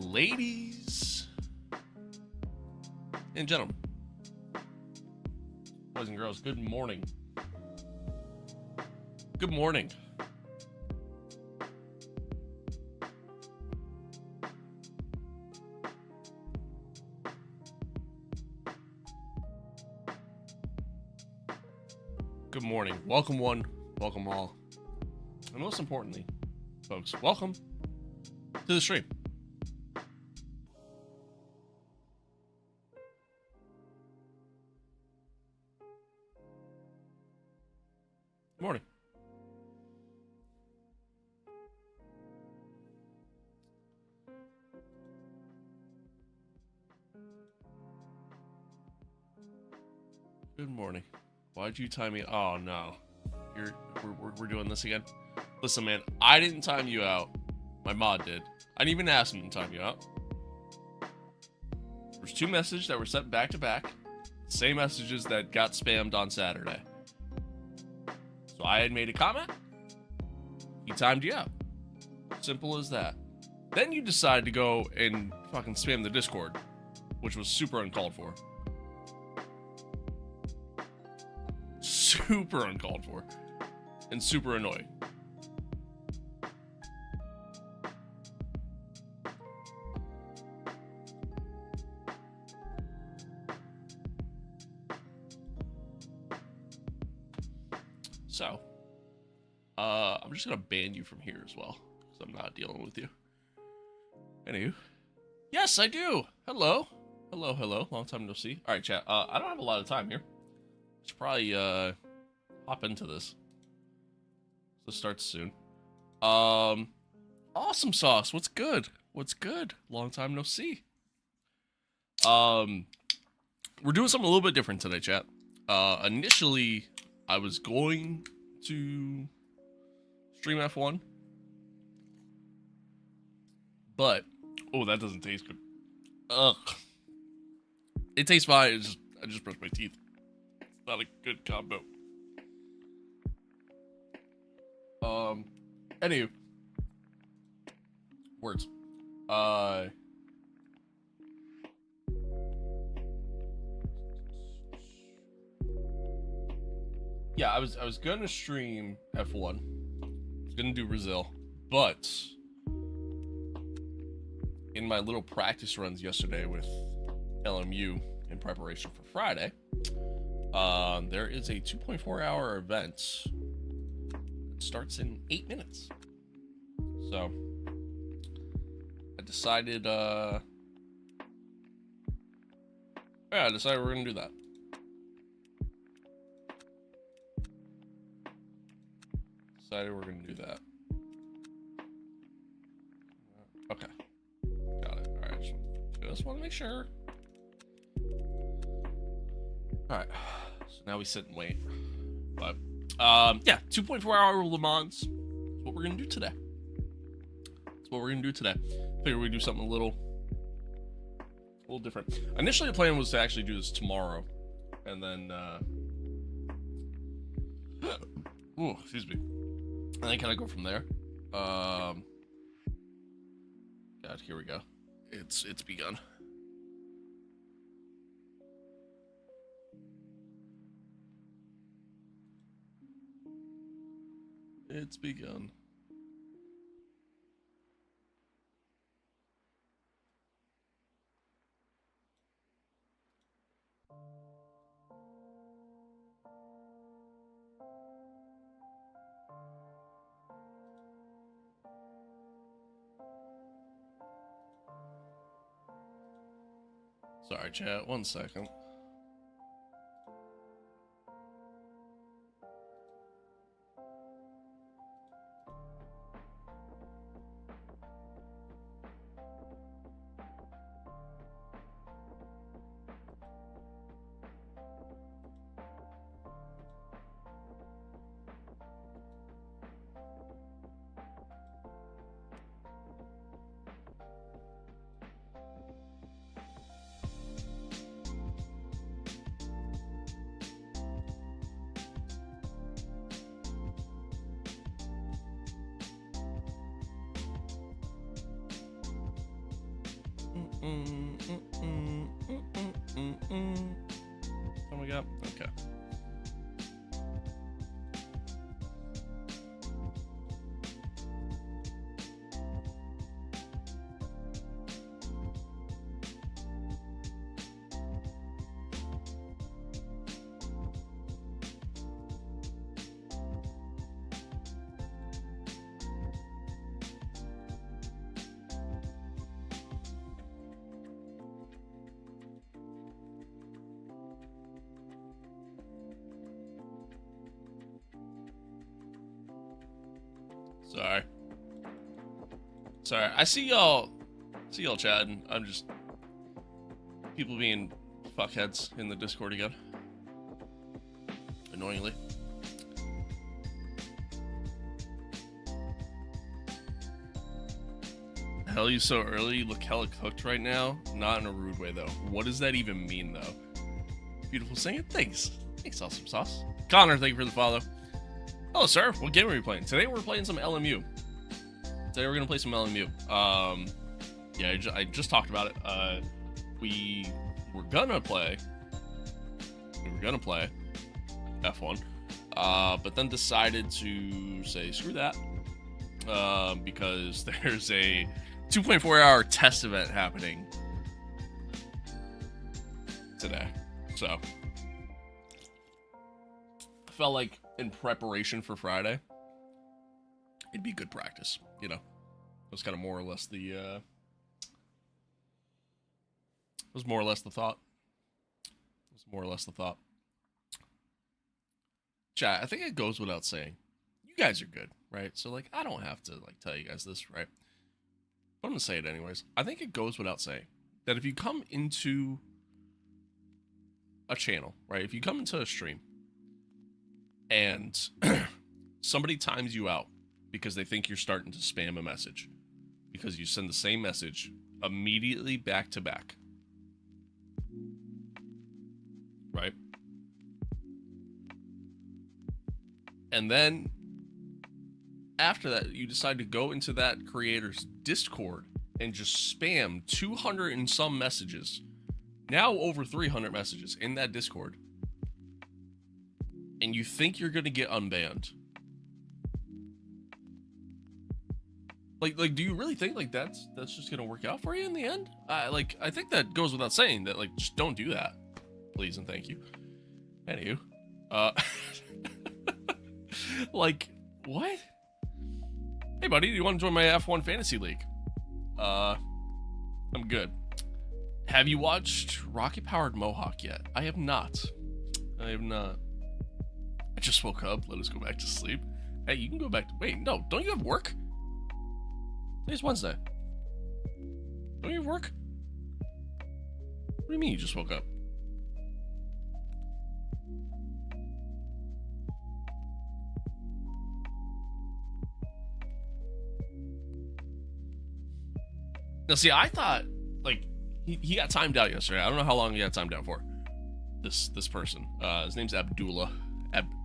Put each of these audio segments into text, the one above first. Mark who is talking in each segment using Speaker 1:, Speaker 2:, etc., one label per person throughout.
Speaker 1: ladies and gentlemen, boys and girls, good morning. Good morning. Good morning. Welcome one, welcome all. And most importantly, folks, welcome to the stream. Good morning. Good morning. Why'd you time me? Oh no, we're doing this again. Listen, man, I didn't time you out. My mod did. I didn't even ask him to time you out. There's two messages that were sent back to back. Same messages that got spammed on Saturday. So I had made a comment. He timed you out. Simple as that. Then you decide to go and fucking spam the Discord, which was super uncalled for. Super uncalled for. And super annoying. So, I'm just gonna ban you from here as well, because I'm not dealing with you. Anywho, yes, I do. Hello, hello, hello. Long time no see. All right, chat. I don't have a lot of time here. Should probably hop into this. So starts soon. Awesome sauce. What's good? What's good? Long time no see. We're doing something a little bit different today, chat. Initially, I was going to stream F1, but oh, that doesn't taste good. Ugh, it tastes fine. I just brushed my teeth. It's not a good combo. Anywho, words. Yeah, I was gonna stream F1. I was gonna do Brazil, but in my little practice runs yesterday with LMU in preparation for Friday, there is a 2.4-hour event that starts in 8 minutes. So I decided, I decided we're gonna do that. Decided we're gonna do that. Okay, got it. All right, just want to make sure. All right, so now we sit and wait. But yeah, 2.4-hour Le Mans. That's what we're gonna do today. That's what we're gonna do today. Figure we do something a little different. Initially, the plan was to actually do this tomorrow, and then ooh, excuse me. And then kind of go from there. God, here we go. It's begun. It's begun. Sorry, chat. 1 second. Oh my god. Okay. Sorry. I see y'all chatting. I'm just people being fuckheads in the Discord again. Annoyingly. Hell, you so early. You look hella cooked right now. Not in a rude way though. What does that even mean though? Beautiful singing. Thanks, awesome sauce. Connor, thank you for the follow. Hello, sir. What game are we playing? Today we're playing some LMU. Today we're gonna play some LMU. Yeah, I just talked about it. We were gonna play F1, but then decided to say screw that, because there's a 2.4-hour test event happening today. So I felt like in preparation for Friday, it'd be good practice, you know. It was kind of more or less the thought. Chat, I think it goes without saying, you guys are good, right? So like, I don't have to like tell you guys this, right? But I'm gonna say it anyways. I think it goes without saying that if you come into a channel, right? If you come into a stream and somebody times you out because they think you're starting to spam a message, because you send the same message immediately back to back, right? And then after that, you decide to go into that creator's Discord and just spam 200 and some messages, now over 300 messages in that Discord, and you think you're gonna get unbanned. Like, do you really think like that's just gonna work out for you in the end? I think that goes without saying that, like, just don't do that, please and thank you. Anywho, like, what? Hey, buddy, do you want to join my F1 fantasy league? I'm good. Have you watched Rocket Powered Mohawk yet? I have not. I just woke up. Let us go back to sleep. Hey, you can go back to... Wait, no, don't you have work? Today's Wednesday. Don't you have work? What do you mean you just woke up? Now, see, I thought, like, he got timed out yesterday. I don't know how long he got timed out for. This person. His name's Abdullah.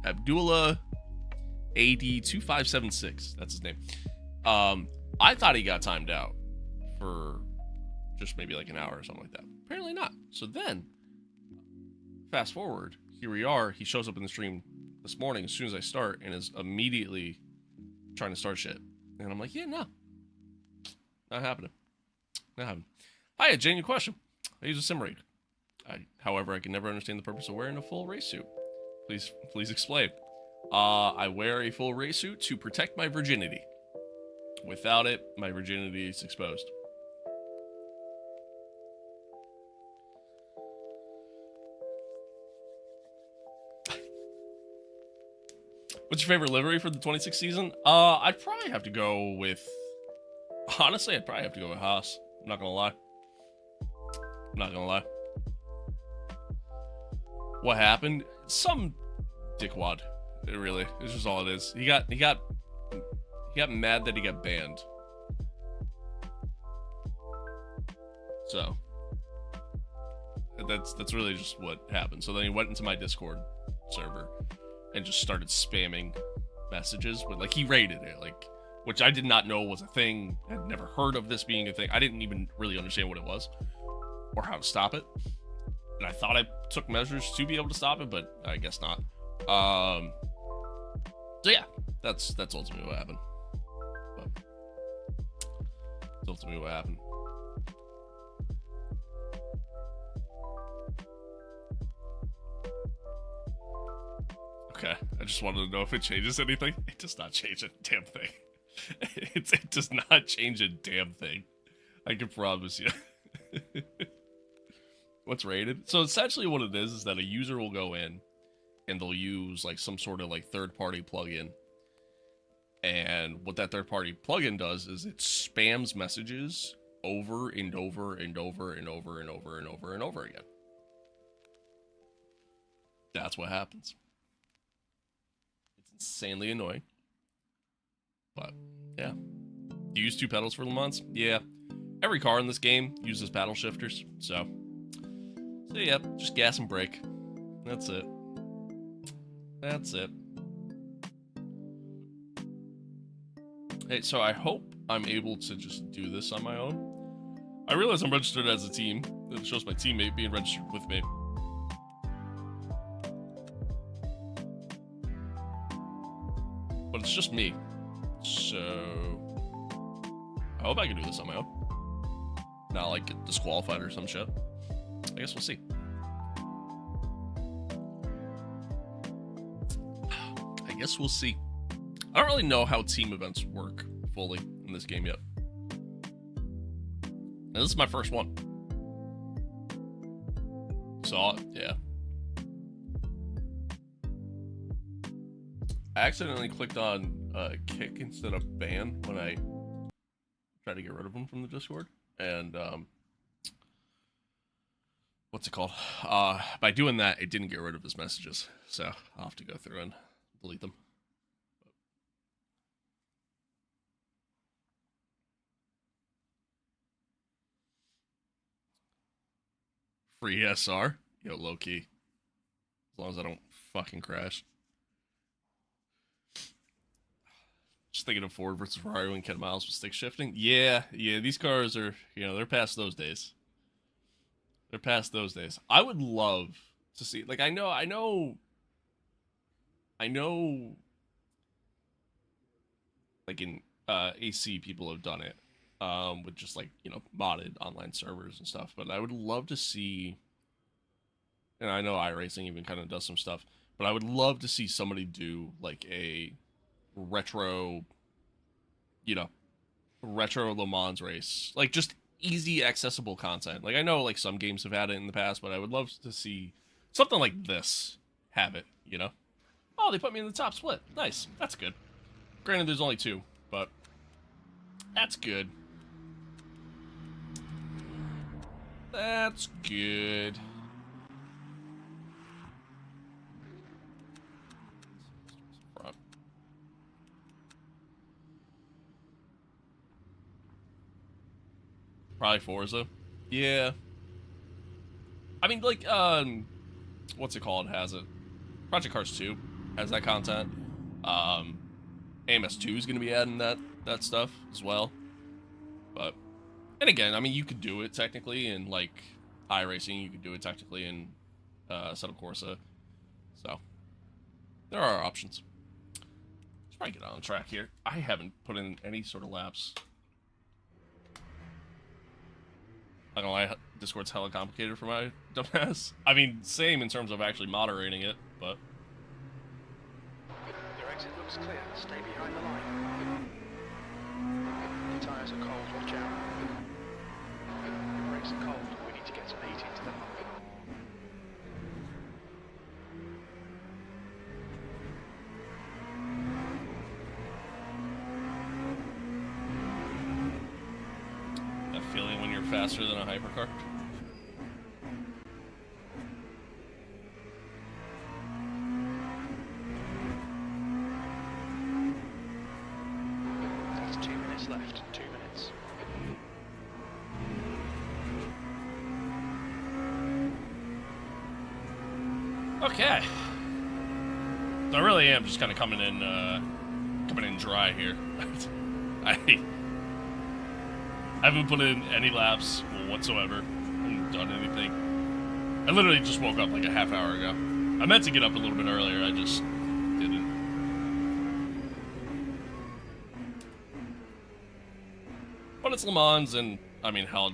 Speaker 1: Abdullah AD2576. That's his name. I thought he got timed out for just maybe like an hour or something like that. Apparently not. So then, fast forward, here we are. He shows up in the stream this morning as soon as I start and is immediately trying to start shit. And I'm like, yeah, no. Not happening. Not happening. Hi, a genuine question. I use a sim rig. However, I can never understand the purpose of wearing a full race suit. Please explain. I wear a full race suit to protect my virginity. Without it, my virginity is exposed. What's your favorite livery for the 26th season? I'd probably have to go with... Honestly, I'd probably have to go with Haas. I'm not gonna lie. What happened? Some dickwad. It's just all it is. He got mad that he got banned. So that's really just what happened. So then he went into my Discord server and just started spamming messages with, like, he rated it. Like, which I did not know was a thing. I'd never heard of this being a thing. I didn't even really understand what it was or how to stop it. And I thought I took measures to be able to stop it, but I guess not. So yeah, that's ultimately what happened. But that's ultimately what happened. Okay, I just wanted to know if it changes anything. It does not change a damn thing. It does not change a damn thing. I can promise you. What's rated? So essentially what it is that a user will go in and they'll use like some sort of like third-party plugin. And what that third-party plugin does is it spams messages over and over and over and over and over and over and over again. That's what happens. It's insanely annoying. But yeah. Do you use 2 pedals for LMU? Yeah. Every car in this game uses paddle shifters, so yeah, just gas and brake. That's it. That's it. Hey, so I hope I'm able to just do this on my own. I realize I'm registered as a team. It shows my teammate being registered with me. But it's just me. So I hope I can do this on my own. Not like get disqualified or some shit. I guess we'll see. I guess we'll see. I don't really know how team events work fully in this game yet. And this is my first one. Saw it? Yeah. I accidentally clicked on kick instead of ban when I tried to get rid of him from the Discord. And, what's it called? By doing that, it didn't get rid of his messages. So I'll have to go through and delete them. Free SR? Yo, low key. As long as I don't fucking crash. Just thinking of Ford versus Ferrari when Ken Miles was stick shifting. Yeah, these cars are, they're past those days. They're past those days. I would love to see, like, I know, like in AC, people have done it with just like, modded online servers and stuff. But I would love to see, and I know iRacing even kind of does some stuff, but I would love to see somebody do like a retro, retro Le Mans race, like just easy accessible content. Like I know like some games have had it in the past, but I would love to see something like this have it, Oh, they put me in the top split. Nice. That's good. Granted, there's only 2, but that's good. That's good. Probably Forza. Yeah. I mean, like, what's it called? Has it? Project Cars 2 has that content. AMS 2 is going to be adding that stuff as well. But, and again, I mean, you could do it technically in, like, iRacing. You could do it technically in Assetto Corsa. So, there are options. Let's probably get on track here. I haven't put in any sort of laps. Not gonna lie, Discord's hella complicated for my dumbass. I mean, same in terms of actually moderating it, but...
Speaker 2: Your exit looks clear. Stay behind the line. The tyres are cold. Watch out. Your brakes are cold. We need to get some heat into them.
Speaker 1: That feeling when you're faster than a hypercar?
Speaker 2: That's 2 minutes left. 2 minutes.
Speaker 1: Okay. So I really am just kind of coming in dry here. I haven't put in any laps whatsoever. I haven't done anything. I literally just woke up like a half hour ago. I meant to get up a little bit earlier, I just didn't. But it's Le Mans, and I mean, hell,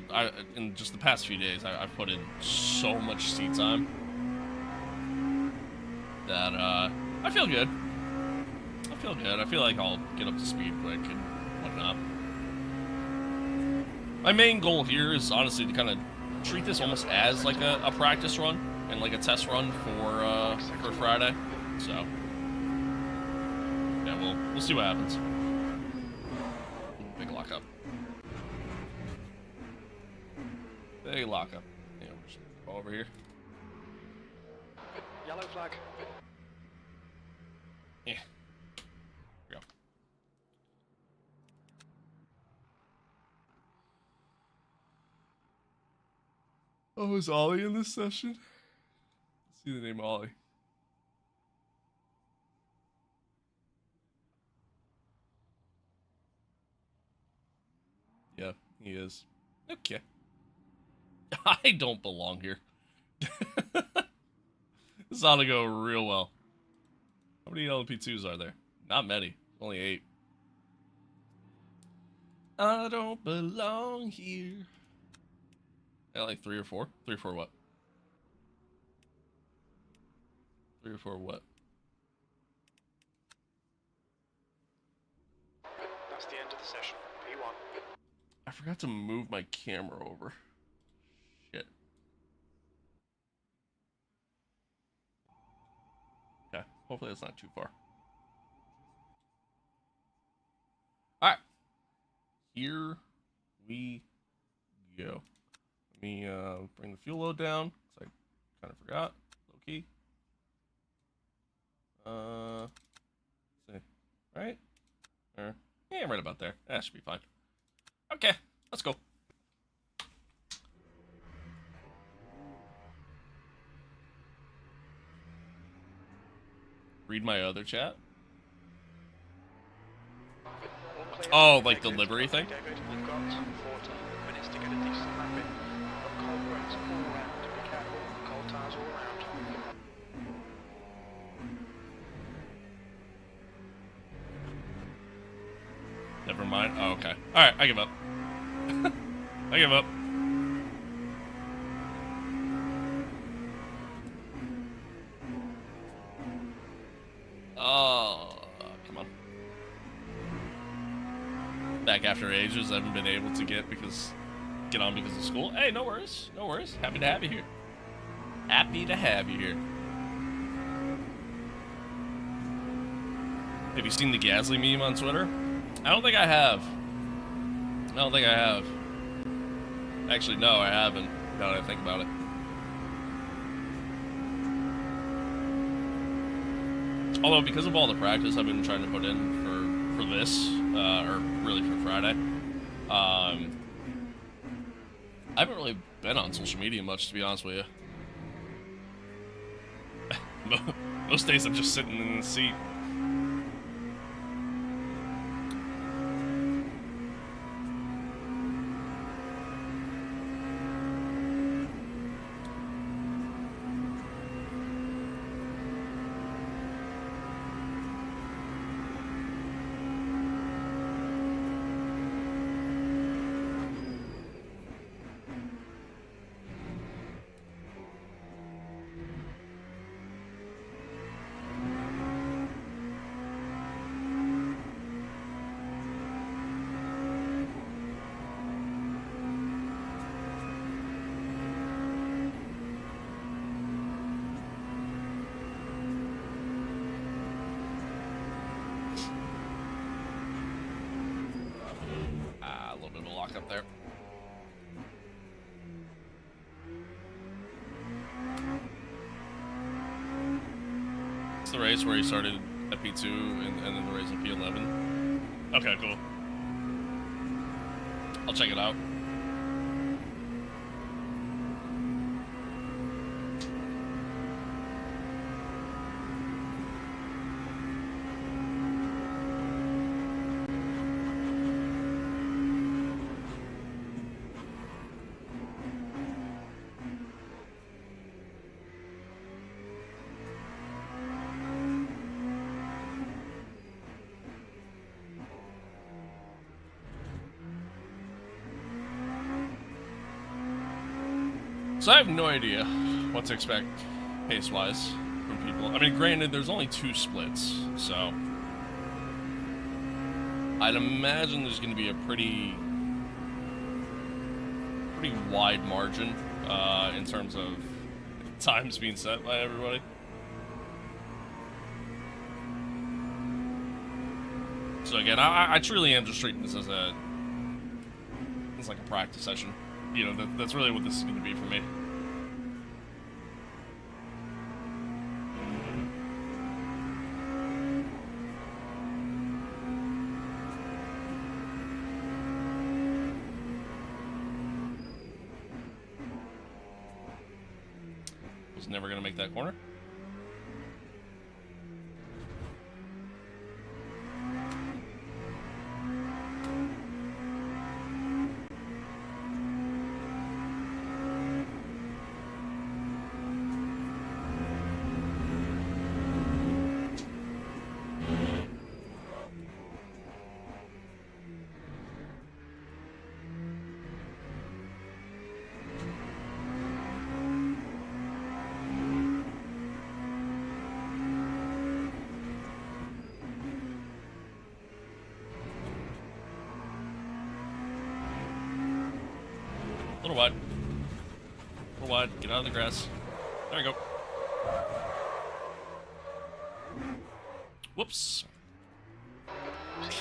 Speaker 1: in just the past few days, I've put in so much seat time that I feel good. I feel good. I feel like I'll get up to speed quick and whatnot. My main goal here is honestly to kind of treat this almost as like a practice run and like a test run for Friday. So yeah, we'll see what happens. Big lockup. Big lockup. Yeah, we'll just go over here.
Speaker 2: Yellow flag.
Speaker 1: Yeah. Here we go. Oh, is Ollie in this session? Let's see the name Ollie. Yeah, he is. Okay. I don't belong here. This ought to go real well. How many LP2s are there? Not many. Only 8. I don't belong here. Yeah, like 3 or 4? 3 or 4 what? 3 or 4 what?
Speaker 2: That's the end of the session. P1.
Speaker 1: I forgot to move my camera over. Shit. Okay, hopefully that's not too far. Alright. Here we go. Let me bring the fuel load down, because I kind of forgot. Low key. See. Right? Yeah, I'm right about there. That should be fine. Okay, let's go. Read my other chat. Oh, like the livery thing?
Speaker 2: David, you've got 14 minutes to get a decent lap in. Got cold brakes all around. Be careful. Cold tires all around.
Speaker 1: Never mind. Oh, okay. Alright, I give up. I give up. Oh, come on. Back after ages, I haven't been able to get on because of school. Hey, no worries. No worries. Happy to have you here. Happy to have you here. Have you seen the Gasly meme on Twitter? I don't think I have. I don't think I have. Actually, no, I haven't. Now that I think about it. Although, because of all the practice I've been trying to put in for this, or really for Friday, I haven't really been on social media much, to be honest with you. Most days I'm just sitting in the seat. Up there. It's the race where he started at P2 and then the race at P11. Okay, cool. I'll check it out. So I have no idea what to expect pace-wise from people. I mean, granted, there's only 2 splits, so I'd imagine there's going to be a pretty wide margin in terms of times being set by everybody. So again, I truly am just treating this as it's like a practice session. You know, that's really what this is going to be for me. Was never going to make that corner. A little wide. A little wide. Get out of the grass. There we go. Whoops.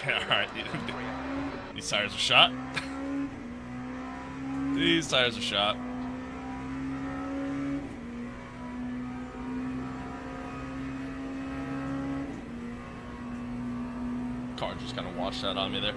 Speaker 1: Alright. These tires are shot. These tires are shot. Car just kind of washed out on me there.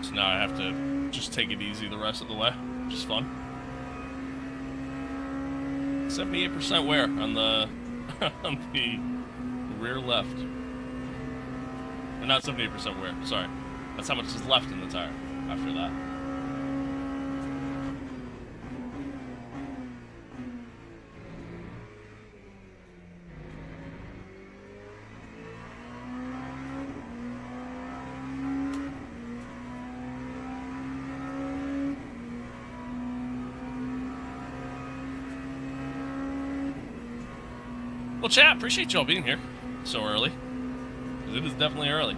Speaker 1: So now I have to just take it easy the rest of the way, which is fun. 78% wear on the on the rear left. Or not 78% wear, sorry. That's how much is left in the tire after that. Well, chat, appreciate y'all being here so early. 'Cause it is definitely early.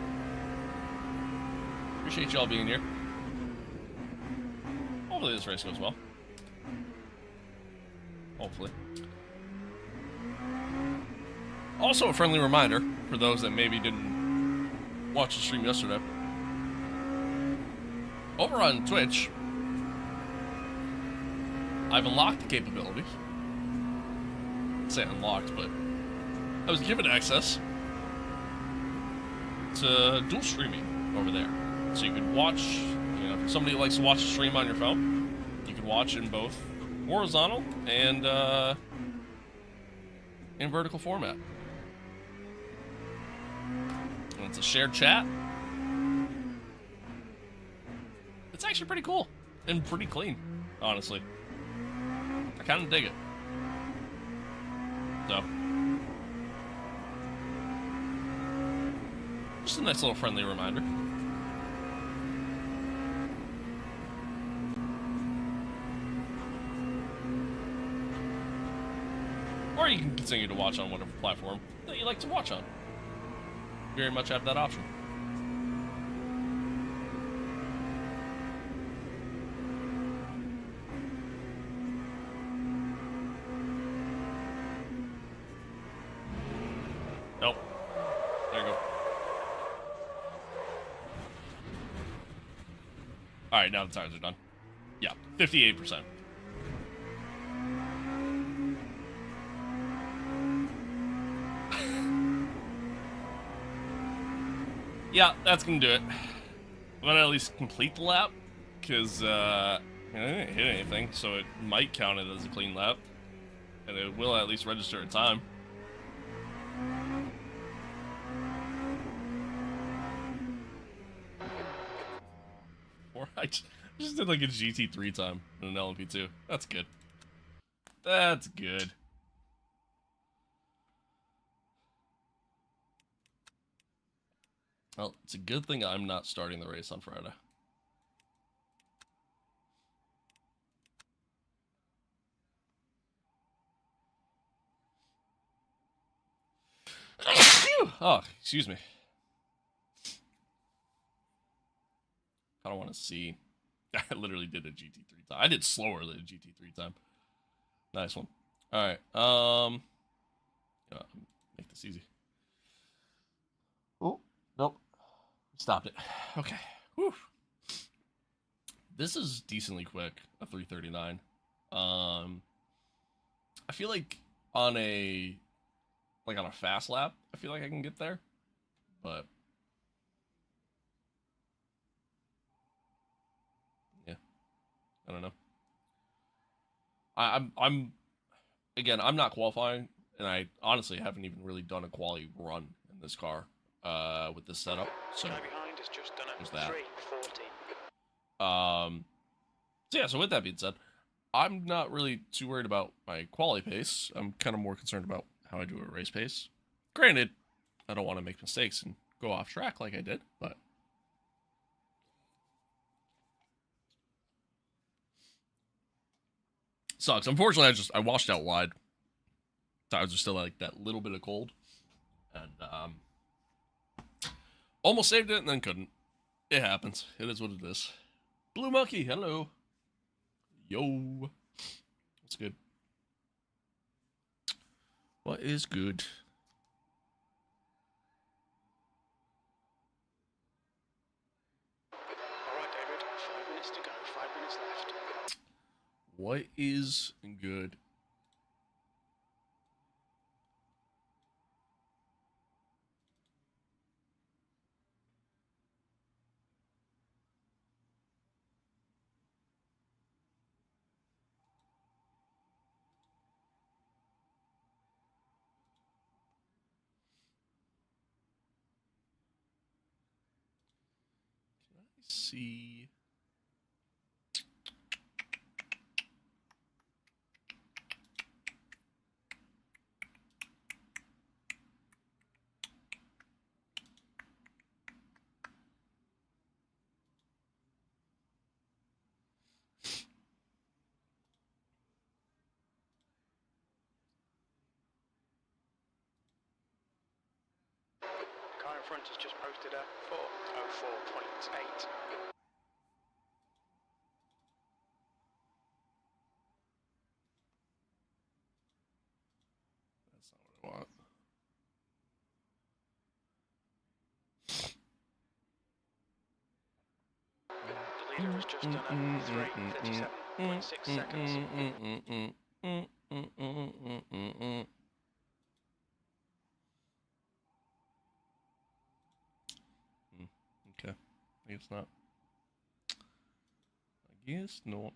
Speaker 1: Appreciate y'all being here. Hopefully this race goes well. Hopefully. Also, a friendly reminder for those that maybe didn't watch the stream yesterday. Over on Twitch, I've unlocked the capabilities. I'd say unlocked, but I was given access to dual streaming over there. So you could watch, you know, if you're somebody who likes to watch a stream on your phone, you could watch in both horizontal and in vertical format. And it's a shared chat. It's actually pretty cool and pretty clean, honestly. I kind of dig it. So, just a nice little friendly reminder. Or you can continue to watch on whatever platform that you like to watch on. You very much have that option. Nope. There you go. Alright, now the tires are done. Yeah, 58%. Yeah, that's gonna do it. I'm gonna at least complete the lap, because I didn't hit anything, so it might count it as a clean lap. And it will at least register in time. just did like a GT3 time in an LMP2. That's good. That's good. Well, it's a good thing I'm not starting the race on Friday. Oh, excuse me. I don't want to see. I literally did a GT3 time. I did slower than a GT3 time. Nice one. All right. Make this easy. Oh, nope. Stopped it. Okay. Whew. This is decently quick. A 339. I feel like on a fast lap, I feel like I can get there, but yeah, I don't know. I'm again, I'm not qualifying, and I honestly haven't even really done a quali run in this car with this setup. So
Speaker 2: behind has just done
Speaker 1: there's that.
Speaker 2: 3:40.
Speaker 1: So yeah. So with that being said, I'm not really too worried about my quali pace. I'm kind of more concerned about how I do a race pace. Granted, I don't want to make mistakes and go off track like I did, but sucks. Unfortunately, I washed out wide. Tires are still like that little bit of cold, and almost saved it and then couldn't. It happens. It is what it is. Blue Monkey, hello. Yo. What's good? What is good?
Speaker 2: All right, David. 5 minutes to go. 5 minutes left.
Speaker 1: What is good? See.
Speaker 2: Car in front has just posted a 4:04.8.
Speaker 1: That's not what I want.
Speaker 2: The leader has just done a 3:37.6 seconds.
Speaker 1: Okay. I guess not. I guess not.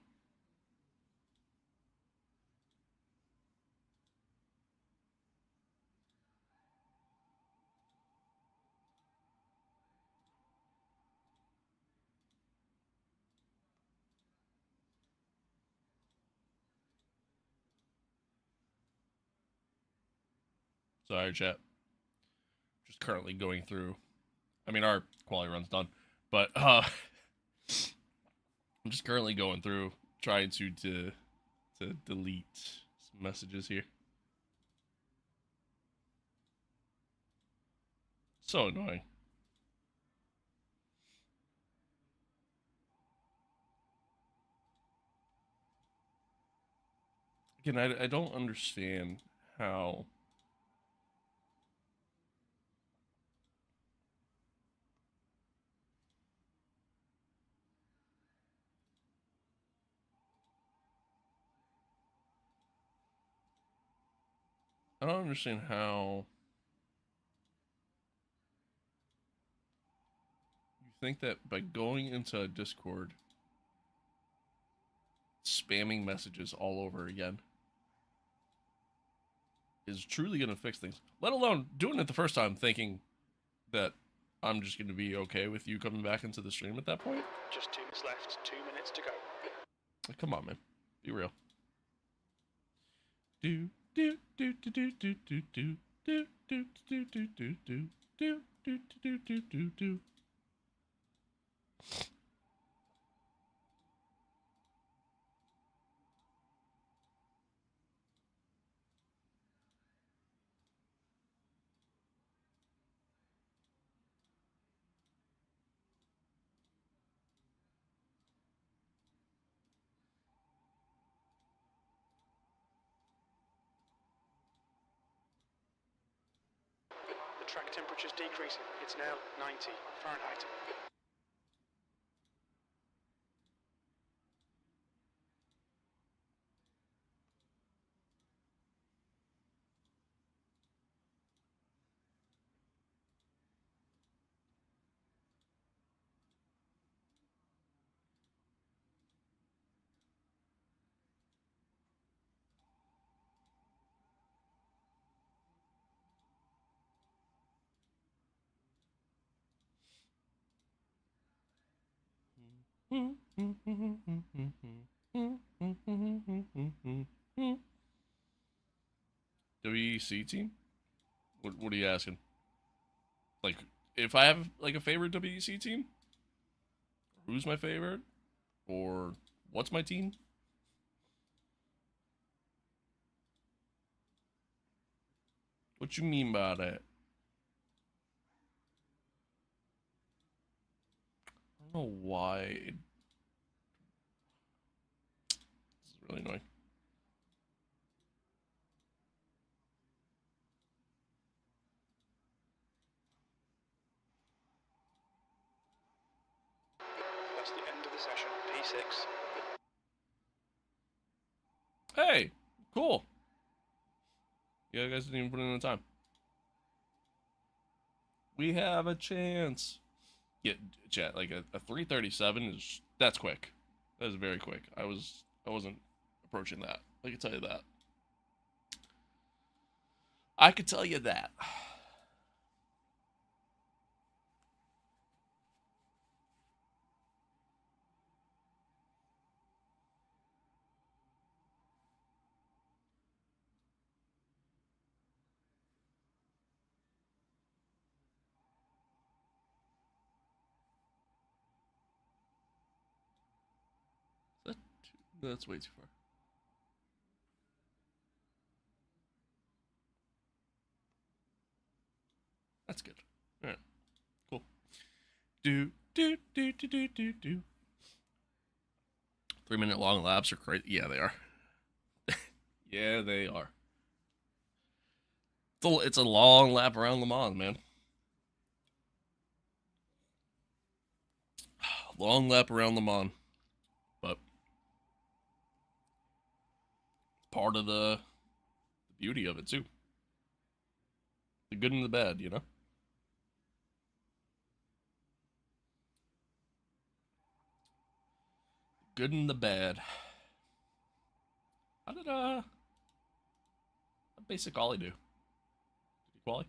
Speaker 1: Sorry, chat. Just currently going through. I mean, our quality run's done, but I'm just currently going through trying to delete some messages here. So annoying. Again, I don't understand how. I don't understand how you think that by going into a Discord, spamming messages all over again is truly going to fix things. Let alone doing it the first time thinking that I'm just gonna be okay with you coming back into the stream at that point.
Speaker 2: Just 2 minutes left, 2 minutes to go.
Speaker 1: Like, come on, man. Be real. Do do do do do do do do do do do do do do do do do do do do.
Speaker 2: The track temperature's decreasing. It's now 90 Fahrenheit.
Speaker 1: WEC team? What are you asking? Like, if I have like a favorite WEC team? Who's my favorite? Or what's my team? What you mean by that? I don't know why. This is really annoying.
Speaker 2: That's the end of the session. P6.
Speaker 1: Hey, cool. Yeah, you guys didn't even put in the time. We have a chance. Yeah, chat, like a 337 is, that's quick. That is very quick. I wasn't approaching that. I can tell you that. I could tell you that. That's way too far. That's good. All right, cool. Do do do do do do do. 3-minute long laps are crazy. Yeah, they are. Yeah, they are. It's a long lap around Le Mans, man. Long lap around Le Mans, but part of the beauty of it too. The good and the bad, you know. Good and the bad. How did basic Ollie do? Did he quali?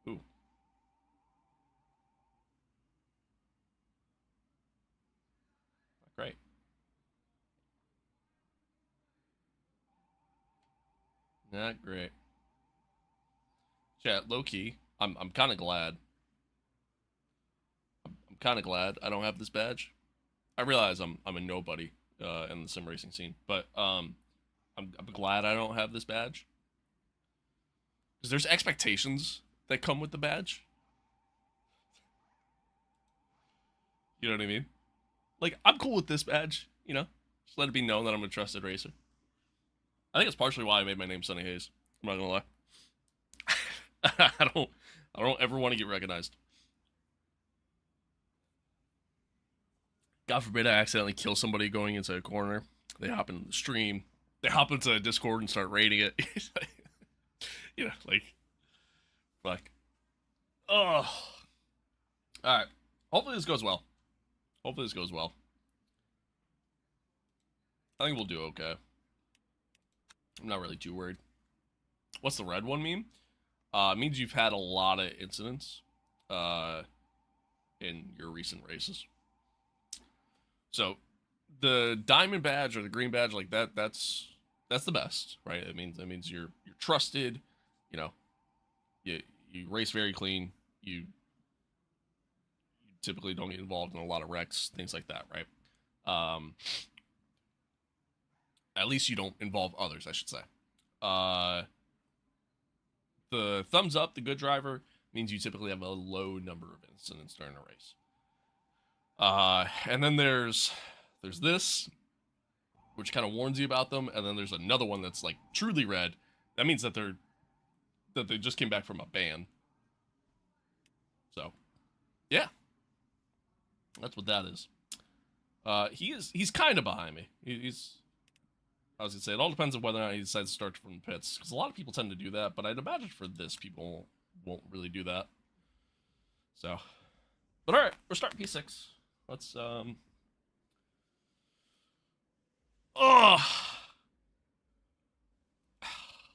Speaker 1: Ooh, not great. Not great. Chat, low key. I'm kind of glad. I'm kind of glad I don't have this badge. I realize I'm a nobody in the sim racing scene, but I'm glad I don't have this badge because there's expectations that come with the badge. You know what I mean? Like, I'm cool with this badge, you know? Just let it be known that I'm a trusted racer. I think it's partially why I made my name Sunny Hayes. I'm not gonna lie. I don't ever want to get recognized. God forbid I accidentally kill somebody going into a corner. They hop into the stream. They hop into Discord and start raiding it. You know, like, fuck. Oh. Alright. Hopefully this goes well. Hopefully this goes well. I think we'll do okay. I'm not really too worried. What's the red one mean? It means you've had a lot of incidents in your recent races. So the diamond badge or the green badge, like that's the best, right? That means you're trusted. You know, you race very clean. You typically don't get involved in a lot of wrecks, things like that, right? At least you don't involve others, I should say. The thumbs up, the good driver, means you typically have a low number of incidents during a race. And then there's this, which kind of warns you about them, and then there's another one that's like truly red. That means that they just came back from a ban. So, yeah, that's what that is. He's kind of behind me. I was gonna say, it all depends on whether or not he decides to start from the pits, because a lot of people tend to do that, but I'd imagine for this, people won't really do that. So, but all right, we're starting P6. Let's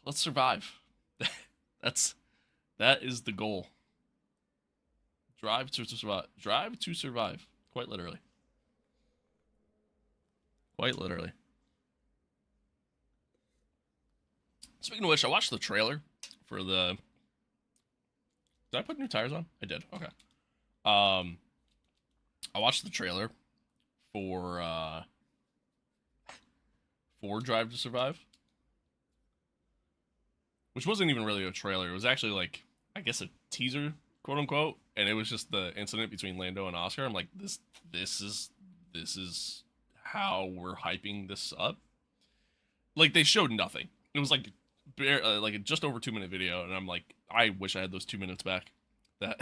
Speaker 1: let's survive. That is the goal. Drive to survive. Drive to survive. Quite literally. Quite literally. Speaking of which, I watched the trailer for the... Did I put new tires on? I did. Okay. I watched the trailer for Drive to Survive, which wasn't even really a trailer. It was actually like, I guess, a teaser, quote unquote, and it was just the incident between Lando and Oscar. I'm like, this is how we're hyping this up. Like, they showed nothing. It was like like a just over 2-minute video, and I'm like, I wish I had those 2 minutes back. That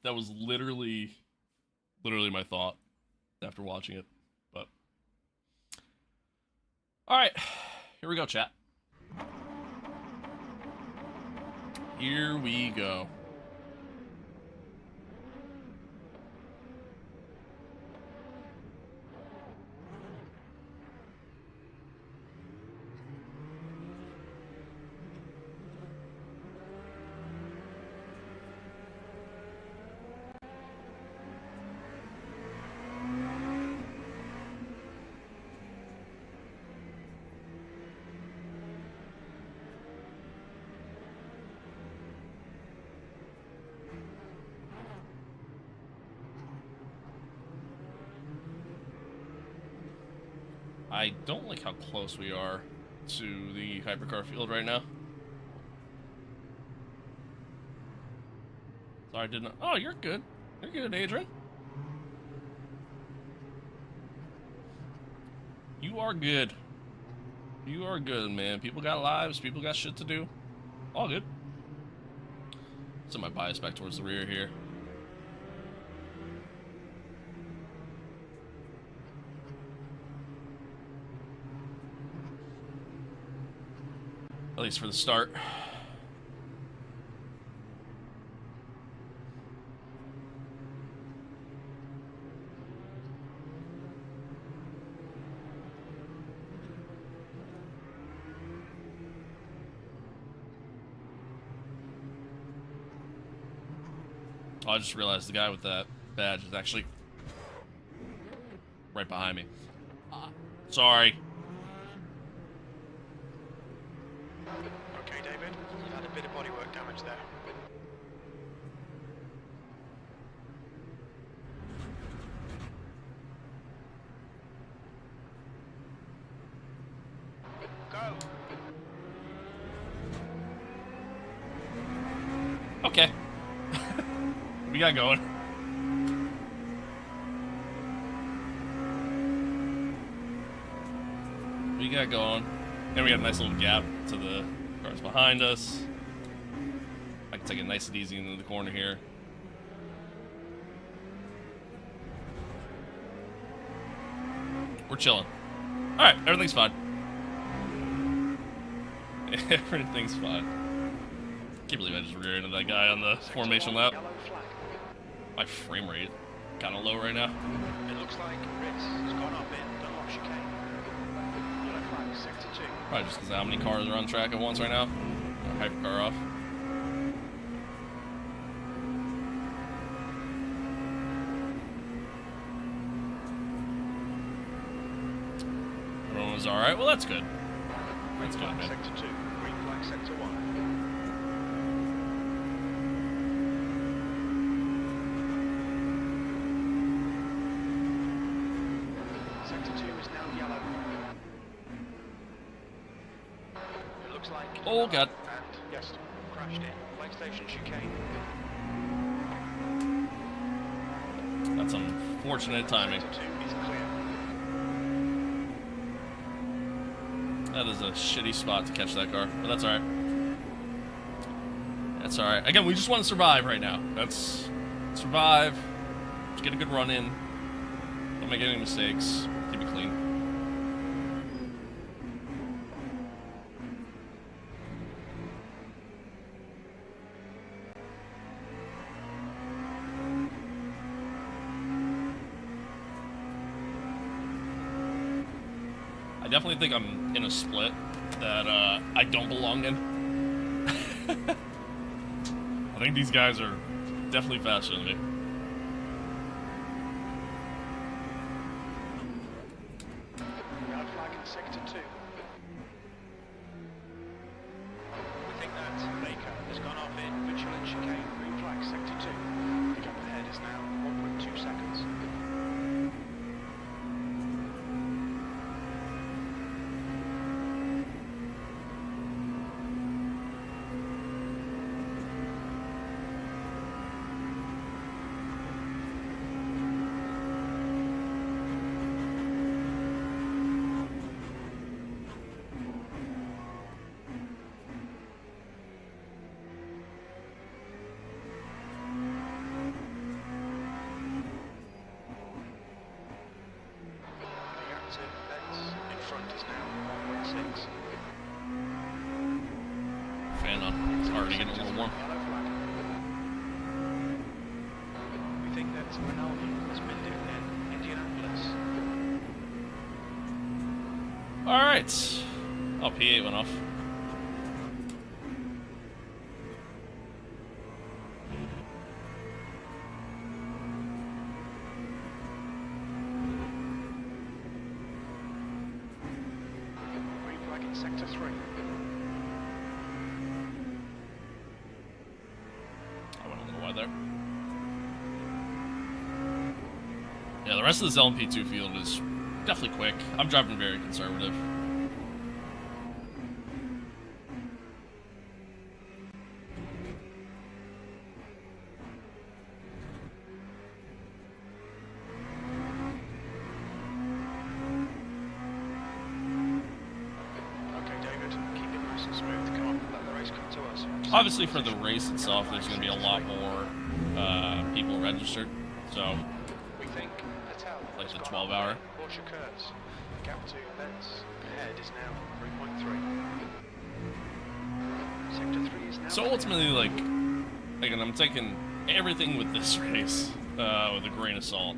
Speaker 1: was literally my thought after watching it. But all right, here we go, chat. Here we go. I don't like how close we are to the hypercar field right now. Sorry, I did not. Oh, you're good. You're good, Adrian. You are good. You are good, man. People got lives. People got shit to do. All good. Set my bias back towards the rear here. At least for the start. Oh, I just realized the guy with that badge is actually right behind me. Sorry.
Speaker 2: Okay, David, you've had a bit of bodywork damage there. Go!
Speaker 1: Okay. We got going. We got going. And we got a nice little gap to the cars behind us. I can take it nice and easy into the corner here. We're chilling. Alright, everything's fine. Everything's fine. Can't believe I just rear-ended that guy on the formation lap. My frame rate kind of low right now.
Speaker 2: It looks like Ritz has gone up in Dunlop chicane. Yellow flag. Sector 2.
Speaker 1: Probably just because of how many cars are on track at once right now. Hypercar off. Everyone was alright? Well, that's good. That's good, man.
Speaker 2: Sector 2. Green flag Sector 1. Sector 2 is now yellow. It looks like...
Speaker 1: Oh, God.
Speaker 2: And, yes, crashed in. Flag station chicane.
Speaker 1: That's unfortunate timing.
Speaker 2: Sector 2 is clear.
Speaker 1: That is a shitty spot to catch that car, but that's alright. That's alright. Again, we just want to survive right now. That's... survive. Just get a good run in. Don't make any mistakes. Keep it clean. I definitely think I'm in a split that I don't belong in. I think these guys are definitely faster than me.
Speaker 2: Yellow flag in Sector 2. We think that Baker has gone off in vigilant chicane. Green flag Sector 2. The gap ahead is now 1.2 seconds. In front is now 1.6.
Speaker 1: Fan on. It's already getting a little warm.
Speaker 2: Yellow flag. We think that Rinaldi has been doing in Indianapolis.
Speaker 1: Alright. Oh, P8 went off.
Speaker 2: Green flag in Sector 3.
Speaker 1: I went a little wide there. Yeah, the rest of this LMP2 field is definitely quick. I'm driving very conservative.
Speaker 2: Okay, David, keep it nice and smooth. Come on, let the race come to us.
Speaker 1: Obviously, for the race itself, there's going to be a lot more people registered. So,
Speaker 2: We think Patel
Speaker 1: like
Speaker 2: has
Speaker 1: the
Speaker 2: gone
Speaker 1: 12-hour.
Speaker 2: off in Porsche curves. Gap to Benz ahead is now 3.3. Sector 3 is now...
Speaker 1: So ultimately, like, again, I'm taking everything with this race with a grain of salt.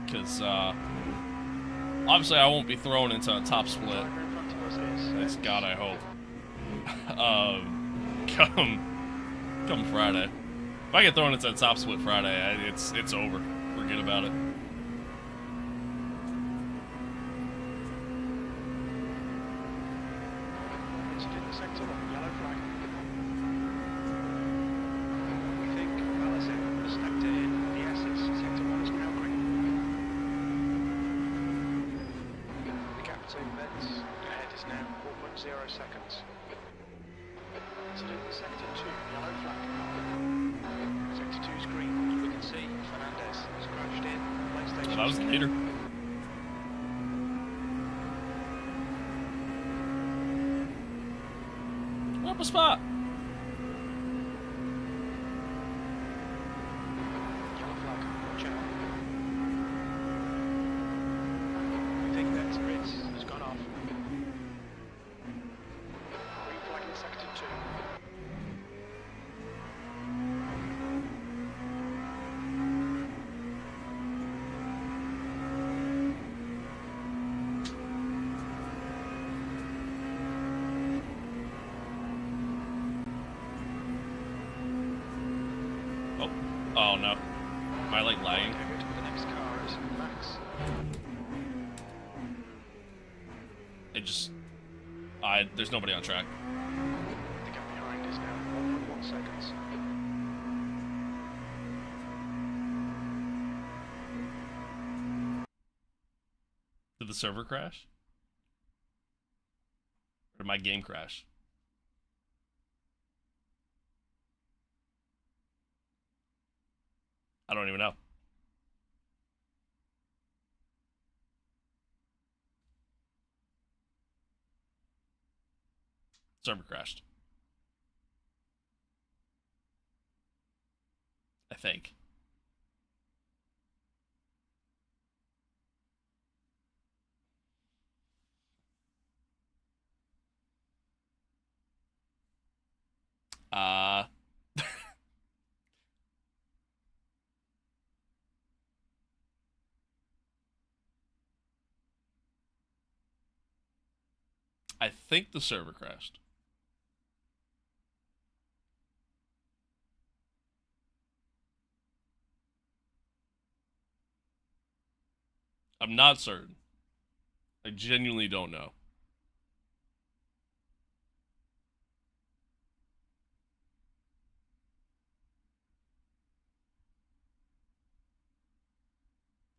Speaker 1: Because, obviously I won't be thrown into a top split.
Speaker 2: Driver in front of us is...
Speaker 1: Thanks God, I hope. Come Friday. If I get thrown into a top split Friday, it's over. Forget about it.
Speaker 2: Incident in Sector 1, yellow flag. We think Allison has stepped in the S's. Sector 1 is now green. The gap to Benz ahead is now 4.0 seconds. Incident in Sector 2, yellow flag. Sector 2 is green. We can see Fernandez has crashed in. PlayStation.
Speaker 1: So that was the leader. Up a spot.
Speaker 2: Yellow flag, watch out. We think that Ritz has gone off. Green flag in Sector 2.
Speaker 1: Oh. Oh, no. Am I, like, lagging?
Speaker 2: Okay, good. The next car is Max.
Speaker 1: It just... there's nobody on track.
Speaker 2: The gap behind is now 1.1 seconds.
Speaker 1: Did the server crash? Or did my game crash? I don't even know. Server crashed. I think. Uh... I think the server crashed. I'm not certain. I genuinely don't know.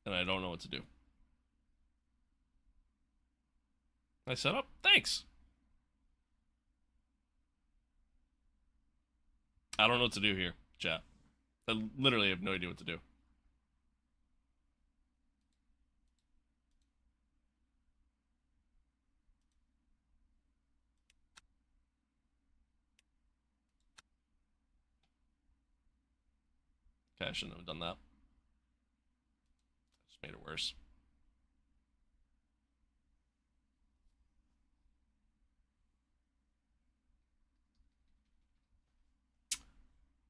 Speaker 1: And I don't know what to do. I set up? Thanks. I don't know what to do here, chat. I literally have no idea what to do. Okay, I shouldn't have done that. Just made it worse.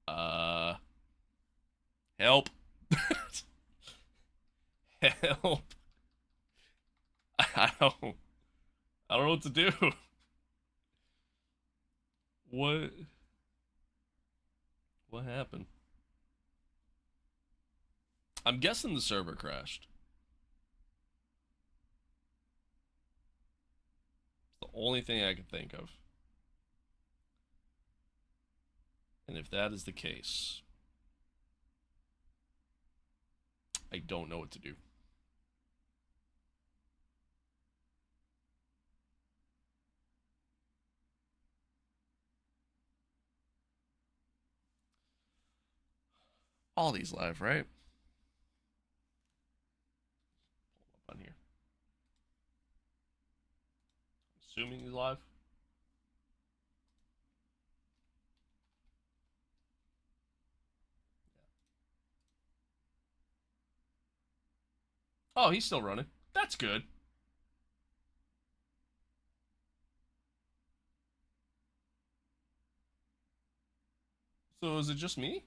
Speaker 1: Uh... Help. Help. I don't... I don't know what to do. What? What happened? I'm guessing the server crashed. It's the only thing I can think of. And if that is the case, I don't know what to do. All these live, right? Pull up on here. Assuming he's live. Oh, he's still running. That's good. So is it just me?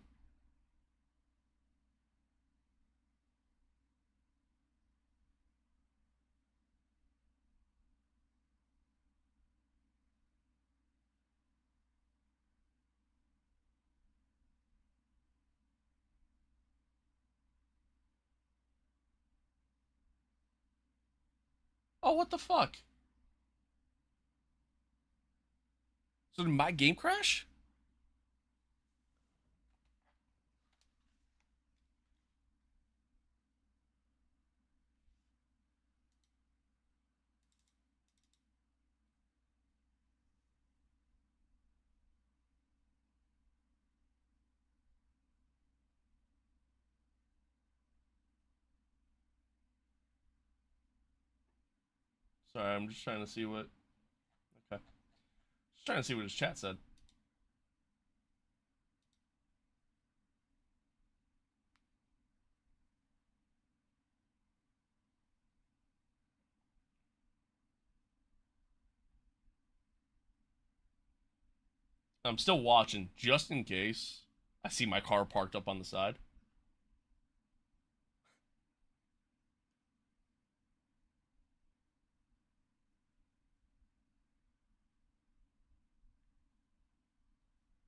Speaker 1: Oh, what the fuck? So did my game crash? Sorry, I'm just trying to see what. Okay. Just trying to see what his chat said. I'm still watching just in case I see my car parked up on the side.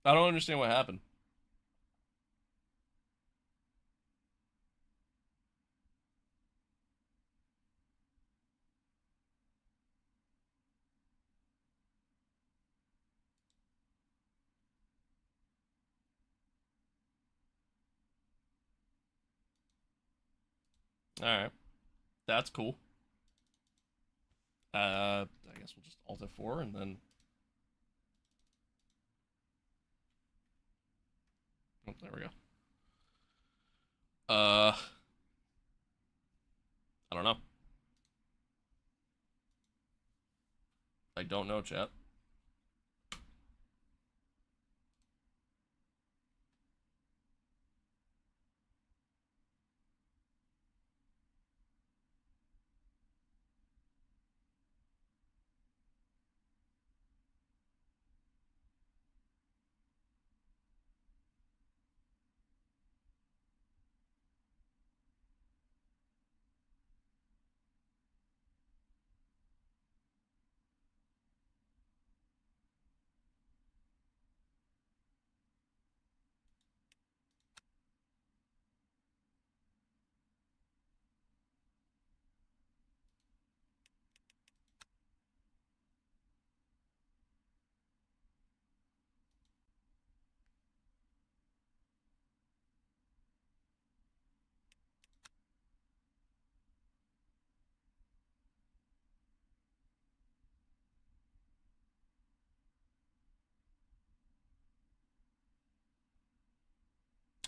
Speaker 1: I don't understand what happened. Alright. That's cool. I guess we'll just Alt F4 and then... Oh, there we go. I don't know. I don't know, chat.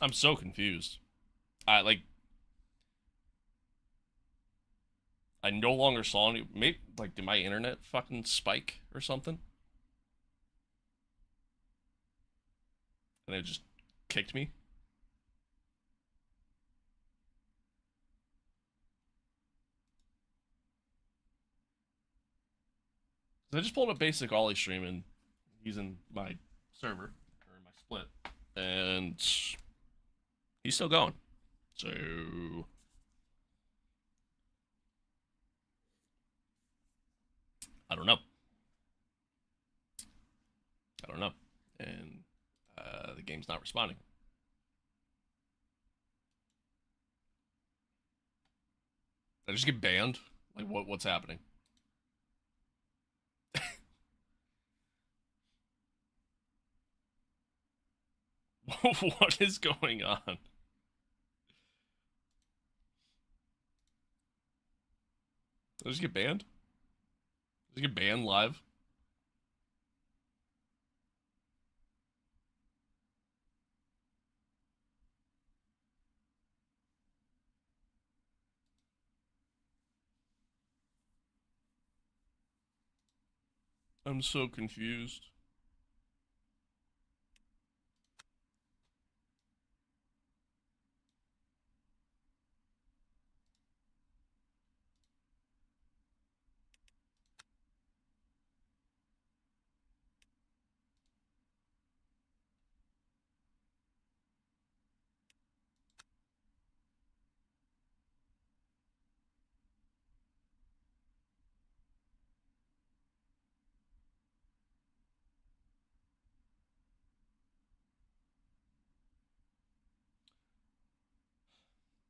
Speaker 1: I'm so confused. I no longer saw any. Maybe like did my internet fucking spike or something? And it just kicked me. I just pulled up basic Ollie stream and using my server or my split, and he's still going. So I don't know. I don't know. And the game's not responding. Did I just get banned? Like what's happening? What is going on? Did I just get banned? Did I get banned live? I'm so confused.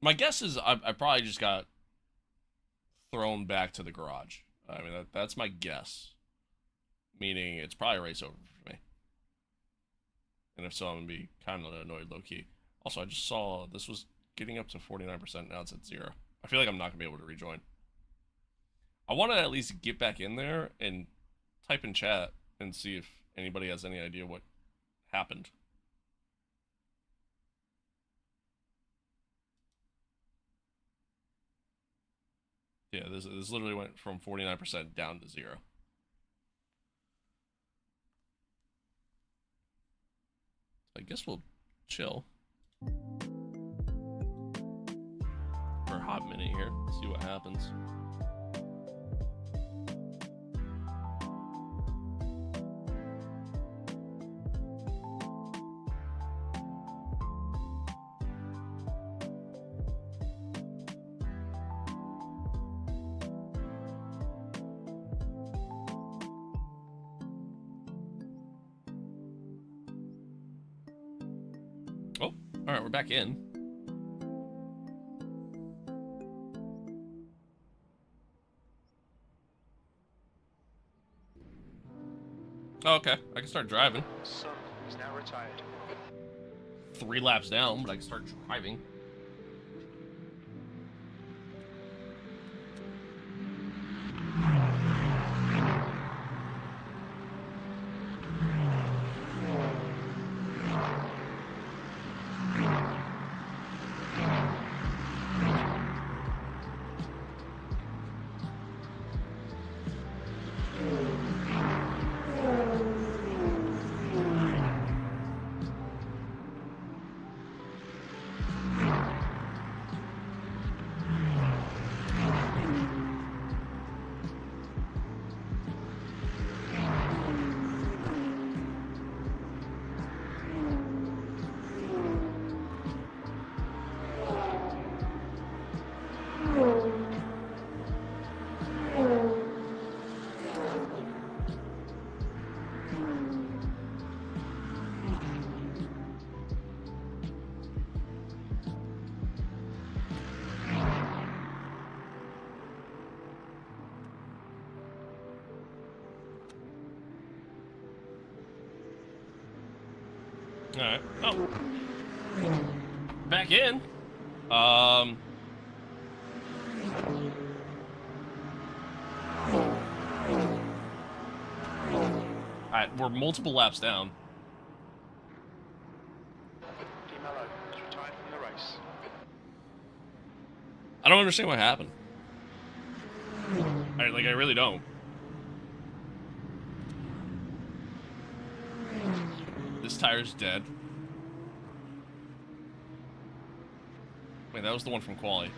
Speaker 1: My guess is I probably just got thrown back to the garage. I mean, that's my guess. Meaning it's probably a race over for me. And if so, I'm going to be kind of annoyed low-key. Also, I just saw this was getting up to 49%. Now it's at 0. I feel like I'm not going to be able to rejoin. I want to at least get back in there and type in chat and see if anybody has any idea what happened. Yeah, this literally went from 49% down to 0. I guess we'll chill for a hot minute here, see what happens. Oh, all right, we're back in. Oh, okay, I can start driving.
Speaker 2: Sun is now retired.
Speaker 1: 3 laps down, but I can start driving. Alright. Oh. Back in. Alright, we're multiple laps down.
Speaker 2: DeMello is retired from the race.
Speaker 1: I don't understand what happened. I really don't. This tire's dead. Wait, that was the one from Quali.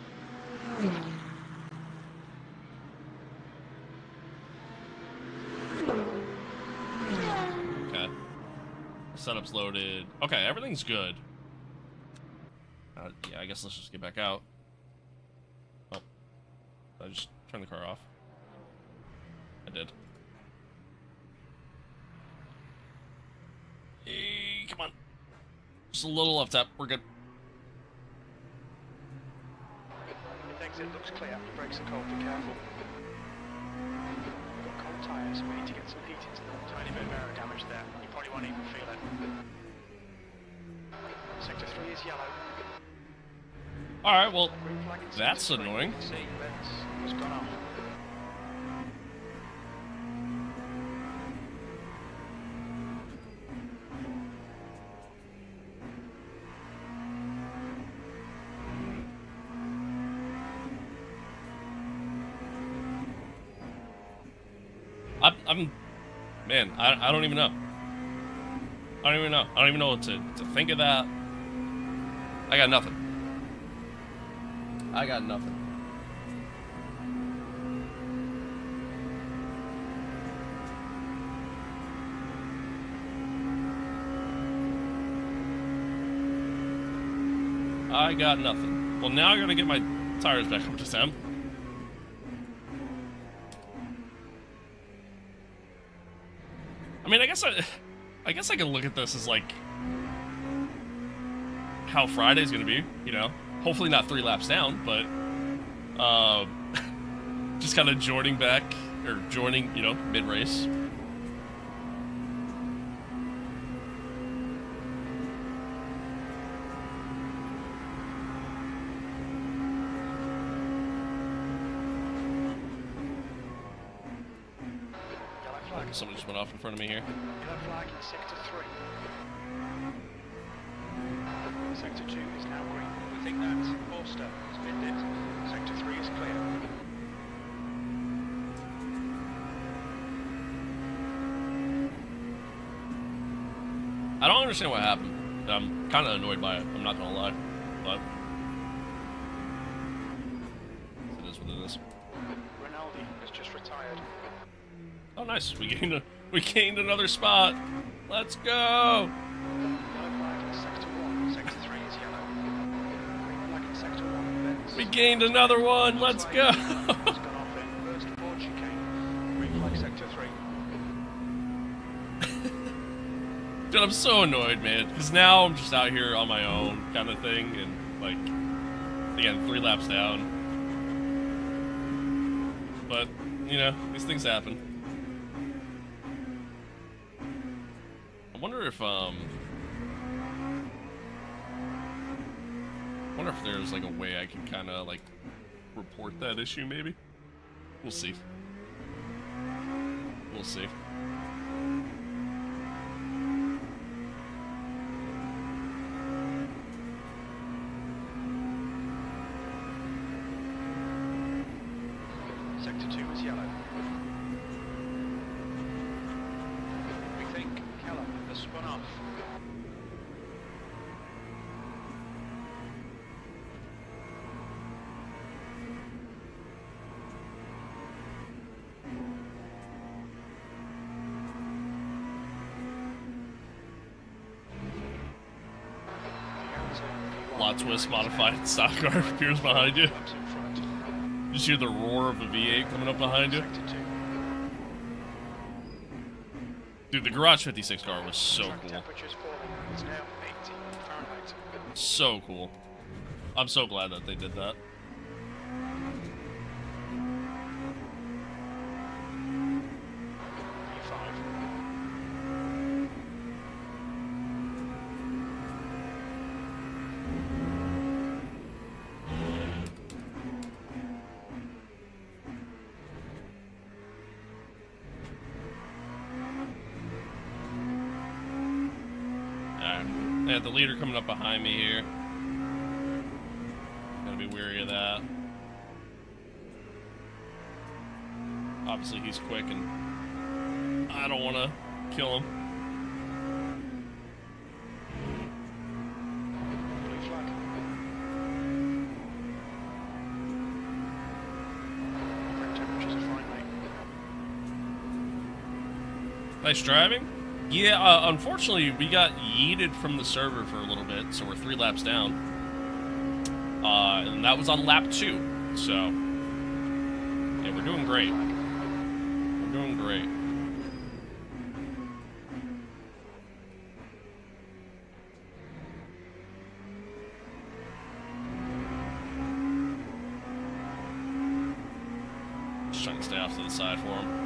Speaker 1: Okay. Setup's loaded. Okay, everything's good. Yeah, I guess let's just get back out. Oh. I just turned the car off. I did. Hey, come on. Just a little left tap. We're good.
Speaker 2: He thinks it looks clear. The brakes are cold. Be careful. We've got cold tyres. We need to get some heat into them. Tiny bit of aero damage there. You probably won't even feel it. Sector 3 is yellow.
Speaker 1: Alright, well,
Speaker 2: Green flag in
Speaker 1: that's
Speaker 2: sector 3.
Speaker 1: annoying.
Speaker 2: See, Benz has gone off.
Speaker 1: Man, I don't even know. I don't even know. I don't even know what to think of that. I got nothing. I got nothing. I got nothing. Well, now I gotta get my tires back up to temp. I mean, I guess I can look at this as like how Friday's gonna be, you know. Hopefully not 3 laps down, but just kind of joining back or joining, you know, mid race. Somebody just went off in front of me here.
Speaker 2: Yellow flag in sector 3. Sector 2 is now green. We think that Forster has binned it. Sector 3 is clear.
Speaker 1: I don't understand what happened. I'm kind of annoyed by it. I'm not gonna lie, but it is what it is.
Speaker 2: Rinaldi has just retired.
Speaker 1: Oh, nice. We gained another spot. Let's go.
Speaker 2: Yellow flag in sector 1. Sector 3 is yellow. Green flag in sector 1. Benz.
Speaker 1: We gained another one. Let's go.
Speaker 2: Has gone off in first board chicane. Green flag sector 3.
Speaker 1: Dude, I'm so annoyed, man. Because now I'm just out here on my own kind of thing. And, like, again, 3 laps down. But, you know, these things happen. I wonder if there's like a way I can kind of like report that issue maybe. We'll see. We'll see.
Speaker 2: Sector 2 is yellow. We think Keller has spun off.
Speaker 1: Lot twist modified stock car appears behind you.
Speaker 2: Laps in front.
Speaker 1: You just hear the roar of the V8 coming up behind you.
Speaker 2: Sector 2.
Speaker 1: Dude, the Garage 56 car was so
Speaker 2: Track
Speaker 1: cool.
Speaker 2: temperature's falling. It's now 80 Fahrenheit.
Speaker 1: So cool. I'm so glad that they did that.
Speaker 2: P5.
Speaker 1: Yeah, the leader coming up behind me here. Gotta be wary of that. Obviously, he's quick, and I don't want to kill him.
Speaker 2: Blue flag. Operating temperatures are fine, mate.
Speaker 1: Nice driving. Yeah, unfortunately, we got yeeted from the server for a little bit, so we're 3 laps down. And that was on lap 2, so yeah, we're doing great. We're doing great. Just trying to stay off to the side for him.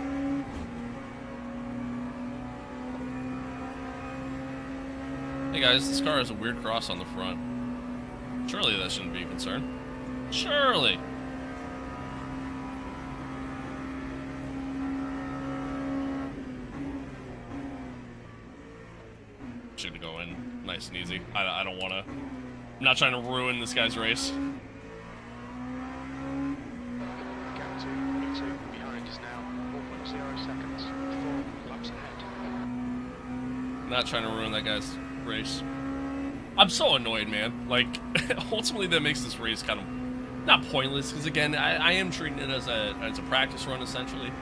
Speaker 1: Hey guys, this car has a weird cross on the front. Surely that shouldn't be a concern. Surely! Should go in nice and easy. I don't want to... I'm not trying to ruin this guy's race.
Speaker 2: Gap 2, E2 behind us now. 4.0 seconds. 4 laps ahead.
Speaker 1: Not trying to ruin that guy's race. I'm so annoyed, man. Like, ultimately that makes this race kind of not pointless, because again, I am treating it as a practice run essentially.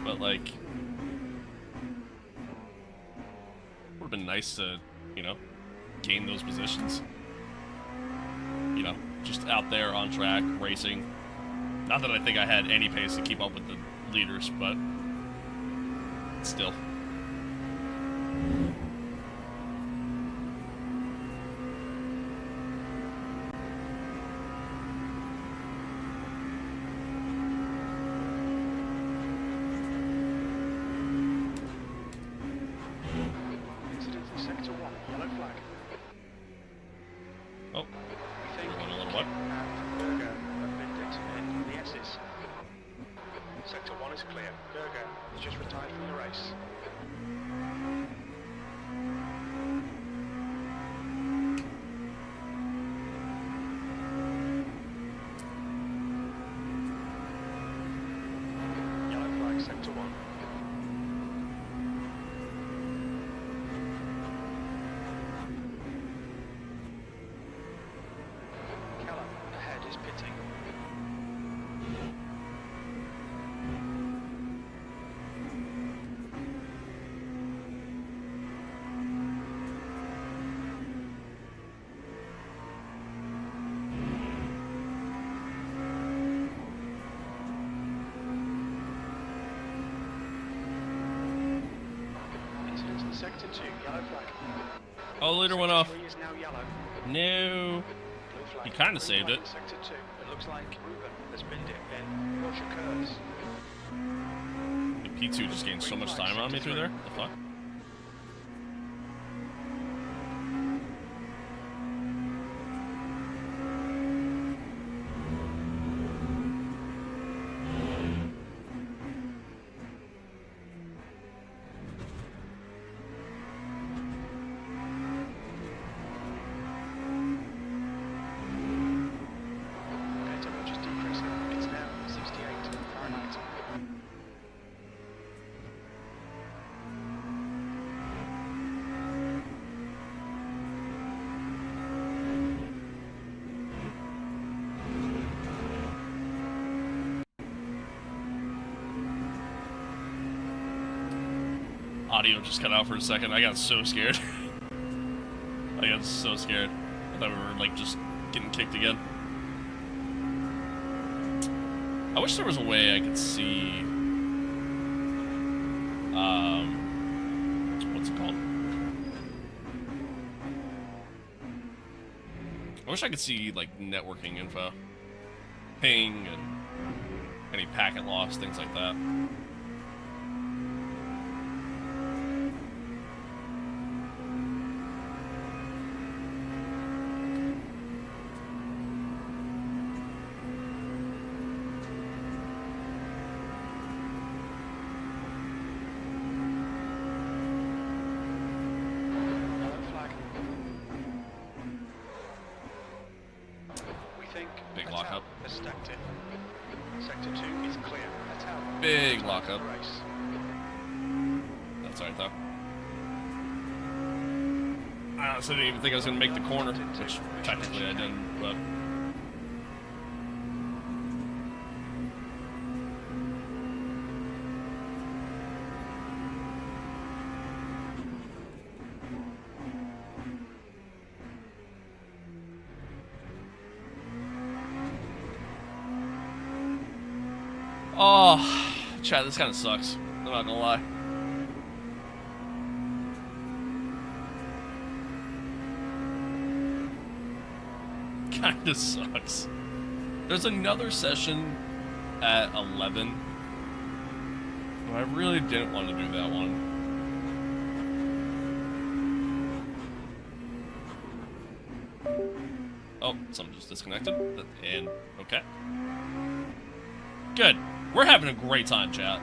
Speaker 1: But like, would have been nice to, you know, gain those positions. You know, just out there on track racing. Not that I think I had any pace to keep up with the leaders, but still.
Speaker 2: Sector 1, yellow flag.
Speaker 1: Oh,
Speaker 2: We think
Speaker 1: going a little what?
Speaker 2: Gergo have been dipped in the S's. Sector 1 is clear. Gergo has just retired from the race. Yellow flag, Sector 1. Ahead is pitting. Incidents in Sector 2, yellow flag.
Speaker 1: Oh, the leader went off.
Speaker 2: Sector 3 is now yellow.
Speaker 1: No.
Speaker 2: Blue flag.
Speaker 1: He kinda
Speaker 2: Green
Speaker 1: saved
Speaker 2: flag
Speaker 1: it.
Speaker 2: in Sector 2. It looks like Ruben has been dipped in. Watch your curves.
Speaker 1: The P2 just gained so much time on me through there. The fuck?
Speaker 2: Okay, temperature's decreasing. It's now 68 Fahrenheit.
Speaker 1: Audio just cut out for a second. I got so scared. I got so scared. I thought we were like just getting kicked again. I wish there was a way I could see. What's it called? I wish I could see like networking info, ping, and any packet loss, things like that.
Speaker 2: Yellow flag. think
Speaker 1: Big
Speaker 2: a
Speaker 1: lockup.
Speaker 2: tower has stacked it. Sector 2 is clear. A tower.
Speaker 1: Big
Speaker 2: Time
Speaker 1: lockup.
Speaker 2: for the race.
Speaker 1: That's alright though. I honestly didn't even think I was gonna make the corner, which technically I didn't, but. Oh, chat, this kind of sucks. I'm not gonna lie. Kinda sucks. There's another session at 11. But I really didn't want to do that one. Oh, something just disconnected. And, okay. Good. We're having a great time, chat.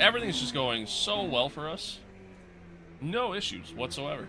Speaker 1: Everything's just going so well for us. No issues whatsoever.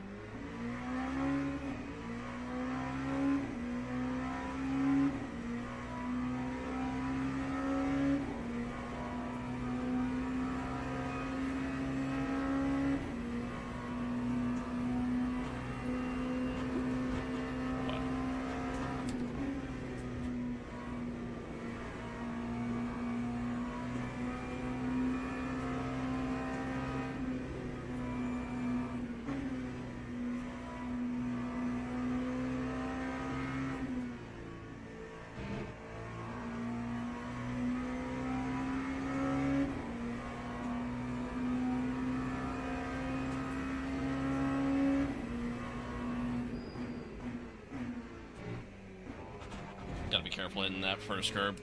Speaker 1: Gotta be careful hitting that first curb.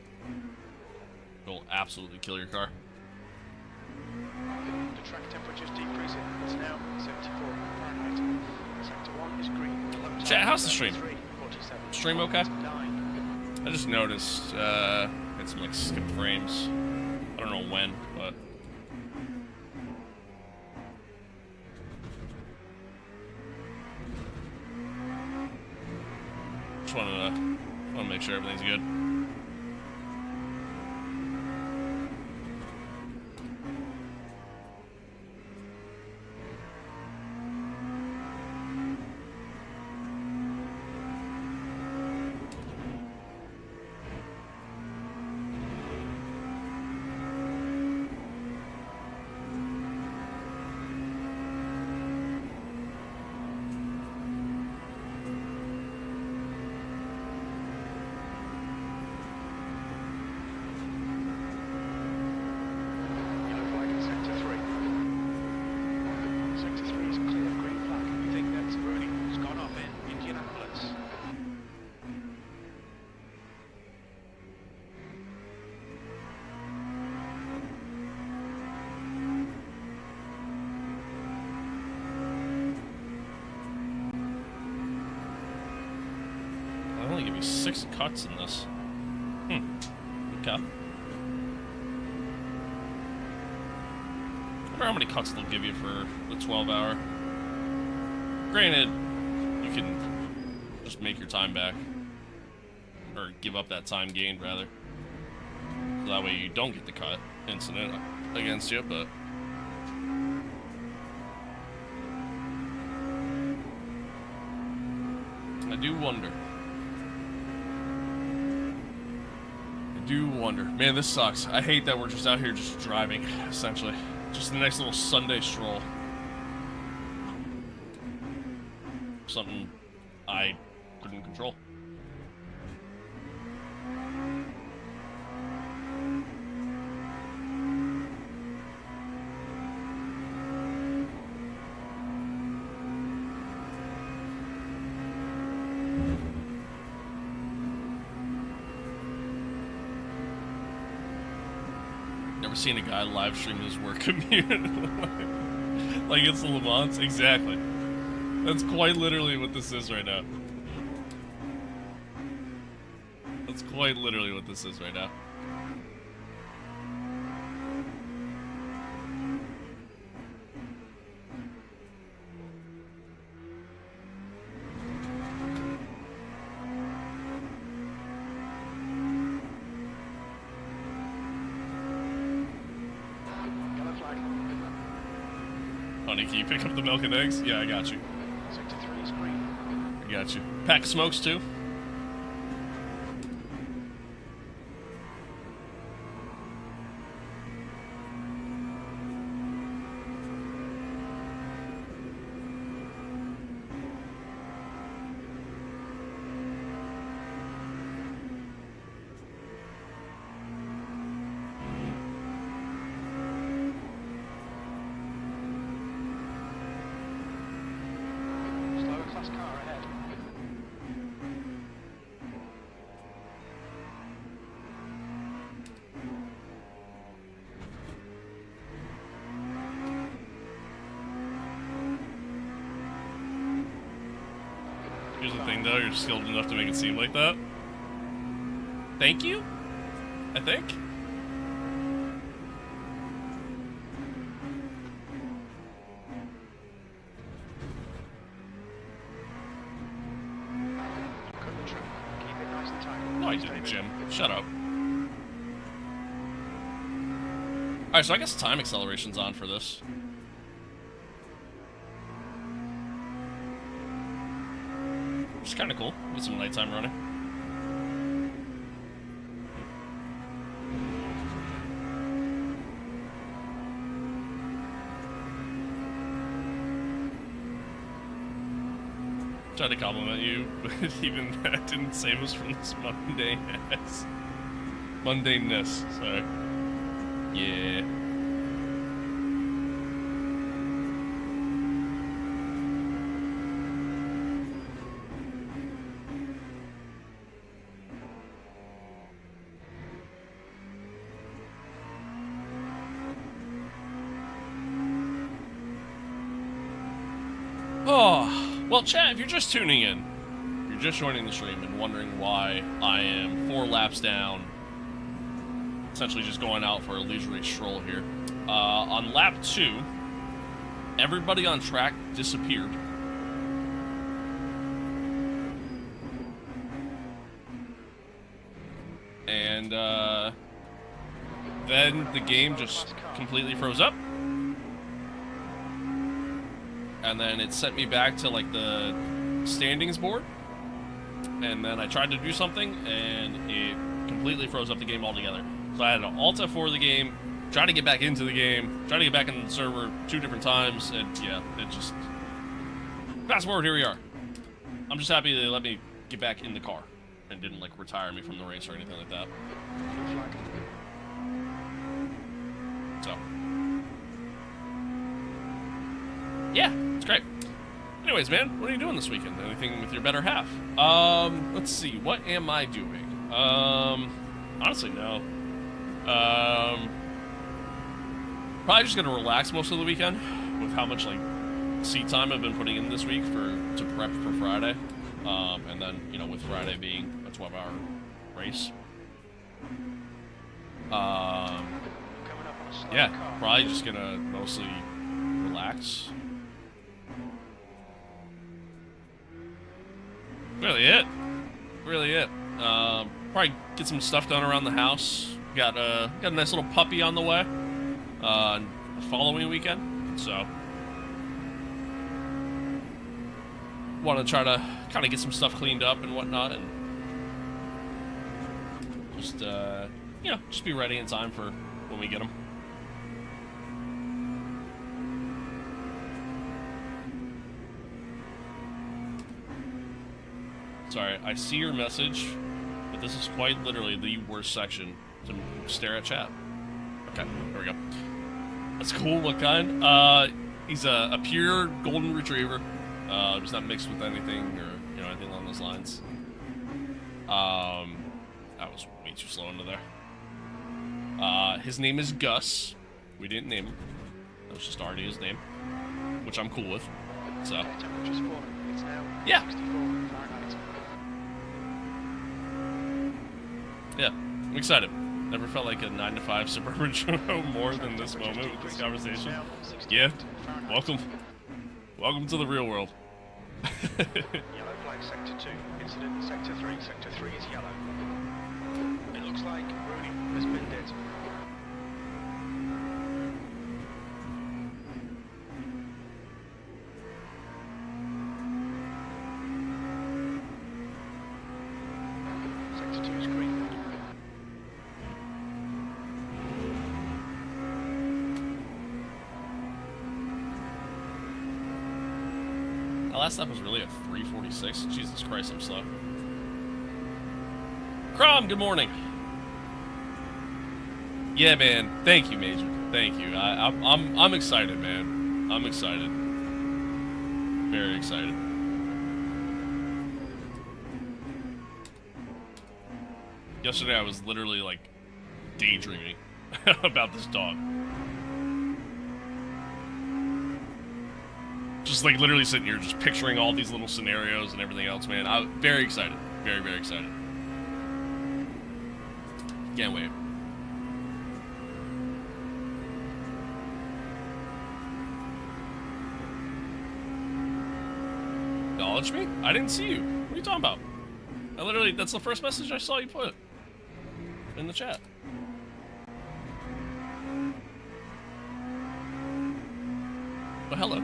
Speaker 1: It'll absolutely kill your car.
Speaker 2: The track temperature's decreasing. It's now 74 Fahrenheit. Sector 1 is green.
Speaker 1: Chat, how's the stream?
Speaker 2: 47.
Speaker 1: Stream okay?
Speaker 2: 9.
Speaker 1: I just noticed, had some like skip frames. I don't know when, but. Just wanted to make sure everything's good.
Speaker 2: Yellow flag in Sector 3. Sector 3 is clear. Green flag. We think that's Rooney who's gone off in Indianapolis.
Speaker 1: I only give you 6 cuts in this. Okay. I wonder how many cuts they'll give you for the 12-hour. Granted, you can just make your time back. Or give up that time gained, rather. So that way you don't get the cut incident against you, but... I do wonder. Man, this sucks. I hate that we're just out here just driving, essentially. Just a nice little Sunday stroll. Something I couldn't control. Never seen a guy live stream his work commute. Like it's Le Mans? Exactly. That's quite literally what this is right now. That's quite literally what this is right now. Honey, can you pick up the milk and eggs? Yeah, I got you.
Speaker 2: Sector 3 is green.
Speaker 1: I got you. Pack of smokes, too?
Speaker 2: Slower class car ahead.
Speaker 1: Here's the thing, though. You're skilled enough to make it seem like that. Thank you? I think?
Speaker 2: Cut the trim. Keep it nice and tight.
Speaker 1: No, I didn't, Jim. Shut up. Alright, so I guess time acceleration's on for this. Which is kind of cool. Get some nighttime running. Tried to compliment you, but even that didn't save us from this mundaneness. Mundaneness, sorry. Yeah. Oh, well, chat, if you're just tuning in, you're just joining the stream and wondering why I am 4 laps down, essentially just going out for a leisurely stroll here. On lap 2, everybody on track disappeared. And, then the game just completely froze up. And then it sent me back to, like, the standings board. And then I tried to do something, and it completely froze up the game altogether. So I had to Alt F4 the game, try to get back into the game, try to get back into the server 2 different times, and yeah, it just... Fast forward, here we are. I'm just happy they let me get back in the car and didn't, like, retire me from the race or anything like that. So... yeah, it's great. Anyways, man, what are you doing this weekend? Anything with your better half? Let's see. What am I doing? Honestly, no. Probably just gonna relax most of the weekend with how much, like, seat time I've been putting in this week to prep for Friday. And then, you know, with Friday being a 12-hour race. Yeah, probably just gonna mostly relax. Really it. Probably get some stuff done around the house. Got a nice little puppy on the way. The following weekend, so want to try to kind of get some stuff cleaned up and whatnot, and just you know, just be ready in time for when we get them. Sorry, I see your message, but this is quite literally the worst section to stare at chat. Okay, there we go. That's cool. What kind? He's a pure golden retriever. He's not mixed with anything or, you know, anything along those lines. I was way too slow into there. His name is Gus. We didn't name him. That was just already his name, which I'm cool with. So. Yeah. Yeah, I'm excited. Never felt like a 9-to-5 suburban show more than this moment with this conversation. Yeah, welcome to the real world.
Speaker 2: Yellow flag sector 2, incident in sector 3, sector 3 is yellow. It looks like Rooney has been dead.
Speaker 1: last stop was really at 3:46. Jesus Christ, I'm slow. Crom, good morning. Yeah, man. Thank you, Major. Thank you. I'm excited, man. I'm excited. Very excited. Yesterday, I was literally like daydreaming about this dog. Just like literally sitting here, just picturing all these little scenarios and everything else, man. I'm very excited. Very, very excited. Can't wait. Acknowledge me? I didn't see you. What are you talking about? I literally, that's the first message I saw you put in the chat. But hello.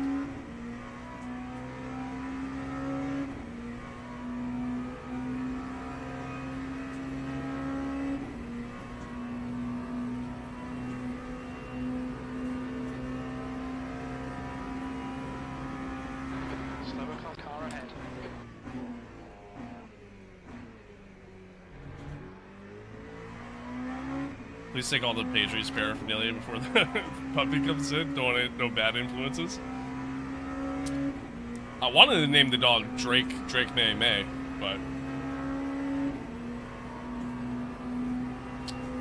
Speaker 2: Slower car ahead.
Speaker 1: Please take all the Patriots paraphernalia before the puppy comes in. Don't want no bad influences. I wanted to name the dog Drake May, but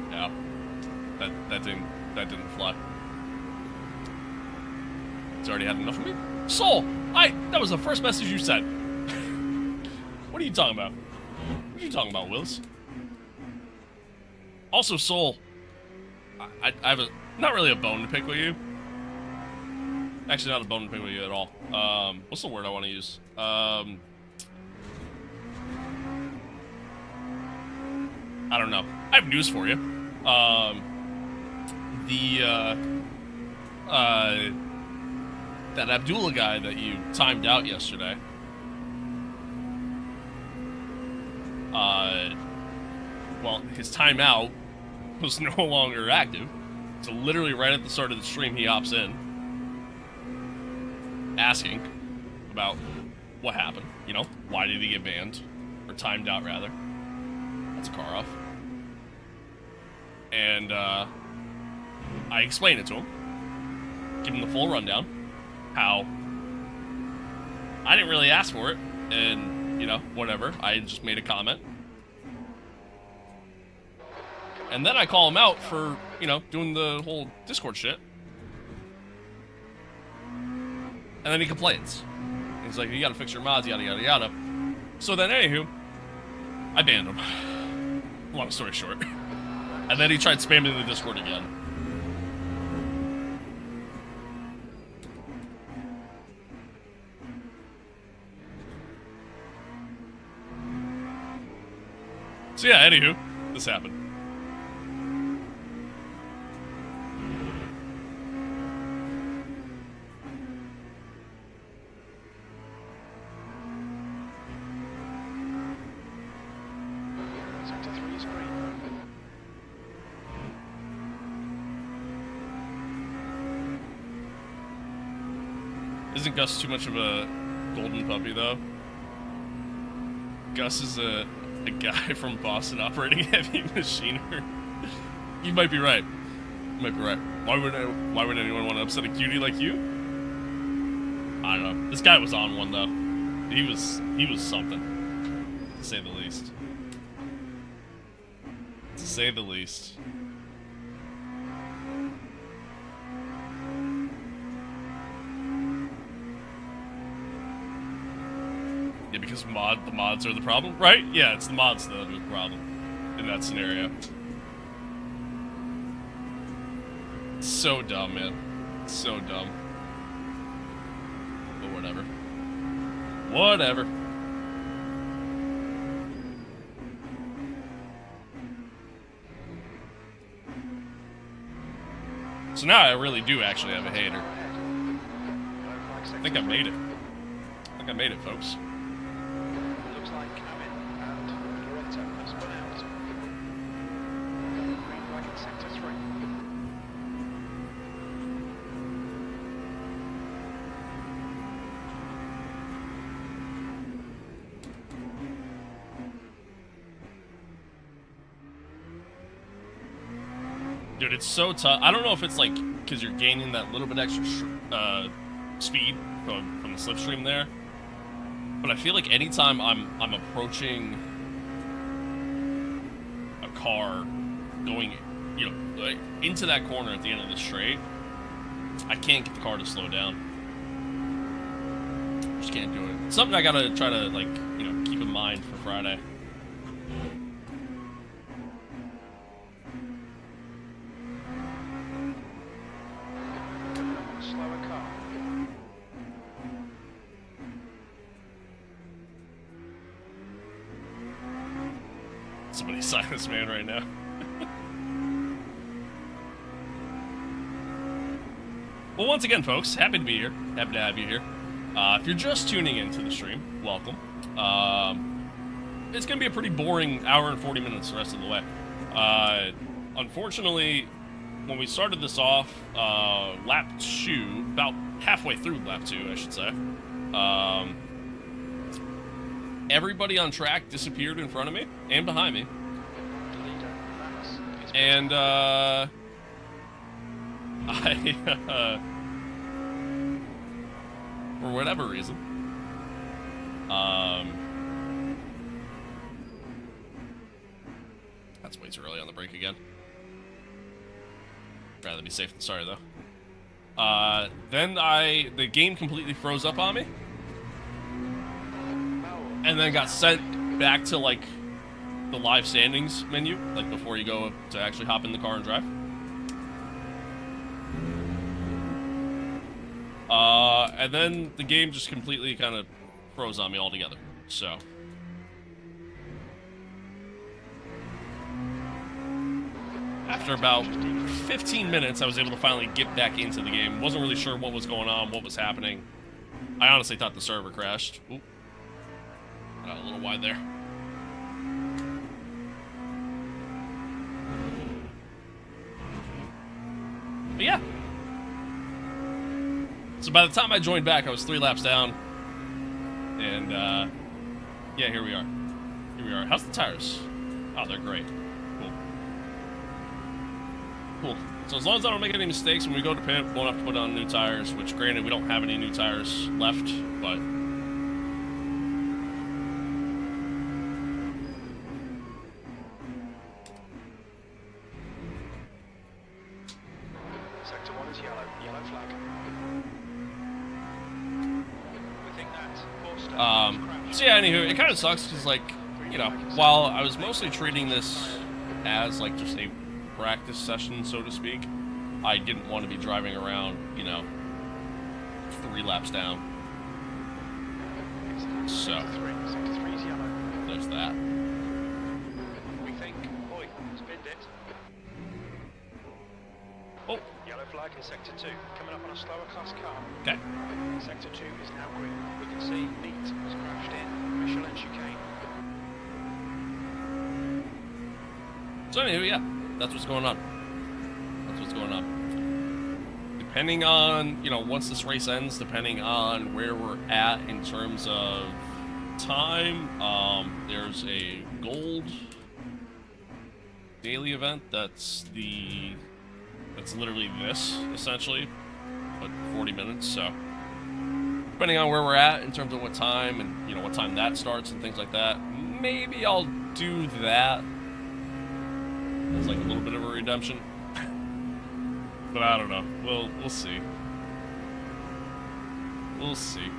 Speaker 1: yeah, that didn't fly. It's already had enough of me. Soul, that was the first message you sent. What are you talking about? What are you talking about, Willis? Also, Soul, I have not really a bone to pick with you. Actually, not a bone to pick with you at all. What's the word I want to use? I don't know. I have news for you. That Abdullah guy that you timed out yesterday. Well, his timeout was no longer active. So literally right at the start of the stream, he opts in, asking about what happened. You know, why did he get banned? Or timed out, rather. That's a car off. And, I explained it to him. Give him the full rundown. How I didn't really ask for it. And, you know, whatever. I just made a comment. And then I call him out for, you know, doing the whole Discord shit. And then he complains. He's like, you gotta fix your mods, yada, yada, yada. So then, anywho, I banned him. Long story short. And then he tried spamming the Discord again. So yeah, anywho, this happened.
Speaker 2: Sector 3 is green.
Speaker 1: Isn't Gus too much of a golden puppy, though? Gus is a guy from Boston operating heavy machinery. You might be right. You might be right. Why would anyone want to upset a cutie like you? I don't know. This guy was on one, though. He was something, to say the least. To say the least. Yeah, because the mods are the problem, right? Yeah, it's the mods that are the problem in that scenario. So dumb, man. So dumb. But whatever. Whatever. So now I really do actually have a hater. I think I made it. I think I made it, folks.
Speaker 2: Looks like Amin and Loretto has spun out. Green flag in sector 3.
Speaker 1: Dude, it's so tough. I don't know if it's like because you're gaining that little bit extra speed from the slipstream there, but I feel like anytime I'm approaching a car going, you know, like into that corner at the end of the straight, I can't get the car to slow down. Just can't do it. It's something I gotta try to, like, you know, keep in mind for Friday.
Speaker 2: Slower car.
Speaker 1: Somebody sign this man right now. Well, once again, folks, happy to be here. Happy to have you here. If you're just tuning into the stream, welcome. It's going to be a pretty boring hour and 40 minutes the rest of the way. Unfortunately, when we started this off, lap 2, about halfway through lap 2, I should say, everybody on track disappeared in front of me and behind me. And, for whatever reason, that's way too early on the brake again. Rather be safe than sorry, though. Then the game completely froze up on me, and then got sent back to, like, the live standings menu, like, before you go to actually hop in the car and drive. And then the game just completely kind of froze on me altogether, so. After about 15 minutes, I was able to finally get back into the game. Wasn't really sure what was going on, what was happening. I honestly thought the server crashed. Oop. Got a little wide there. But yeah. So by the time I joined back, I was 3 laps down. And, yeah, here we are. Here we are. How's the tires? Oh, they're great. Cool. Cool. So as long as I don't make any mistakes when we go to pit, we won't have to put on new tires, which, granted, we don't have any new tires left, but...
Speaker 2: Sector 1 is yellow. Yellow flag. We think that
Speaker 1: So yeah, anywho, it kind of sucks because, like, you know, while I was mostly treating this as, like, just a practice session, so to speak, I didn't want to be driving around, you know, 3 laps down. So,
Speaker 2: Sector 3 is yellow.
Speaker 1: there's that.
Speaker 2: We think, boy, spinned it.
Speaker 1: Oh,
Speaker 2: Yellow flag in sector 2, coming up on a slower class car.
Speaker 1: okay.
Speaker 2: Sector 2 is now green. We can see Neat has crashed in. Michelin chicane.
Speaker 1: So anywho, yeah, that's what's going on. That's what's going on. Depending on, you know, once this race ends, depending on where we're at in terms of time, there's a gold daily event that's literally this, essentially, but 40 minutes, so depending on where we're at in terms of what time and, you know, what time that starts and things like that, maybe I'll do that as like a little bit of a redemption. But I don't know. We'll see. We'll see.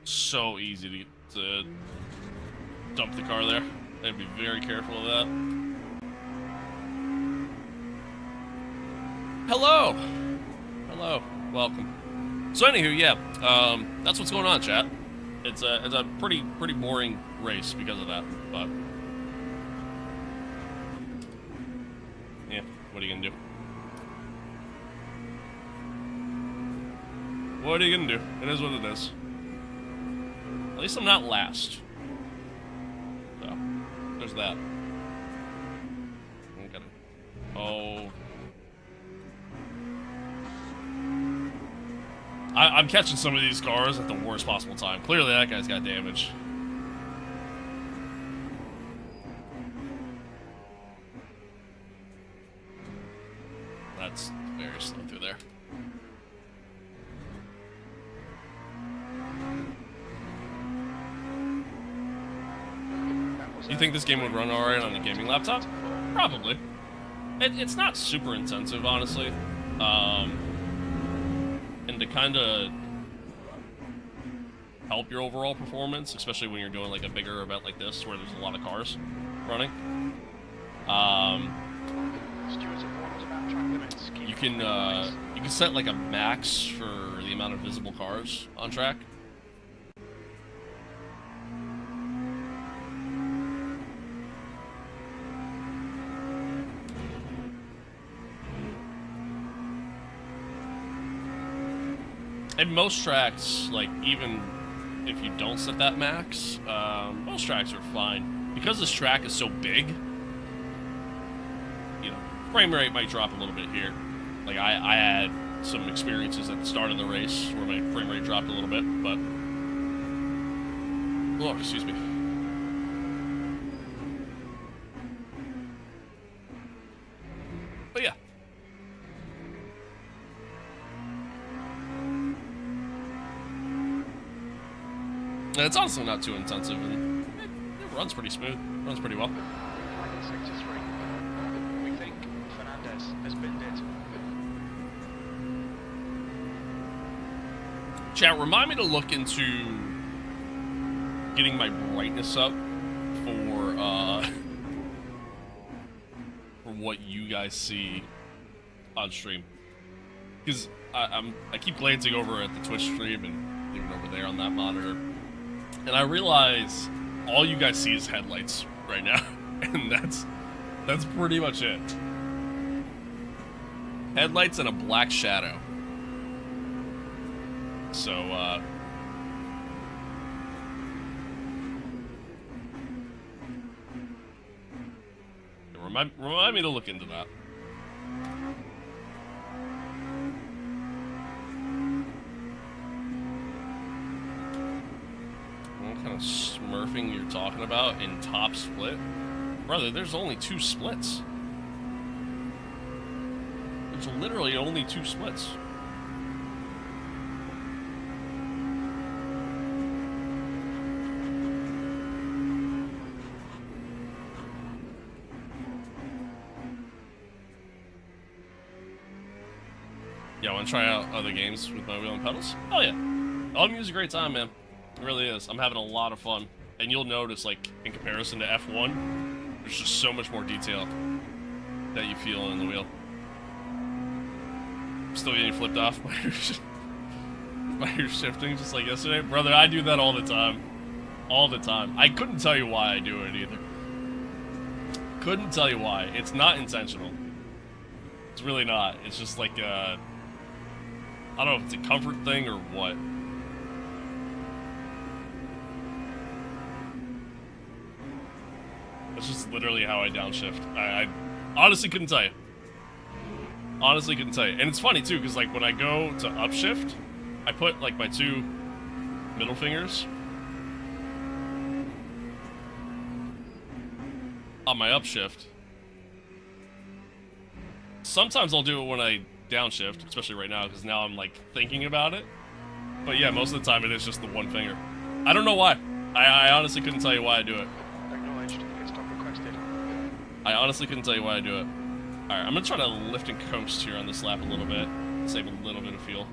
Speaker 1: So easy to dump the car there. I'd be very careful of that. Hello! Hello. Welcome. So anywho, yeah, that's what's going on, chat. It's a pretty boring race because of that, but yeah, what are you gonna do? What are you gonna do? It is what it is. At least I'm not last. So, there's that. Oh. I'm catching some of these cars at the worst possible time. Clearly that guy's got damage. That's very slow through there. You think this game would run alright on a gaming laptop? Probably. It's not super intensive, honestly. And to kind of help your overall performance, especially when you're doing like a bigger event like this where there's a lot of cars running. You can set like a max for the amount of visible cars on track. And most tracks, like, even if you don't set that max, most tracks are fine. Because this track is so big, you know, frame rate might drop a little bit here. Like, I had some experiences at the start of the race where my frame rate dropped a little bit, but... Oh, excuse me. But yeah. And it's honestly not too intensive, and it runs pretty smooth. Runs pretty well.
Speaker 2: Sector 3. We think Fernandez has binned it.
Speaker 1: Chat, remind me to look into getting my brightness up for what you guys see on stream, because I keep glancing over at the Twitch stream and even over there on that monitor, and I realize all you guys see is headlights right now, and that's pretty much it. Headlights and a black shadow. So, remind me to look into that. What kind of smurfing you're talking about in top split? Brother, there's only 2 splits. There's literally only 2 splits. Yeah, want to try out other games with my wheel and pedals? Oh yeah. LMU's a great time, man. It really is. I'm having a lot of fun. And you'll notice, like, in comparison to F1, there's just so much more detail that you feel in the wheel. Still getting flipped off by your shifting just like yesterday? Brother, I do that all the time. All the time. I couldn't tell you why I do it either. Couldn't tell you why. It's not intentional. It's really not. It's just like I don't know if it's a comfort thing or what. That's just literally how I downshift. I honestly couldn't tell you. Honestly couldn't tell you. And it's funny too, because like when I go to upshift, I put like my 2 middle fingers on my upshift. Sometimes I'll do it when I downshift, especially right now, because now I'm like thinking about it. But yeah, most of the time it is just the 1 finger. I don't know why. I honestly couldn't tell you why I do it.
Speaker 2: Acknowledged. Pit stop requested.
Speaker 1: I honestly couldn't tell you why I do it. Alright, I'm gonna try to lift and coast here on this lap a little bit. Save a little bit of fuel.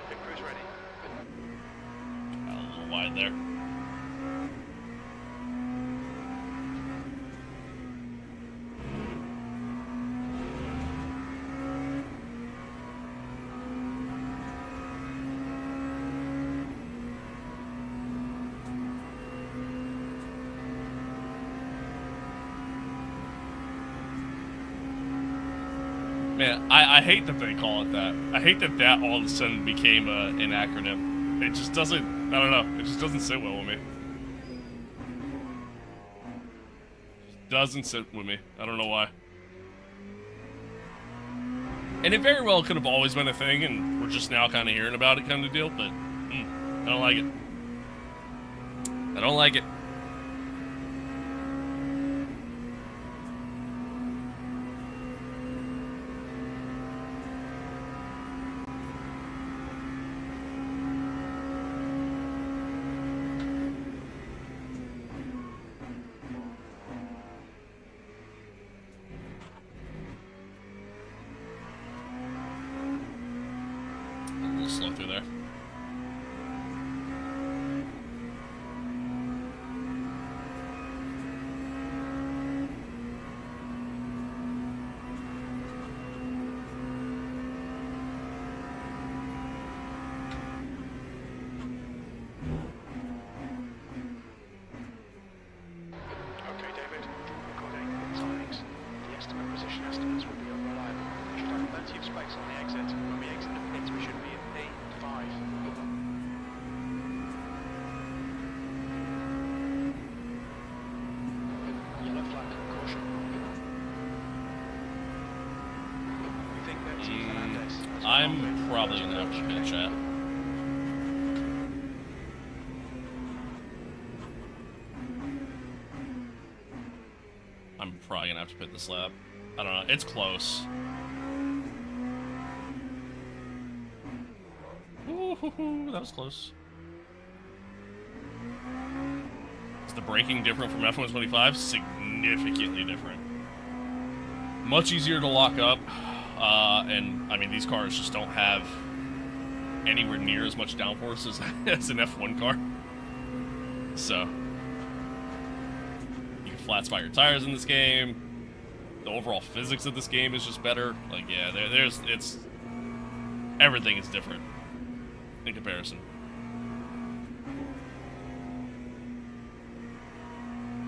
Speaker 2: Pit crew's ready.
Speaker 1: Got a little wide there. Man, I hate that they call it that. I hate that that all of a sudden became an acronym. It just doesn't, I don't know, it just doesn't sit well with me. Doesn't sit with me. I don't know why. And it very well could have always been a thing, and we're just now kind of hearing about it kind of deal, but I don't like it. I don't like it. Slow through there.
Speaker 2: Okay, David. Recording timings. The estimate position estimates will be unreliable. We should have plenty of space on the exit. When we exit the pits, we should be at P5. Yellow flag, caution. We think that Fernandez has
Speaker 1: I'm probably gonna have to pin chat. I'm probably gonna have to pit this lap. I don't know. It's close. Ooh, that was close. Is the braking different from F125? Significantly different. Much easier to lock up. And, I mean, these cars just don't have anywhere near as much downforce as an F1 car. So, you can flat spot your tires in this game. The overall physics of this game is just better. Like, yeah, it's... Everything is different in comparison.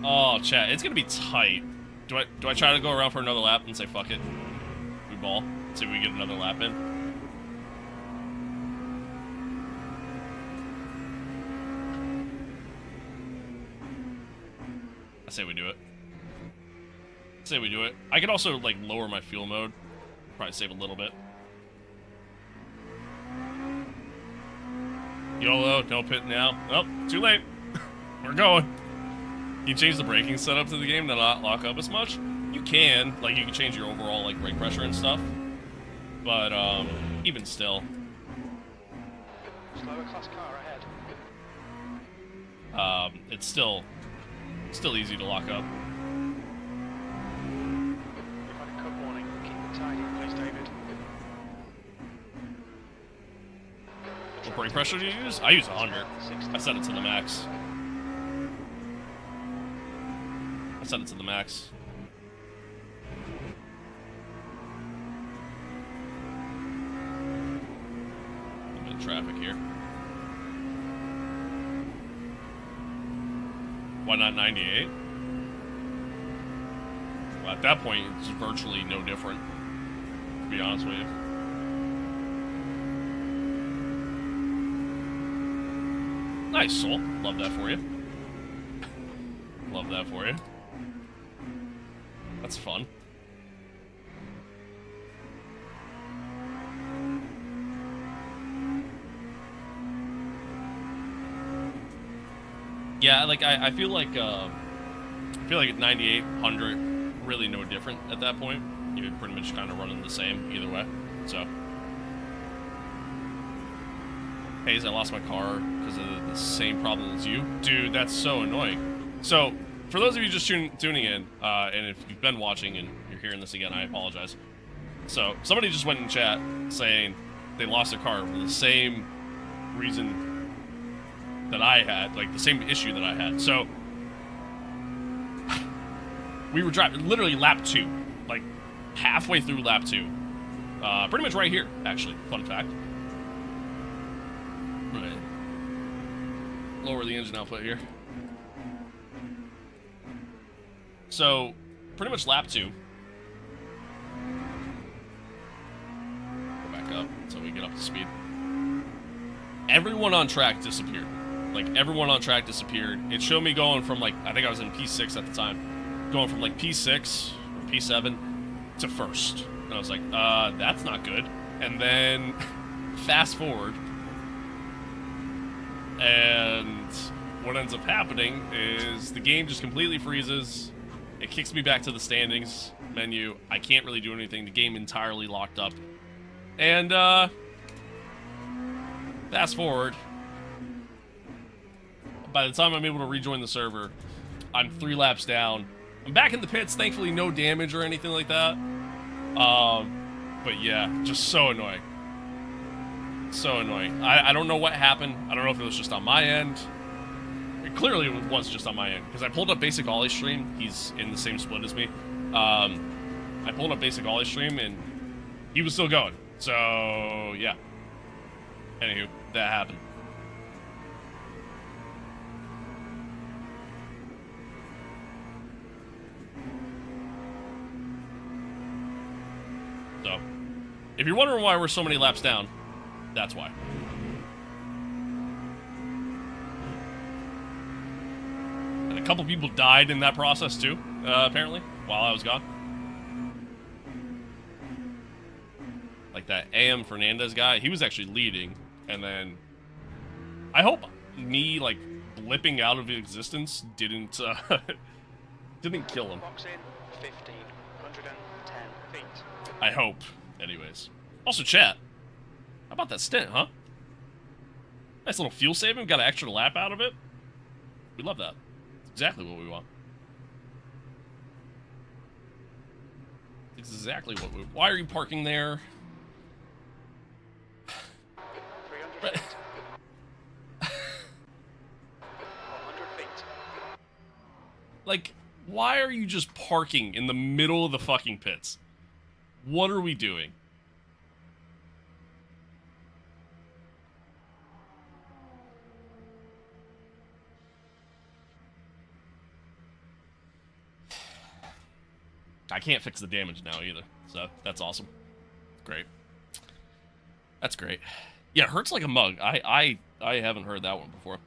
Speaker 1: Oh, chat, it's gonna be tight. Do I try to go around for another lap and say fuck it? We ball. See if we get another lap in. I say we do it. Say we do it. I could also like lower my fuel mode. Probably save a little bit. YOLO, no pit now. Oh, too late. We're going. You change the braking setup to the game to not lock up as much? You can. Like, you can change your overall, like, brake pressure and stuff. But, even still.
Speaker 2: Slower class car ahead.
Speaker 1: It's still easy to lock up.
Speaker 2: We've had a cut warning. Keep it tidy, please, David.
Speaker 1: What brake pressure do you use? I use 100. I set it to the max. I set it to the max. A bit of traffic here. Why not 98? Well, at that point, it's virtually no different, to be honest with you. Nice, Soul. Love that for you. Love that for you. That's fun. Yeah, like I feel like at 98, 100, really no different at that point. You're pretty much kind of running the same either way. So, Hayes, I lost my car because of the same problem as you, dude. That's so annoying. So, for those of you just tuning in, and if you've been watching and you're hearing this again, I apologize. So, somebody just went in chat saying they lost their car for the same reason that I had, like the same issue that I had. So, we were driving, literally lap 2, like halfway through lap 2. Pretty much right here, actually, fun fact. Right. Lower the engine output here. So, pretty much lap 2. to get up to speed. Everyone on track disappeared. Like, everyone on track disappeared. It showed me going from, like, I think I was in P6 at the time. Going from, like, P6 or P7 to first. And I was like, that's not good. And then, fast forward. And what ends up happening is the game just completely freezes. It kicks me back to the standings menu. I can't really do anything. The game entirely locked up. And, fast forward. By the time I'm able to rejoin the server, I'm 3 laps down. I'm back in the pits, thankfully no damage or anything like that. But yeah, just so annoying. So annoying. I don't know what happened. I don't know if it was just on my end. It clearly was just on my end, because I pulled up Basic Ollie's stream. He's in the same split as me. I pulled up Basic Ollie's stream, and he was still going. So, yeah. Anywho, that happened. So, if you're wondering why we're so many laps down, that's why. And a couple people died in that process too, apparently, while I was gone. Like that AM Fernandez guy, he was actually leading, and then I hope me, like, blipping out of existence didn't kill him.
Speaker 2: Box in 1,510 feet.
Speaker 1: I hope, anyways. Also, chat, how about that stint, huh? Nice little fuel saving. Got an extra lap out of it. We love that. It's exactly what we want. It's exactly what we... Why are you parking there?
Speaker 2: 300 feet. 100 feet.
Speaker 1: Like, why are you just parking in the middle of the fucking pits? What are we doing? I can't fix the damage now either, so that's awesome. Great. That's great. Yeah, it hurts like a mug. I haven't heard that one before.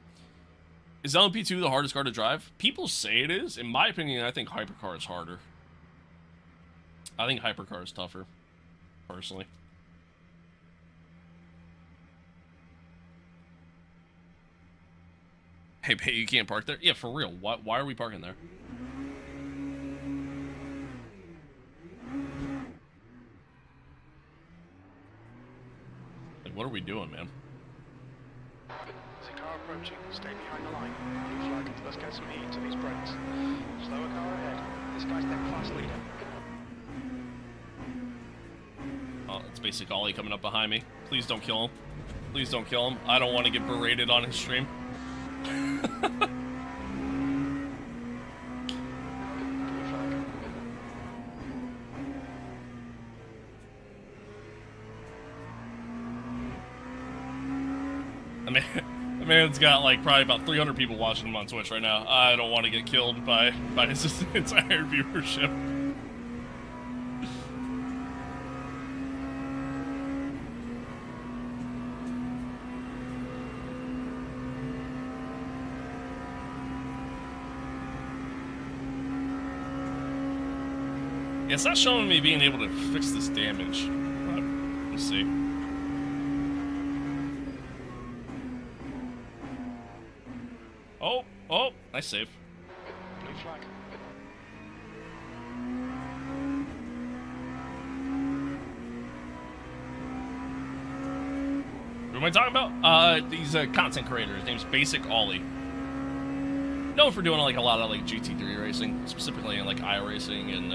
Speaker 1: Is LMP2 the hardest car to drive? People say it is. In my opinion, I think Hypercar is harder. I think Hypercar is tougher, personally. Hey, you can't park there? Yeah, for real. Why are we parking there? Like, what are we doing, man?
Speaker 2: There's a car approaching. Stay behind the line. Blue flag. Let's get some heat into these brakes. Slower car ahead. This guy's their fast leader.
Speaker 1: Oh, it's Basic Ollie coming up behind me. Please don't kill him. Please don't kill him. I don't want to get berated on his stream.
Speaker 2: Blue flag.
Speaker 1: The man's got like probably about 300 people watching him on Twitch right now. I don't want to get killed by his entire viewership. Yeah, it's not showing me being able to fix this damage. But we'll see. Oh, nice save.
Speaker 2: Blue flag.
Speaker 1: Who am I talking about? He's a content creator. His name's Basic Ollie. Known for doing like a lot of like GT3 racing, specifically in like iRacing and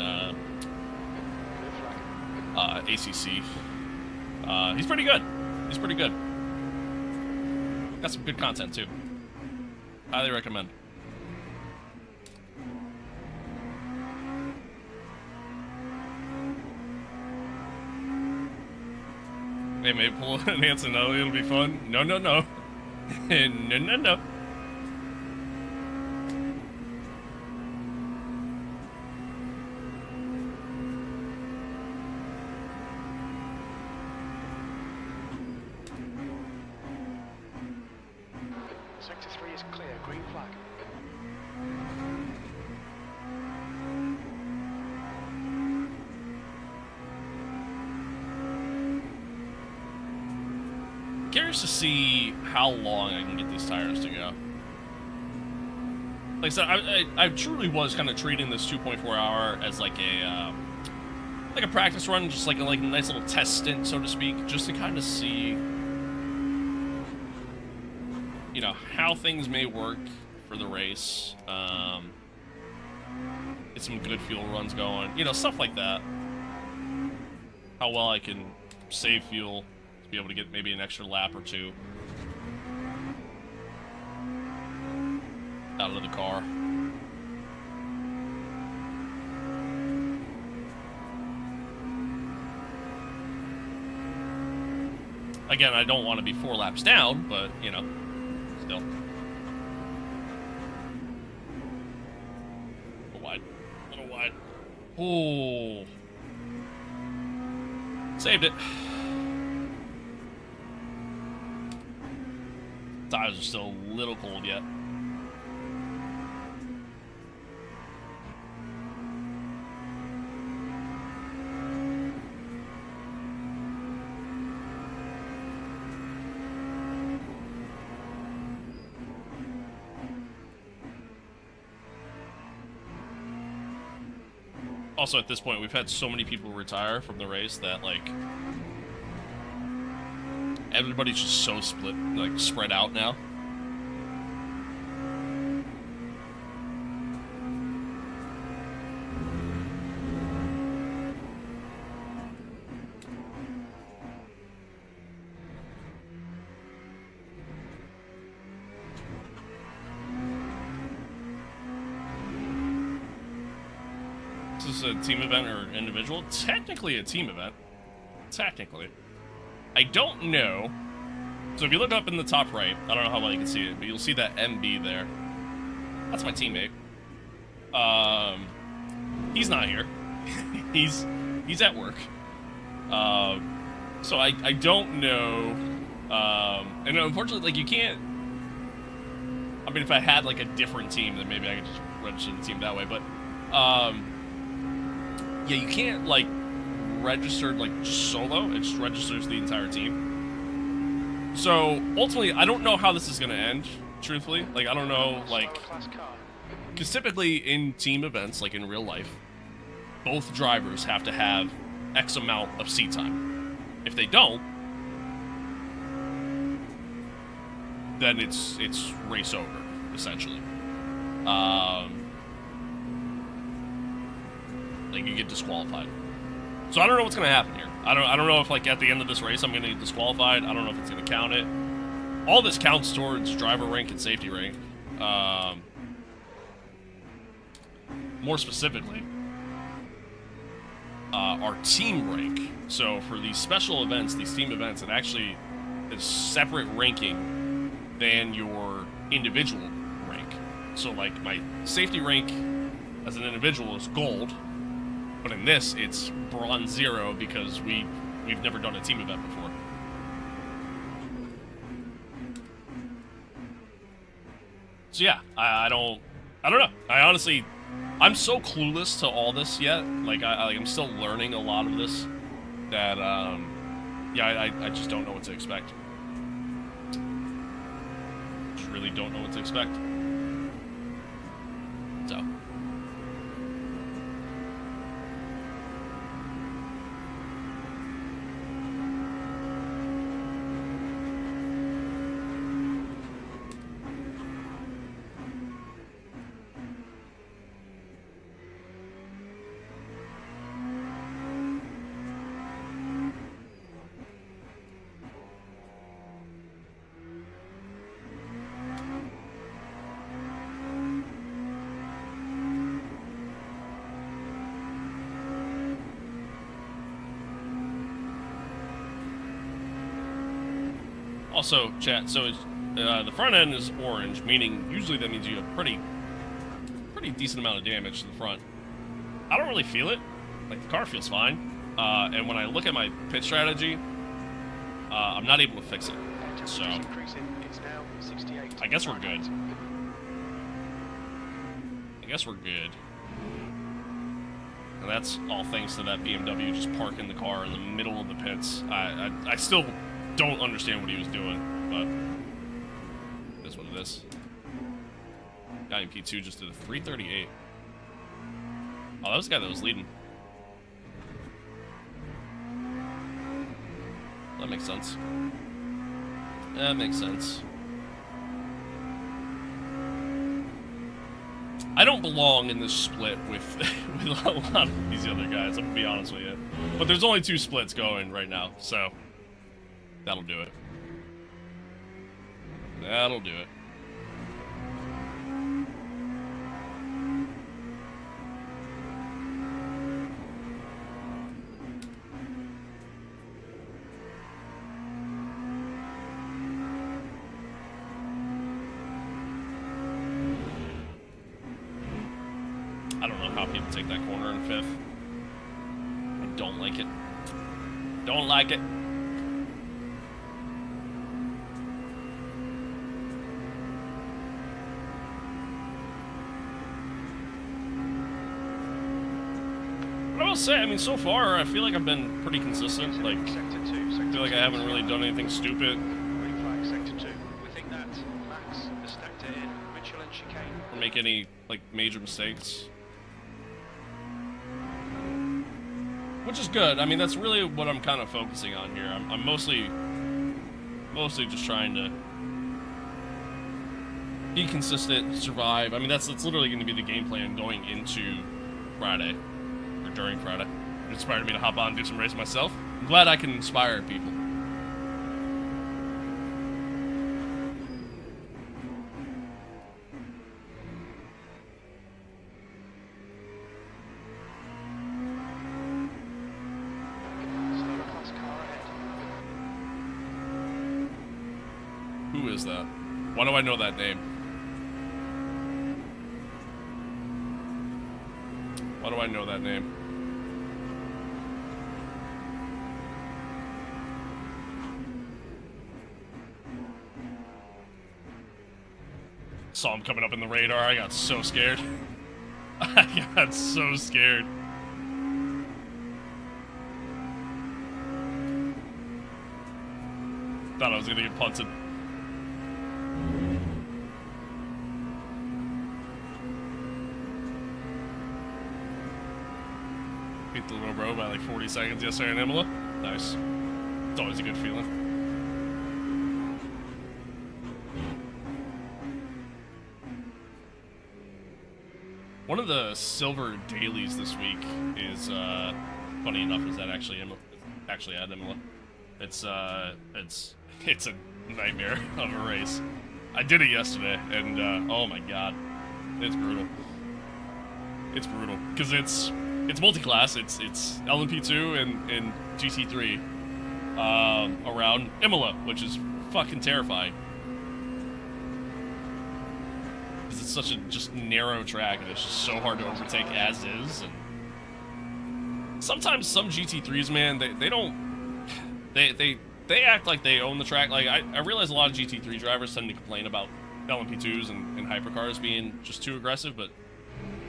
Speaker 1: ACC. He's pretty good. He's pretty good. Got some good content too. Highly recommend. Hey, maybe pull an Hanson. No, it'll be fun. No, no, no. No, no, no.
Speaker 2: green flag.
Speaker 1: Curious to see how long I can get these tires to go. Like I said, I truly was kind of treating this 2.4 hour as like a practice run, just like a nice little test stint, so to speak, just to kind of see, you know, how things may work for the race. Get some good fuel runs going, you know, stuff like that. How well I can save fuel to be able to get maybe an extra lap or two out of the car. Again, I don't want to be 4 laps down, but, you know, still. A little wide. A little wide. Ooh. Saved it. Tires are still a little cold yet. Also, at this point, we've had so many people retire from the race that, like, everybody's just so split, like, spread out now. Is a team event or individual? Technically a team event. Technically. I don't know. So if you look up in the top right, I don't know how well you can see it, but you'll see that MB there. That's my teammate. He's not here. he's at work. So I don't know. And unfortunately, like, you can't. I mean, if I had like a different team, then maybe I could just register the team that way. But yeah, you can't, like, register, like, just solo. It just registers the entire team. So, ultimately, I don't know how this is going to end, truthfully. Like, I don't know, like, because typically in team events, like in real life, both drivers have to have X amount of seat time. If they don't, then it's race over, essentially. Like, you get disqualified. So I don't know what's gonna happen here. I don't know if, like, at the end of this race I'm gonna get disqualified. I don't know if it's gonna count it. All this counts towards driver rank and safety rank. More specifically, our team rank. So for these special events, these team events, it actually is separate ranking than your individual rank. So, like, my safety rank as an individual is gold. But in this, it's bronze 0 because we've never done a team event before. So yeah, I don't know. I honestly, I'm so clueless to all this yet. Like, I'm still learning a lot of this. That yeah, I just don't know what to expect. Just really don't know what to expect. So. Also, chat, so it's, the front end is orange, meaning usually that means you have pretty decent amount of damage to the front. I don't really feel it. Like, the car feels fine. And when I look at my pit strategy, I'm not able to fix it. So, I guess we're good. guess we're good. And that's all thanks to that BMW just parking the car in the middle of the pits. I still don't understand what he was doing, but that's what it is. Guy in P2 just did a 338. Oh, that was the guy that was leading. That makes sense. That makes sense. I don't belong in this split with, with a lot of these other guys, I'm gonna be honest with you. But there's only 2 splits going right now, so that'll do it. That'll do it. I don't know how people take that corner in 5th. I don't like it. Don't like it. But I will say, I mean, so far, I feel like I've been pretty consistent. Like, I feel like I haven't really done anything stupid.
Speaker 2: Green flag, sector 2. We think that Max has stacked it in. Mitchell and chicane.
Speaker 1: Or make any, like, major mistakes. Which is good. I mean, that's really what I'm kind of focusing on here. I'm mostly just trying to be consistent, survive. I mean, that's literally going to be the game plan going into Friday, or during Friday. It inspired me to hop on and do some racing myself. I'm glad I can inspire people. Who is that? Why do I know that name? Why do I know that name? Saw him coming up in the radar. I got so scared. I got so scared. Thought I was gonna get punted. Beat the little bro by like 40 seconds yesterday in Imola. Nice. It's always a good feeling. One of the silver dailies this week is, funny enough, is that actually at Imola. It's a nightmare of a race. I did it yesterday, and oh my god, it's brutal. It's brutal because it's multi-class. It's LMP2 and GT3 around Imola, which is fucking terrifying. Because it's such a just narrow track, and it's just so hard to overtake as is. And sometimes some GT3s, man, they act like they own the track. Like I realize a lot of GT3 drivers tend to complain about LMP2s and hypercars being just too aggressive, but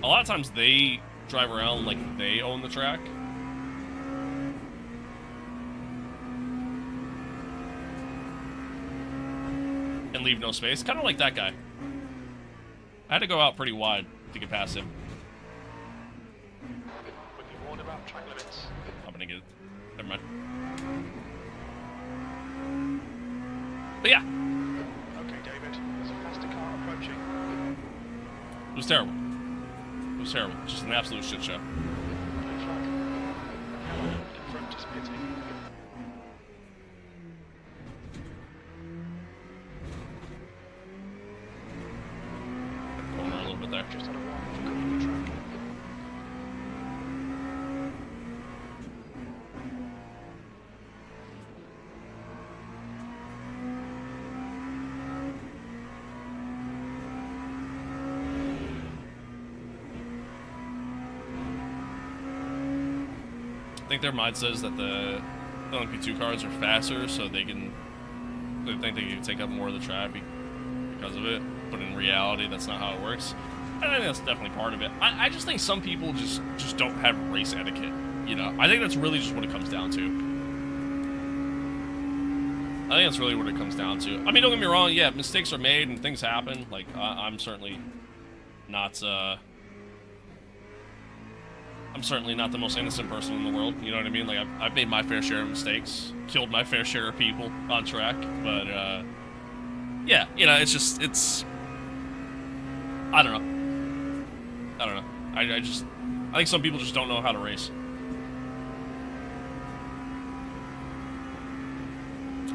Speaker 1: a lot of times they drive around like they own the track. And leave no space. Kind of like that guy. I had to go out pretty wide to get past him.
Speaker 2: Would be warned about track limits.
Speaker 1: I'm gonna get it. Never mind. But yeah.
Speaker 2: Okay, David. There's a faster car approaching.
Speaker 1: It was terrible. It was terrible. Just an absolute shit show.
Speaker 2: Green flag. In front is pitting.
Speaker 1: Corner a little bit there.
Speaker 2: Just had a warning for covering the track.
Speaker 1: I think their mindset is that the LMP2 cars are faster, so they think they can take up more of the track because of it. But in reality, that's not how it works. I think that's definitely part of it. I just think some people just don't have race etiquette. You know, I think that's really just what it comes down to. I think that's really what it comes down to. I mean, don't get me wrong. Yeah, mistakes are made and things happen. Like, I'm certainly not. I'm certainly not the most innocent person in the world. You know what I mean? Like, I've made my fair share of mistakes, killed my fair share of people on track. But yeah, you know, it's. I don't know. I think some people just don't know how to race.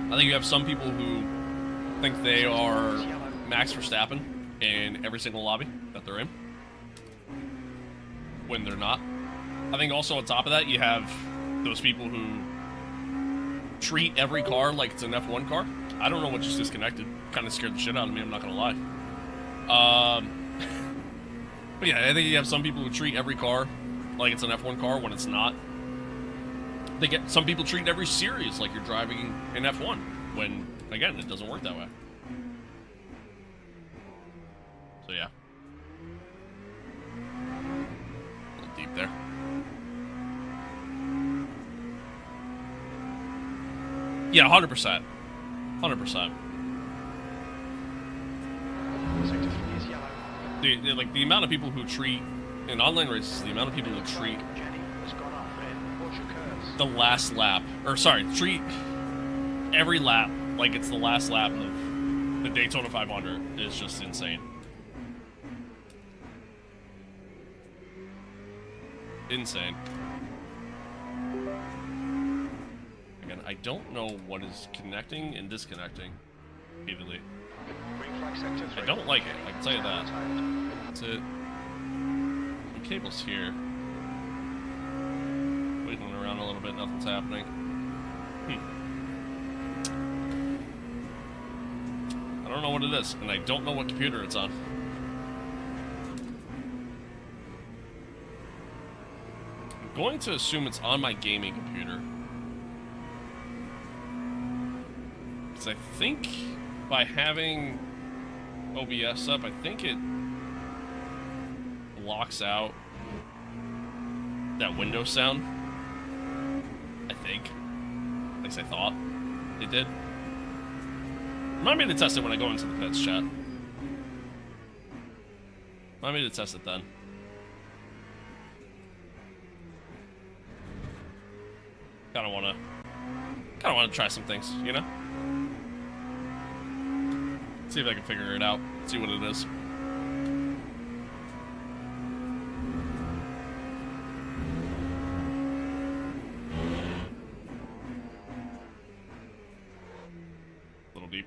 Speaker 1: I think you have some people who think they are Max Verstappen in every single lobby that they're in, when they're not. I think also on top of that, you have those people who treat every car like it's an F1 car. I don't know what just disconnected. Kind of scared the shit out of me, I'm not gonna lie. But yeah, I think you have some people who treat every car like it's an F1 car when it's not. Some people treat every series like you're driving an F1, when, again, it doesn't work that way. So yeah. A little deep there. Yeah, 100%. 100%. Like, the amount of people who treat, in online races, the amount of people who treat the last lap, or sorry, treat every lap like it's the last lap of the Daytona 500 is just insane. Insane. Again, I don't know what is connecting and disconnecting repeatedly. I don't like it, I can tell you that. That's it. The cable's here. Wiggling around a little bit, nothing's happening. I don't know what it is, and I don't know what computer it's on. I'm going to assume it's on my gaming computer. Because I think by having OBS up, I think it blocks out that Windows sound. I think. At least I thought it did. Remind me to test it when I go into the pits, chat. Remind me to test it then. Kinda wanna try some things, you know? See if I can figure it out. See what it is. Little deep.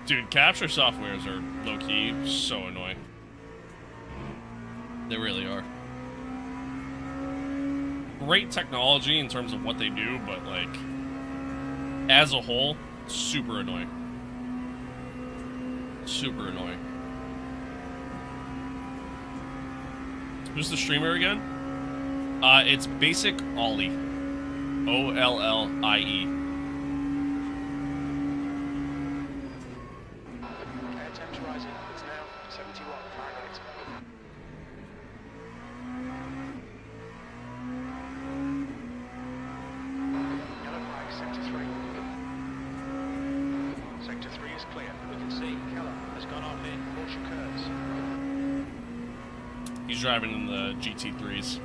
Speaker 1: Dude, capture softwares are low-key so annoying. They really are. Great technology in terms of what they do, but, like, as a whole, super annoying. Super annoying. Who's the streamer again? It's Basic Ollie. O-L-L-I-E.
Speaker 2: Temps rising. It's now 71 Fahrenheit. Yellow flag, sector 3. Sector 3 is clear. We can see Keller has gone off in Porsche curves.
Speaker 1: He's driving in the GT3s.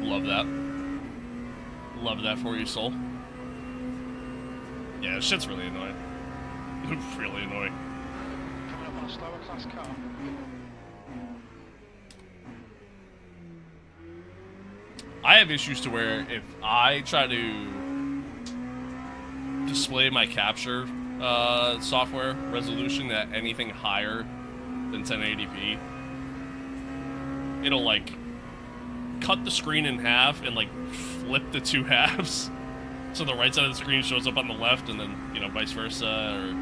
Speaker 1: Love that. Love that for you, soul. Yeah, shit's really annoying. Really annoying.
Speaker 2: Coming up on a slower class car.
Speaker 1: I have issues to where if I try to display my capture software resolution at anything higher than 1080p, it'll like cut the screen in half and like flip the two halves, so the right side of the screen shows up on the left, and then vice versa, or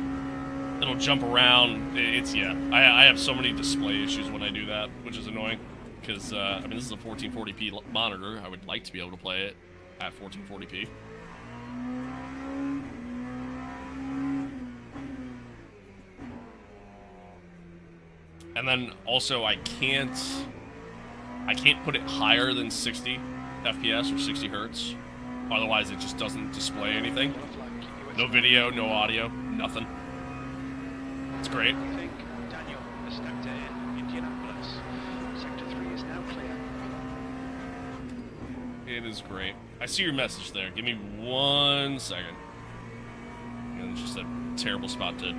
Speaker 1: it'll jump around. It's yeah. I have so many display issues when I do that, which is annoying because I mean this is a 1440p monitor. I would like to be able to play it at 1440p. And then also I can't put it higher than 60 FPS or 60 hertz. Otherwise it just doesn't display anything. No video, no audio, nothing. It's great.
Speaker 2: I think Daniel has stepped in Indianapolis. Sector 3 is now clear.
Speaker 1: It is great. I see your message there. Give me 1 second. And it's just a terrible spot to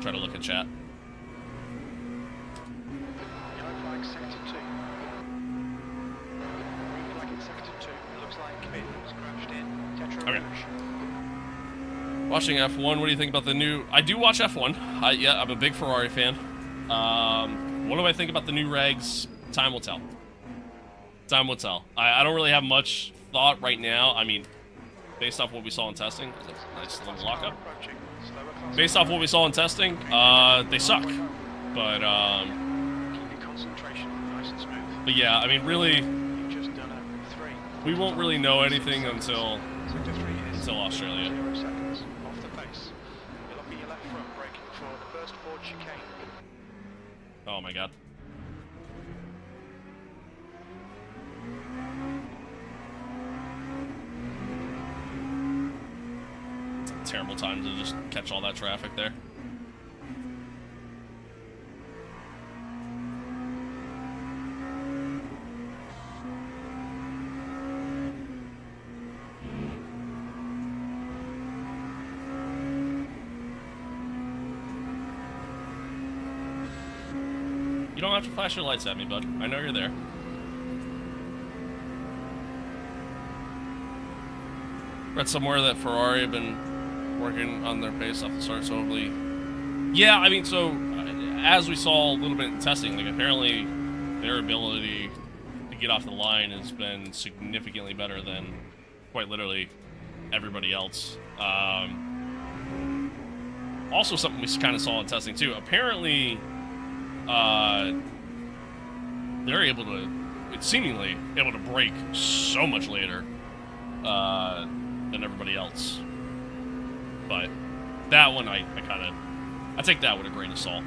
Speaker 1: try to look at chat.
Speaker 2: Yellow flag Sector 2. Green flag in Sector 2. It looks like it was crashed in Tetra
Speaker 1: Okay.
Speaker 2: Rouge.
Speaker 1: Watching F1, what do you think about the new... I do watch F1. Yeah, I'm a big Ferrari fan. What do I think about the new regs? Time will tell. Time will tell. I don't really have much thought right now. I mean, based off what we saw in testing, nice little lockup. Based off what we saw in testing, they suck. But,
Speaker 2: Keep your concentration nice and smooth.
Speaker 1: but yeah, I mean, really,
Speaker 2: You've just done a 3.
Speaker 1: we won't really know anything until
Speaker 2: Sector 3 is
Speaker 1: Australia.
Speaker 2: 0 seconds off the pace. You're looking at your left front braking for the first forward chicane.
Speaker 1: Oh my god. Terrible time to just catch all that traffic there. You don't have to flash your lights at me, bud. I know you're there. Read somewhere that Ferrari have been working on their pace off the start, so hopefully... Yeah, I mean, so, as we saw a little bit in testing, like, apparently their ability to get off the line has been significantly better than, quite literally, everybody else. Also something we kind of saw in testing, too. Apparently, they're able to, it's seemingly able to brake so much later than everybody else. But that one, I take that with a grain of salt.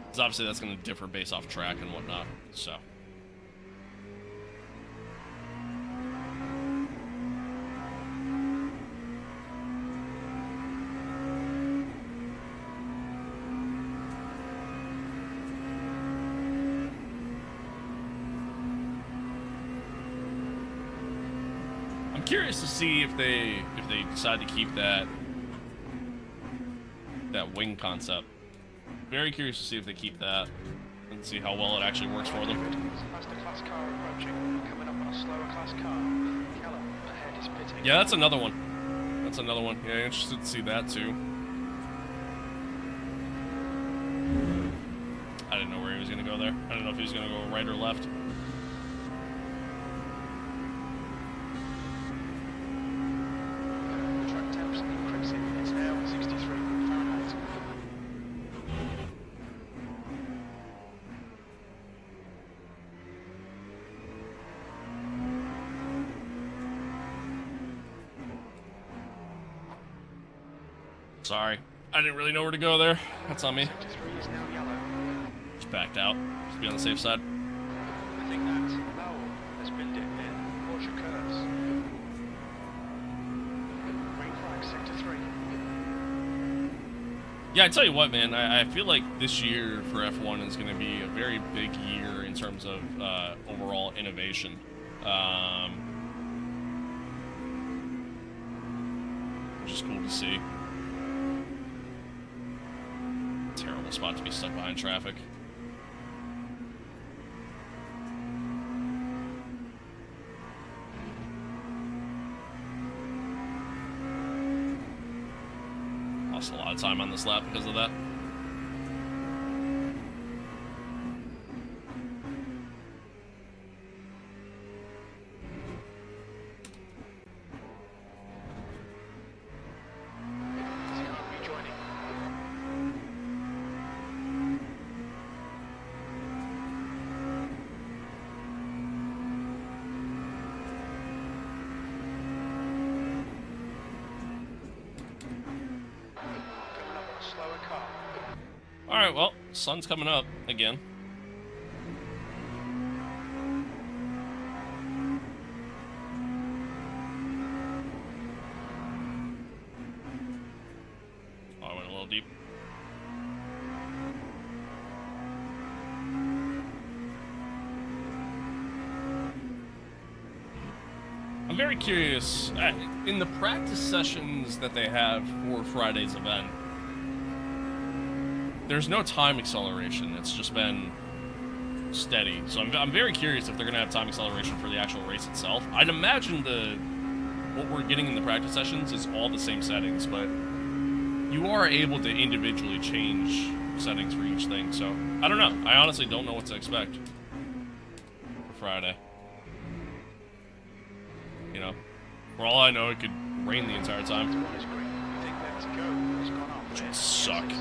Speaker 1: Because obviously that's going to differ based off track and whatnot, so. I'm curious to see if they decide to keep that wing concept. Very curious to see if they keep that and see how well it actually works for them.
Speaker 2: Faster class car approaching, coming up on a slower class car. Callum ahead is pitting.
Speaker 1: Yeah, that's another one. That's another one. Yeah, interested to see that too. I didn't know where he was gonna go there. I don't know if he was gonna go right or left.
Speaker 2: Track temps increasing. It's now 63 Fahrenheit.
Speaker 1: Sorry. I didn't really know where to go there. That's on me.
Speaker 2: Sector 3 is now yellow.
Speaker 1: Just backed out. Just be on the safe side.
Speaker 2: I think that Lowell has binned it in Porsche curves. Green flag, Sector 3.
Speaker 1: Yeah, I tell you what, man. I feel like this year for F1 is going to be a very big year in terms of overall innovation. Which is cool to see. Terrible spot to be stuck behind traffic. time on this lap because of that. Alright, well, sun's coming up again. Oh, I went a little deep. I'm very curious, in the practice sessions that they have for Friday's event, there's no time acceleration. It's just been steady. So I'm very curious if they're going to have time acceleration for the actual race itself. I'd imagine what we're getting in the practice sessions is all the same settings, but you are able to individually change settings for each thing. So I don't know. I honestly don't know what to expect for Friday. You know, for all I know, it could rain the entire time. Which would suck.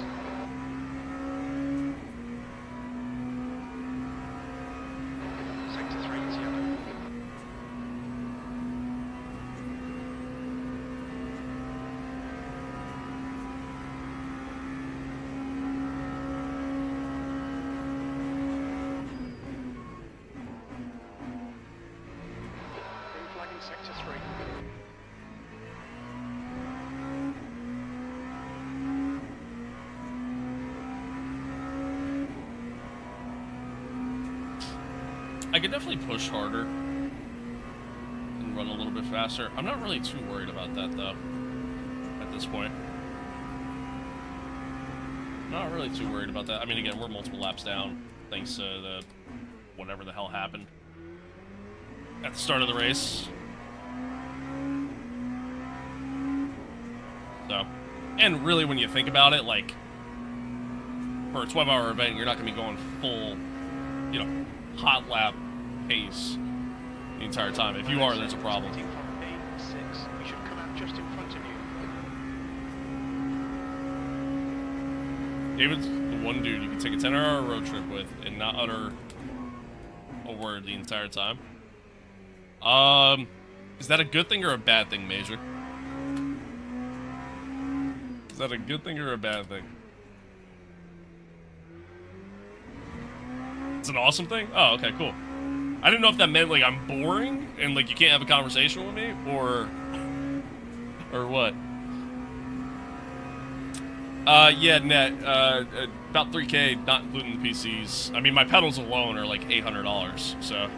Speaker 2: Sector 3.
Speaker 1: I could definitely push harder and run a little bit faster. I'm not really too worried about that, though, at this point. Not really too worried about that. I mean, again, we're multiple laps down, thanks to the whatever the hell happened at the start of the race. So, and really, when you think about it, like, for a 12-hour event, you're not going to be going full, you know, hot lap pace the entire time. If you are, there's a problem.
Speaker 2: We should come out just in front of you.
Speaker 1: David's the one dude you can take a 10-hour road trip with and not utter a word the entire time. Is that a good thing or a bad thing, Major? Is that a good thing or a bad thing? It's an awesome thing? Oh, okay, cool. I didn't know if that meant, like, I'm boring and, like, you can't have a conversation with me, or what. Yeah, net, about 3K, not including the PCs. I mean, my pedals alone are, like, $800, so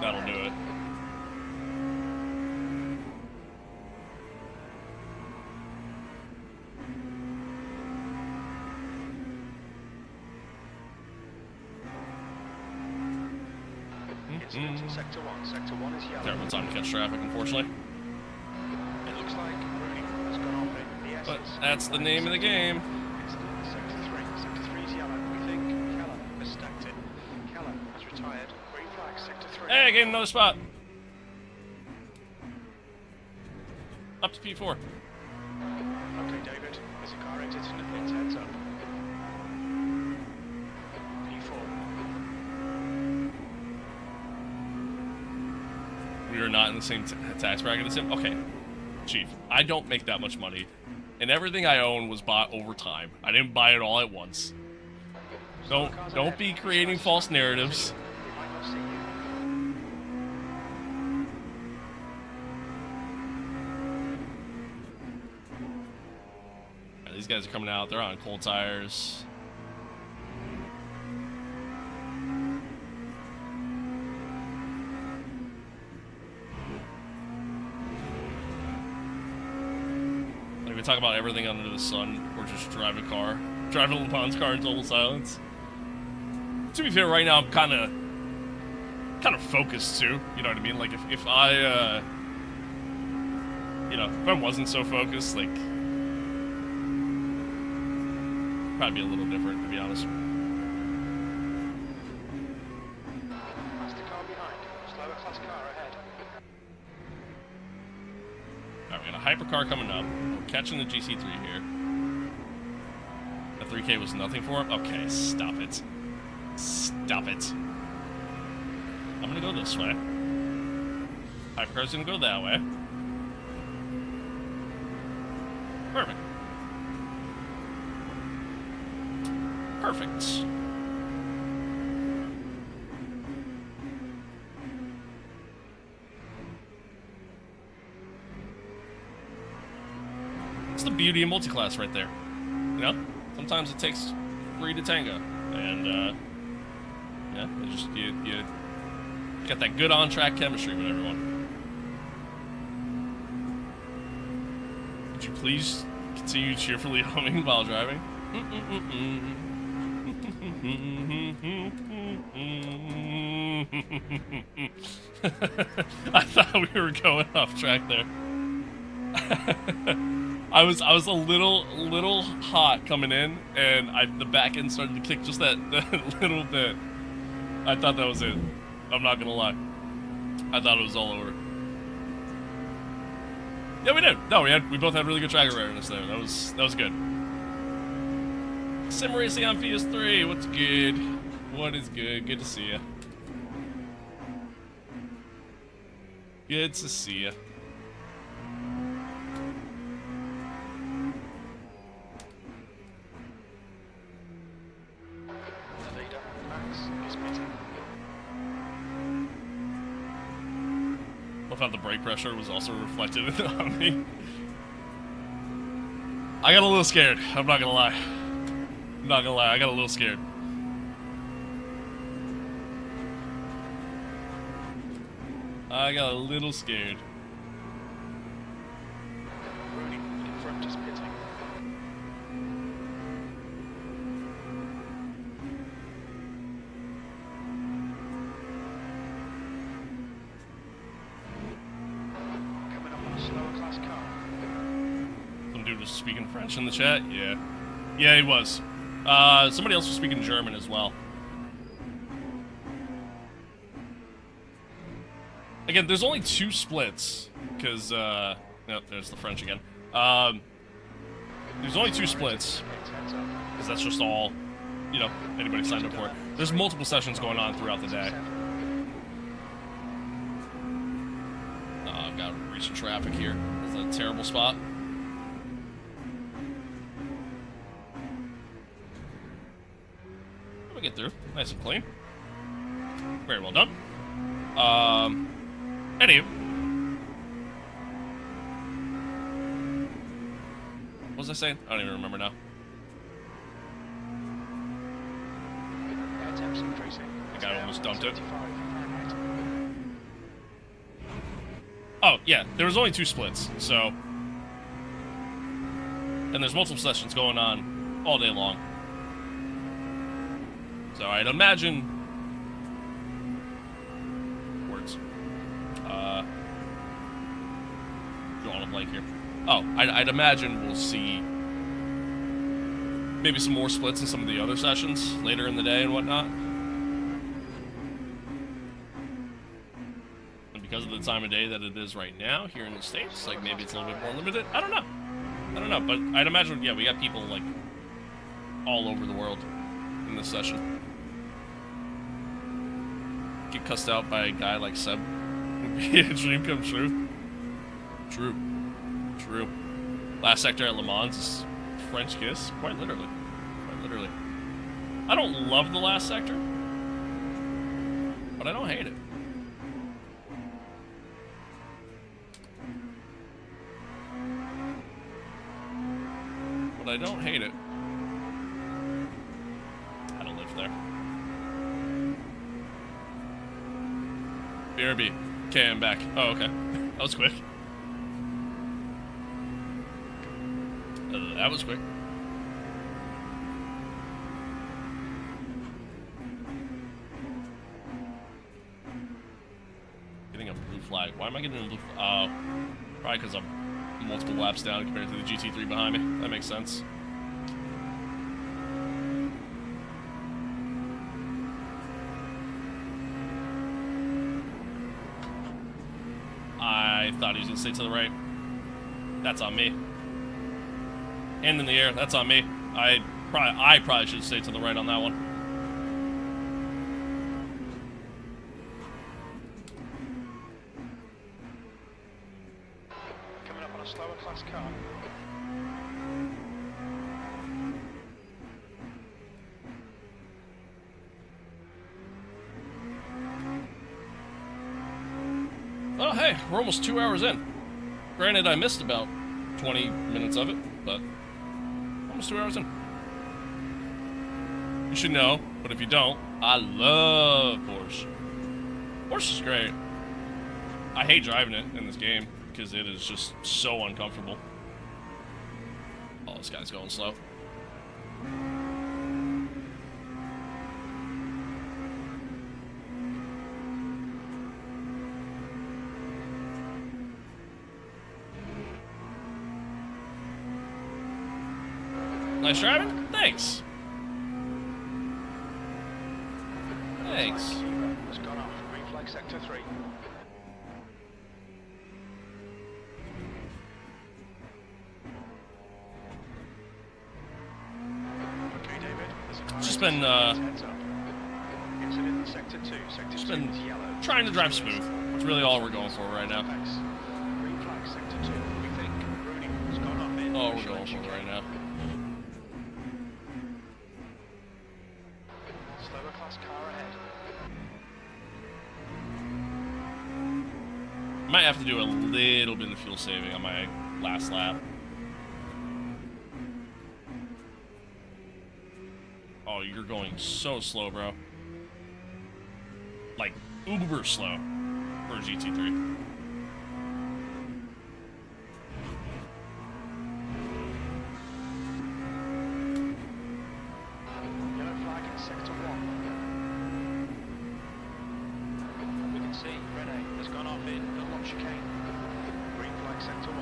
Speaker 1: that'll do it.
Speaker 2: Sector 1. Sector 1 is yellow.
Speaker 1: Terrible time to catch traffic, unfortunately.
Speaker 2: It looks like Rooney has gone off in the
Speaker 1: But that's the name of the game.
Speaker 2: It's Sector 3. Sector 3 is yellow. We think Keller has stacked it. Keller has retired. Green flag, Sector 3.
Speaker 1: Hey, I gained another spot. Up to P4.
Speaker 2: Okay, David. There's a car exiting the pits. Heads up. P4.
Speaker 1: We are not in the same tax bracket as him. Okay, Chief, I don't make that much money, and everything I own was bought over time. I didn't buy it all at once. Don't be creating false narratives.
Speaker 2: We might not see you.
Speaker 1: These guys are coming out. They're on cold tires. We talk about everything under the sun, or just drive a car. Drive a LeBron's car in total silence. To be fair, right now I'm kind of focused too. You know what I mean? Like if I you know, if I wasn't so focused, like, probably be a little different, to be honest.
Speaker 2: That's the car behind. Slower class car ahead.
Speaker 1: Alright, we got a hypercar coming up. We're catching the GC3 here. The 3K was nothing for him? Okay, stop it. Stop it. I'm gonna go this way. Hypercar's gonna go that way. Perfect. Perfect. It's the beauty of multi-class right there. You know? Sometimes it takes 3 to tango. And, yeah, you got that good on-track chemistry with everyone. Could you please continue cheerfully humming while driving? I thought we were going off track there. I was a little hot coming in, and the back end started to kick just that little bit. I thought that was it. I'm not gonna lie. I thought it was all over. Yeah, we did. No, we both had really good track awareness there. That was good. Sim racing on PS3. What's good? What is good? Good to see you. Good to see you.
Speaker 2: The leader, Max, is pitting.
Speaker 1: I thought the brake pressure was also reflected on me. I got a little scared. I'm not gonna lie. I'm not gonna lie. I got a little scared. I got a little scared.
Speaker 2: Rooney in front is pitting. Coming up on a slower class car.
Speaker 1: Some dude was speaking French in the chat. Yeah. Yeah, he was. Somebody else was speaking German as well. Again, there's only 2 splits, because, no, there's the French again. There's only 2 splits, because that's just all, you know, anybody signed up for it. There's multiple sessions going on throughout the day. I've got recent traffic here. It's a terrible spot. We get through. Nice and clean. Very well done. Anywho. What was I saying? I don't even remember now.
Speaker 2: Air temps increasing.
Speaker 1: The guy almost dumped it.
Speaker 2: 75 Fahrenheit.
Speaker 1: Oh, yeah. There was only 2 splits, so... And there's multiple sessions going on all day long. So I'd imagine... Words. Drawing a blank here. Oh, I'd imagine we'll see maybe some more splits in some of the other sessions later in the day and whatnot. And because of the time of day that it is right now here in the States, like maybe it's a little bit more limited. I don't know. But I'd imagine, yeah, we got people like all over the world in this session. Get cussed out by a guy like Seb would be a dream come true. True. Last sector at Le Mans is French kiss, quite literally. I don't love the last sector, but I don't hate it. I don't hate it. I don't live there. BRB. Okay, I'm back. Oh, okay. That was quick. That was quick. Getting a blue flag. Why am I getting a blue flag? Oh, probably because I'm multiple laps down compared to the GT3 behind me. That makes sense. I thought he was going to stay to the right. That's on me. Hand in the air. That's on me. I probably should stay to the right on that one.
Speaker 2: Coming up on a slower class car.
Speaker 1: Oh, hey, we're almost 2 hours in. Granted, I missed about 20 minutes of it, but almost 2 hours in. You should know, but if you don't, I love Porsche. Porsche is great. I hate driving it in this game because it is just so uncomfortable. Oh, this guy's going slow. Nice driving? Thanks. Thanks.
Speaker 2: Has gone off. Green flag sector 3. Okay, David. There's a car.
Speaker 1: Just been
Speaker 2: Heads up. Incident in sector 2. Sector 2
Speaker 1: been
Speaker 2: is yellow.
Speaker 1: trying to drive smooth. That's really all we're going for right now.
Speaker 2: Green flag sector 2. We think Rooney has gone off in.
Speaker 1: All we're going for right now.
Speaker 2: Slower class car ahead.
Speaker 1: Might have to do a little bit of fuel saving on my last lap. Oh, you're going so slow, bro. Like, uber slow for a GT3.
Speaker 2: Yellow flag in sector 1. We can see Rene has gone off in Dunlop chicane. Green flag sector 1.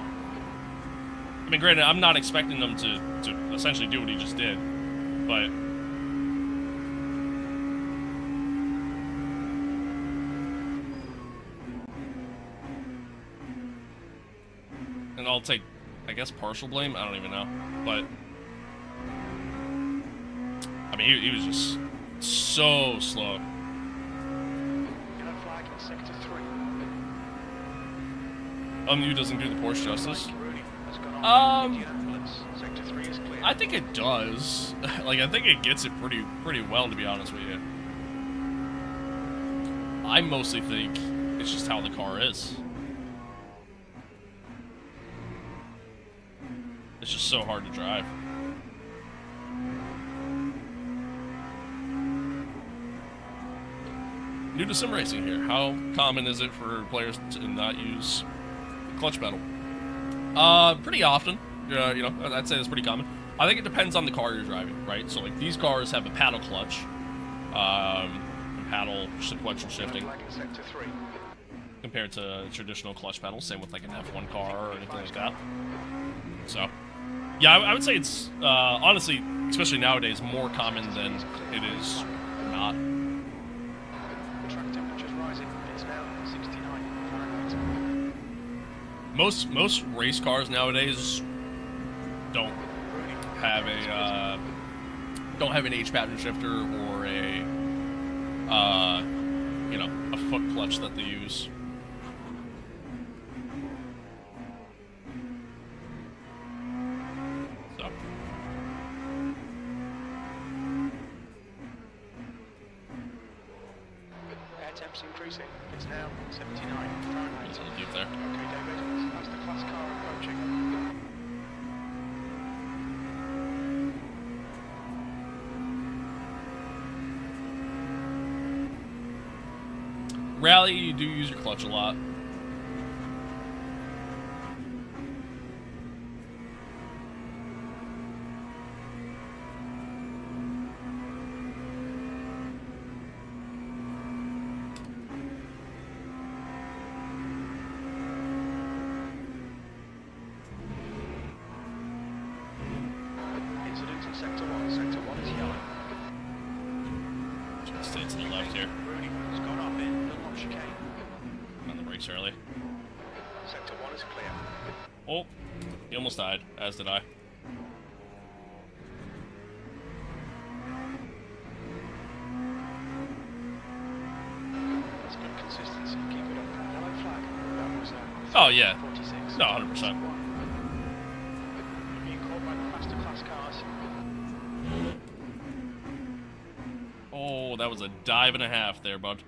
Speaker 1: I mean, granted, I'm not expecting them to essentially do what he just did, but... And I'll take, I guess, partial blame? I don't even know. But... I mean, he was just so slow.
Speaker 2: Yellow flag in sector 3.
Speaker 1: LMU doesn't do the Porsche justice.
Speaker 2: Rooney has gone off in Indianapolis. Sector 3 is clear.
Speaker 1: I think it does. Like, I think it gets it pretty well, to be honest with you. I mostly think it's just how the car is. It's just so hard to drive. New to sim racing here. How common is it for players to not use the clutch pedal? Pretty often. You know, I'd say that's pretty common. I think it depends on the car you're driving, right? So, like, these cars have a paddle clutch, and paddle sequential shifting,
Speaker 2: Flag in sector 3.
Speaker 1: compared to traditional clutch pedals. Same with like an F1 car or anything like that. So, yeah, I would say it's honestly, especially nowadays, more common than it is not.
Speaker 2: The track temperature's rising. It's now 69 Fahrenheit.
Speaker 1: Most race cars nowadays don't have an H pattern shifter or a you know, a foot clutch that they use. So
Speaker 2: Air temps increasing. It's now 79 Fahrenheit.
Speaker 1: it's a little deep there.
Speaker 2: Okay, David. That's the class car approaching.
Speaker 1: Rally, you do use your clutch a lot.
Speaker 2: Sector 1. Sector 1 is yellow.
Speaker 1: Just stay to the left here.
Speaker 2: Rooney has gone up in Little chicane.
Speaker 1: On the brakes early.
Speaker 2: Sector 1 is clear.
Speaker 1: Oh, he almost died, as did I.
Speaker 2: That's good consistency. Keep it up. Yellow flag. That was
Speaker 1: Oh, yeah.
Speaker 2: 46.
Speaker 1: No, 100%.
Speaker 2: Being caught by the faster class cars.
Speaker 1: Oh, that was a dive and a half there, bud.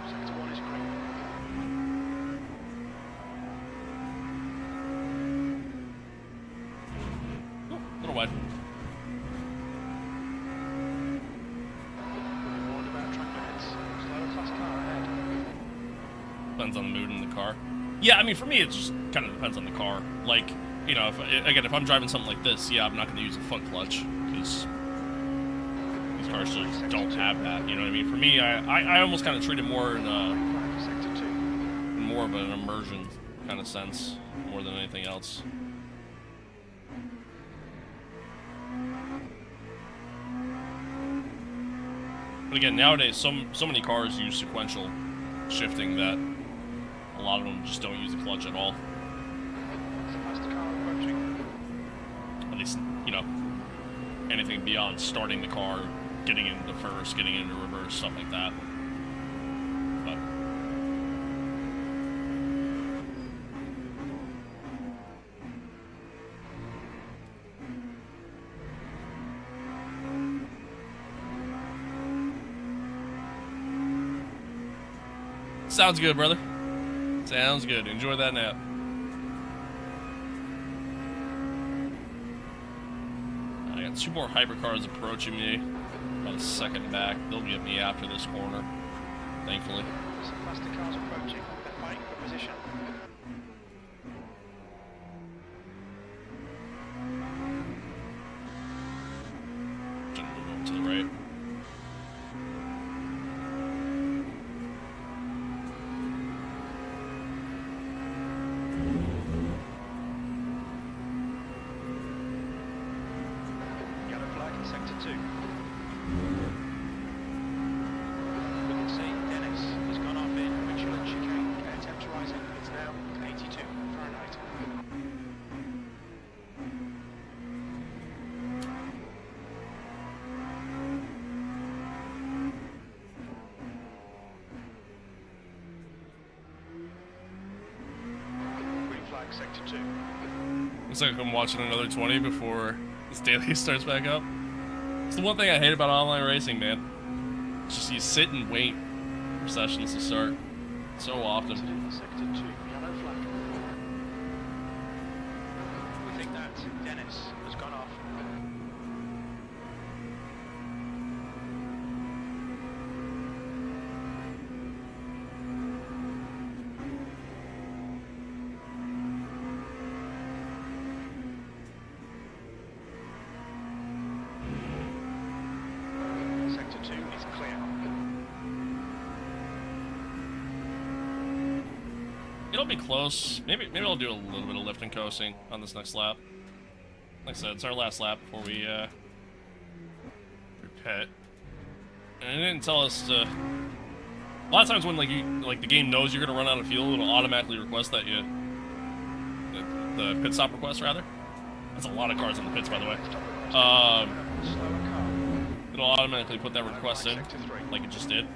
Speaker 2: Sector 1 is green.
Speaker 1: Ooh, a little wide.
Speaker 2: Warned about track limits. Slower class car ahead.
Speaker 1: Depends on the mood in the car. Yeah, I mean, for me, it just kind of depends on the car. Like, you know, if I'm driving something like this, yeah, I'm not going to use a foot clutch, because these cars just don't have that, you know what I mean? For me, I almost kind of treat it more in
Speaker 2: Sector 2.
Speaker 1: more of an immersion kind of sense, more than anything else. But again, nowadays, so many cars use sequential shifting that a lot of them just don't use the clutch at all.
Speaker 2: Faster car approaching.
Speaker 1: At least, you know, anything beyond starting the car, getting into first, getting into reverse, stuff like that. But sounds good, brother. Sounds good. Enjoy that nap. I got 2 more hypercars approaching me. About a second back. They'll get me after this corner, thankfully.
Speaker 2: Some faster cars approaching. They're fighting for position.
Speaker 1: Shouldn't move over to the right.
Speaker 2: Yellow flag in sector 2. We can see Dennis has gone off in Richland chicane. Air temps rising. It's now 82 Fahrenheit. Green flag sector 2.
Speaker 1: Looks like I'm watching another 20 before this daily starts back up. It's the one thing I hate about online racing, man. It's just you sit and wait for sessions to start so often.
Speaker 2: Sector 2, yellow flag. We think that Dennis has gone off. Sector 2 is clear.
Speaker 1: It'll be close. Maybe I'll do a little bit of lift and coasting on this next lap. Like I said, it's our last lap before we pit. And it didn't tell us to. A lot of times when the game knows you're gonna run out of fuel, it'll automatically request that you the pit stop request rather. That's a lot of cars in the pits, by the way.
Speaker 2: Slower car.
Speaker 1: It'll automatically put that request in,
Speaker 2: Sector 3.
Speaker 1: like it just did.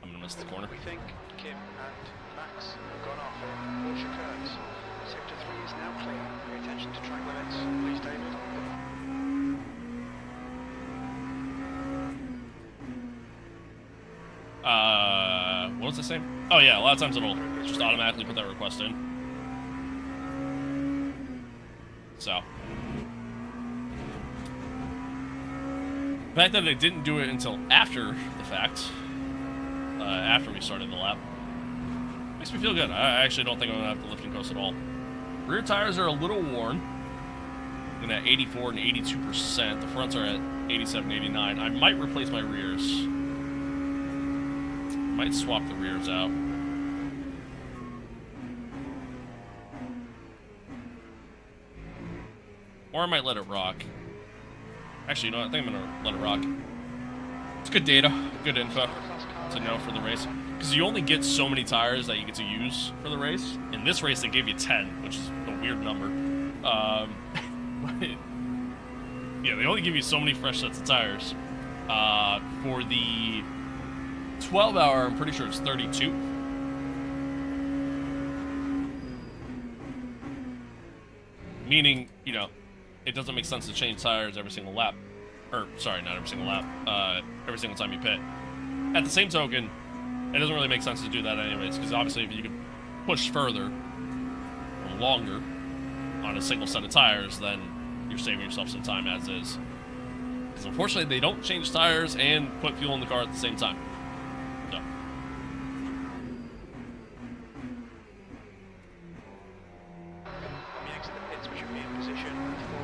Speaker 1: I'm gonna miss the corner.
Speaker 2: We think Kim and Max have gone off in Porsche curves. Sector 3 is now clear. Pay attention to track limits, please, David.
Speaker 1: What was I saying? Oh yeah, a lot of times it'll just automatically put that request in. So. The fact that they didn't do it until after the fact, after we started the lap, makes me feel good. I actually don't think I'm going to have to lift and coast at all. Rear tires are a little worn. and at 84 and 82%. The fronts are at 87, 89. I might replace my rears. Might swap the rears out. Or I might let it rock. Actually, you know what? I think I'm gonna let it rock. It's good data, good info to know for the race. Because you only get so many tires that you get to use for the race. In this race, they gave you 10, which is a weird number. But yeah, they only give you so many fresh sets of tires. For the 12-hour, I'm pretty sure it's 32. Meaning, you know, it doesn't make sense to change tires every single lap. Or, sorry, not every single lap. Every single time you pit. At the same token, it doesn't really make sense to do that anyways, because obviously if you could push further or longer on a single set of tires, then you're saving yourself some time as is. Because unfortunately, they don't change tires and put fuel in the car at the same time. So.
Speaker 2: On the exit the pits, we should be in position for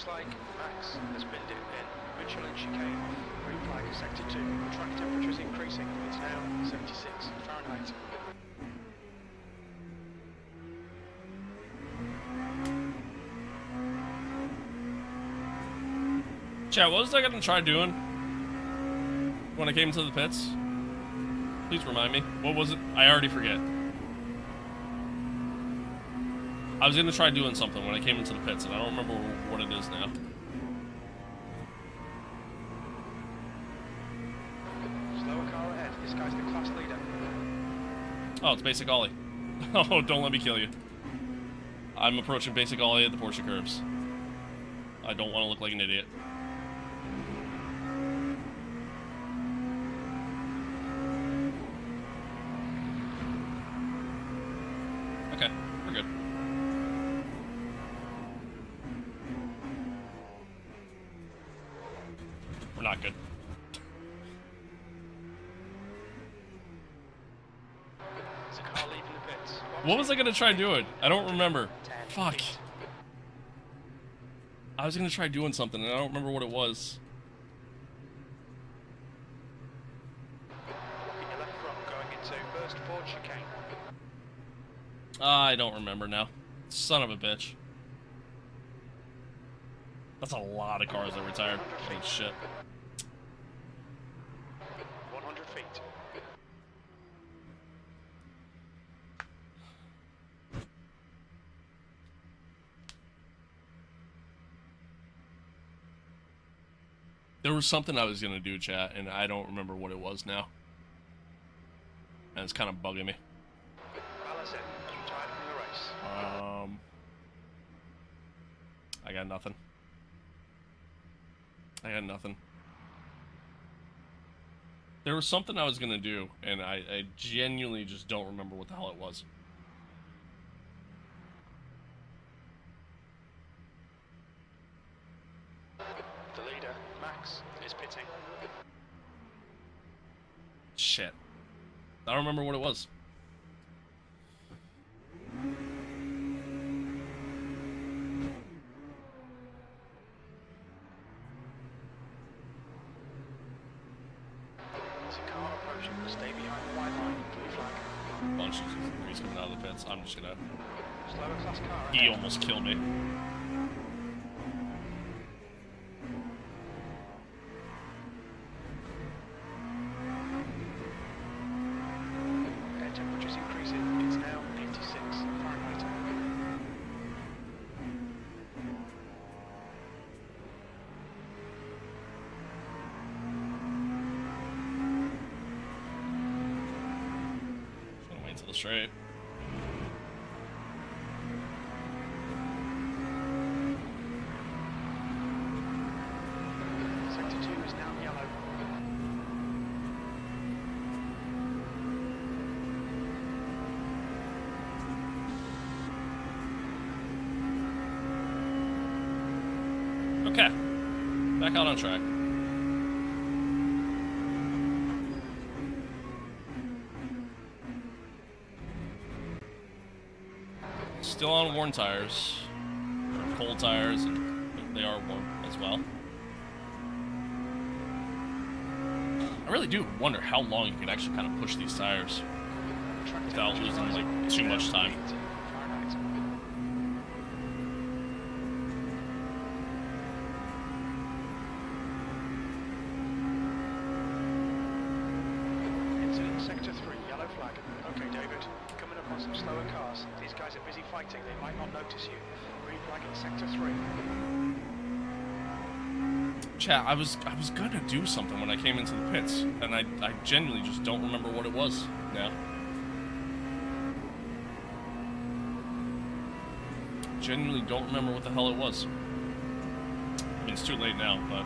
Speaker 2: like Max has been dipped in. Michelin chicane off. Green flag is sector 2. Track temperature is increasing. It's now 76 Fahrenheit.
Speaker 1: Chat, what was I gonna try doing when I came into the pits? Please remind me. What was it? I already forget. I was gonna try doing something when I came into the pits, and I don't remember what it is now.
Speaker 2: Slower car ahead. This guy's the class leader.
Speaker 1: Oh, it's basic ollie. Oh, don't let me kill you. I'm approaching basic ollie at the Porsche curves. I don't want to look like an idiot. Okay, we're good. We're not good.
Speaker 2: There's a car leaving the pits.
Speaker 1: What was I gonna try doing? I don't remember.
Speaker 2: 10
Speaker 1: Fuck.
Speaker 2: feet.
Speaker 1: I was gonna try doing something, and I don't remember what it was.
Speaker 2: Blocking your left front going into first Ford chicane.
Speaker 1: I don't remember now. Son of a bitch. That's a lot of cars that retired. Holy shit.
Speaker 2: 100 feet.
Speaker 1: There was something I was gonna do, chat, and I don't remember what it was now. And it's kind of bugging me.
Speaker 2: Allison, you retired from the race.
Speaker 1: I got nothing. I got nothing. There was something I was gonna do, and I genuinely just don't remember what the hell it was.
Speaker 2: The leader, Max, is pitting.
Speaker 1: Shit. I don't remember what it was.
Speaker 2: There's a car approaching. Stay behind the white line. Blue flag.
Speaker 1: Bunch of threes coming out of the pits. I'm just gonna...
Speaker 2: Slower class car.
Speaker 1: He almost killed me.
Speaker 2: Air temperature's increasing. It's now 86 Fahrenheit.
Speaker 1: Just gonna wait till the straight.
Speaker 2: Sector 2
Speaker 1: Back out on track. Still on worn tires. Or cold tires, and they are warm as well. I really do wonder how long you can actually kind of push these tires without losing like too much time.
Speaker 2: Into sector 3, yellow flag. Okay, David, coming up on some slower cars. These guys are busy fighting, they might not notice you. Green flag in sector 3.
Speaker 1: Chat, I was gonna do something when I came into the pits, and I genuinely just don't remember what it was now. Genuinely don't remember what the hell it was. I mean, it's too late now, but...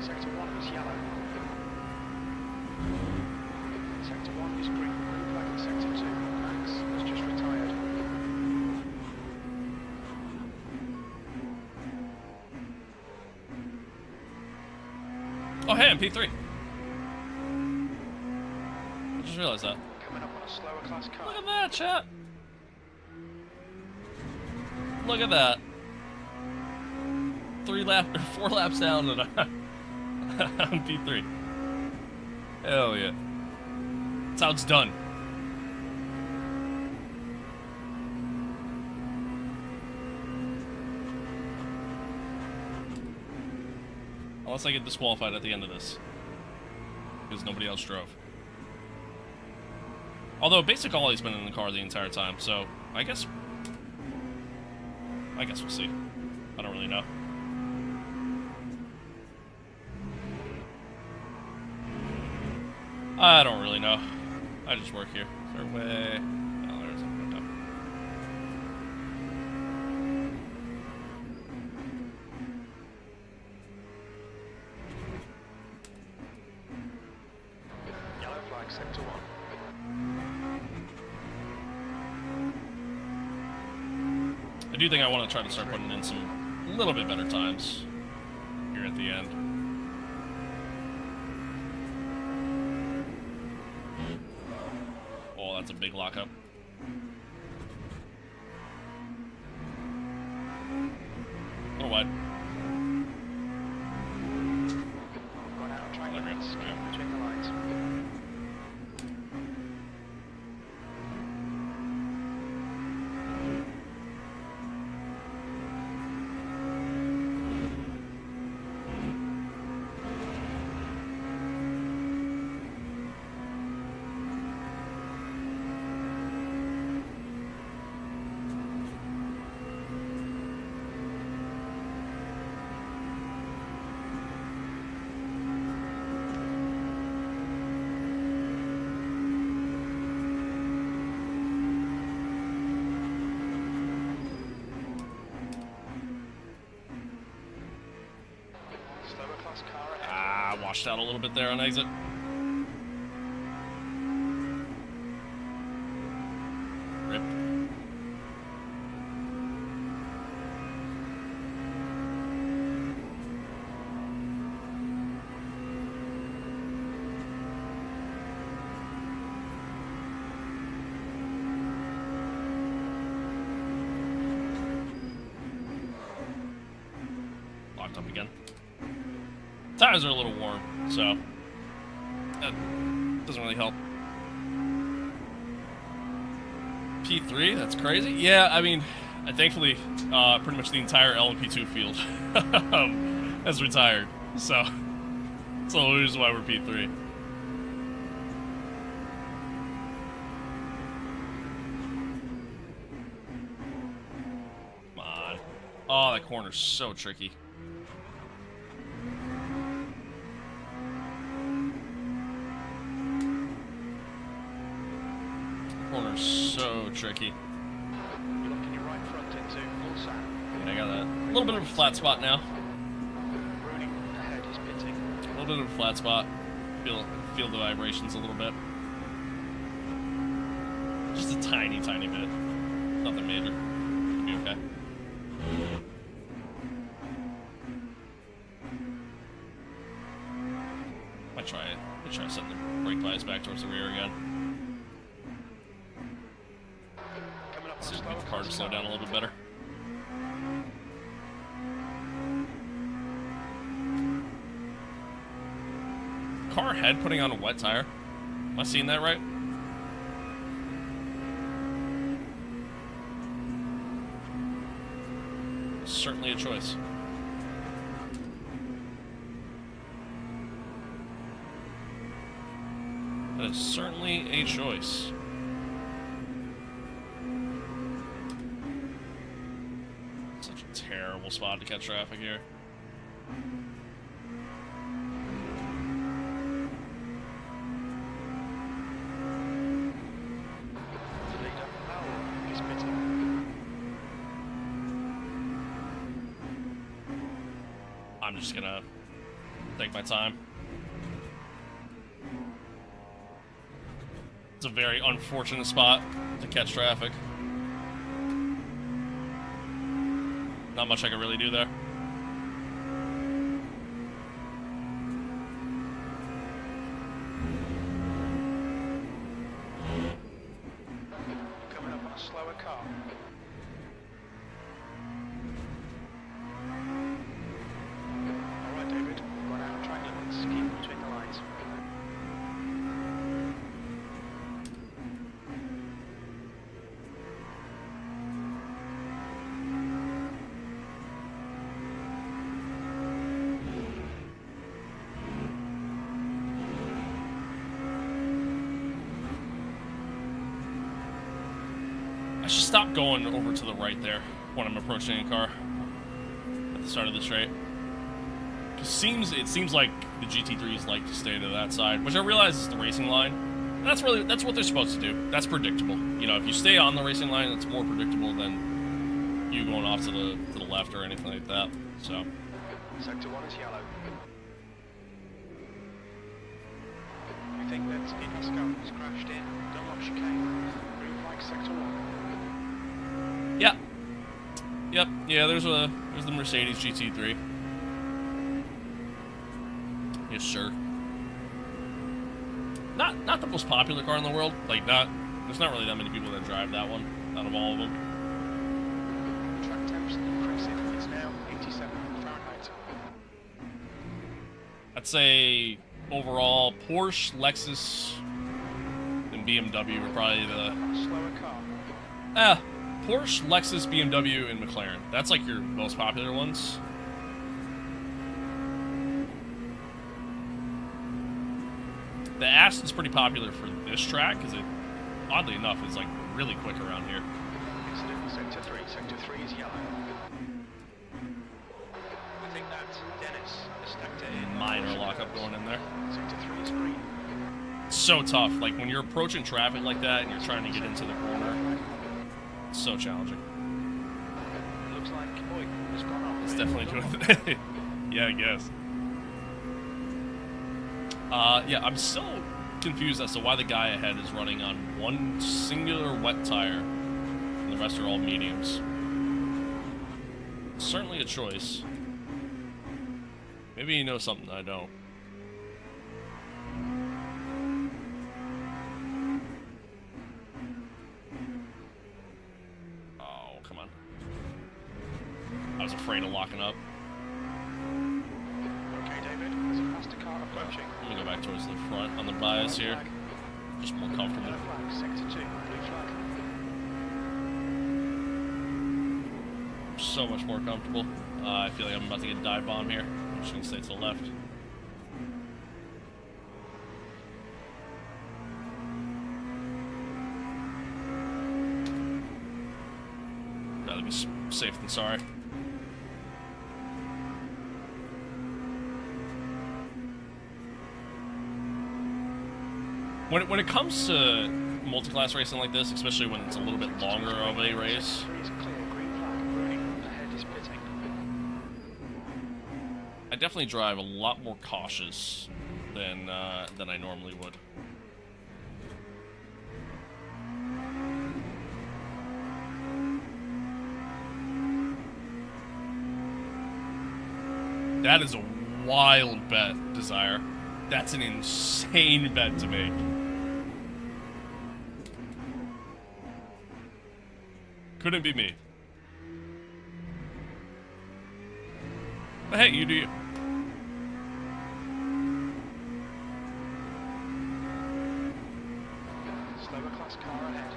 Speaker 2: Sector 1 is yellow. Sector 1 is green. Green flag in sector 2. Max has just retired.
Speaker 1: Oh, hey, I'm P3. I just realized that.
Speaker 2: Coming up on a slower class car.
Speaker 1: Look at that, chat. Look at that. 4 laps down, and I'm P3. Hell yeah. That's how it's done. Unless I get disqualified at the end of this. Because nobody else drove. Although, Basic Ollie's been in the car the entire time, so I guess we'll see. I don't really know. I don't really know. I just work here. Is there a way? Oh, there's something up.
Speaker 2: Yellow flag, sector 1.
Speaker 1: I do think I want to try to start putting in some little bit better times here at the end. Oh, that's a big lockup. A little wide.
Speaker 2: Run out, try
Speaker 1: Okay,
Speaker 2: and
Speaker 1: yeah.
Speaker 2: between the lines. Slower class car ahead.
Speaker 1: Ah, washed out a little bit there on exit. Rip. Locked up again. Tires are a little warm, so that doesn't really help. P3, that's crazy. Yeah, I mean, thankfully, pretty much the entire LMP2 field has retired, so that's the only reason why we're P3. Come on. Oh, that corner's so tricky. tricky.
Speaker 2: You're looking your right front into full sat.
Speaker 1: Yeah, I got that. A little bit of a flat spot now.
Speaker 2: Rooney ahead is pitting.
Speaker 1: A little bit of a flat spot. Feel the vibrations a little bit. Just a tiny, tiny bit. Nothing major. It'll be okay. Might try setting the brake bias back towards the rear again.
Speaker 2: Coming up
Speaker 1: See if we
Speaker 2: slow.
Speaker 1: get the car to slow down a little bit better. Car ahead putting on a wet tire. Am I seeing that right? Certainly a choice. That is certainly a choice. Such a terrible spot to catch traffic here.
Speaker 2: The leader, Powell, is pitting.
Speaker 1: I'm just gonna take my time. It's a very unfortunate spot to catch traffic. Not much I can really do there.
Speaker 2: Coming up on a slower car. Alright, David. Run out of track limits. Keep between the lines.
Speaker 1: I should stop going over to the right there when I'm approaching a car at the start of the straight. It seems like the GT3s like to stay to that side, which I realize is the racing line. And that's what they're supposed to do. That's predictable. You know, if you stay on the racing line, it's more predictable than you going off to the left or anything like that. So,
Speaker 2: Sector 1 is yellow. We think that Indigo has crashed in Dunlop chicane. Green flag sector 1.
Speaker 1: yeah, yep, yeah. There's the Mercedes GT3. Yes, sir. Not the most popular car in the world. Like, there's not really that many people that drive that one out of all of them.
Speaker 2: Track temps increasing. It's now 87 Fahrenheit.
Speaker 1: I'd say overall Porsche, Lexus, and BMW are probably the
Speaker 2: Slower car.
Speaker 1: Porsche, Lexus, BMW, and McLaren. That's like your most popular ones. The Aston's pretty popular for this track because it, oddly enough, is like really quick around here.
Speaker 2: Incident in sector 3. Sector 3 is yellow. I think that Dennis has stacked it in.
Speaker 1: Minor lockup going in there.
Speaker 2: Sector 3 is green.
Speaker 1: It's so tough. Like when you're approaching traffic like that and you're trying to get into the corner, it's so challenging.
Speaker 2: It looks like Boy has gone off.
Speaker 1: It's definitely doing it. Yeah, I guess. Yeah, I'm still confused as to why the guy ahead is running on one singular wet tire and the rest are all mediums. Certainly a choice. Maybe he knows something I don't. Oh, come on. I was afraid of locking up.
Speaker 2: Okay, David. There's a faster car approaching.
Speaker 1: I'm gonna go back towards the front on the bias here. Just more comfortable.
Speaker 2: Yellow flag. Sector 2. Blue flag.
Speaker 1: So much more comfortable. I feel like I'm about to get dive bomb here. I'm just gonna stay to the left. Rather be safe than sorry. When it comes to multi-class racing like this, especially when it's a little bit longer of a race.
Speaker 2: Three is clear, green flag, burning, ahead is pitting.
Speaker 1: I definitely drive a lot more cautious than I normally would. That is a wild bet, Desire. That's an insane bet to make. Couldn't be me. But hey, you do you.
Speaker 2: Slower class car ahead.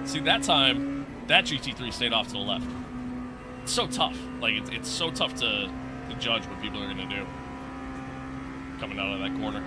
Speaker 1: See, that time, that GT3 stayed off to the left. It's so tough. Like, it's so tough to judge what people are going to do coming out of that corner.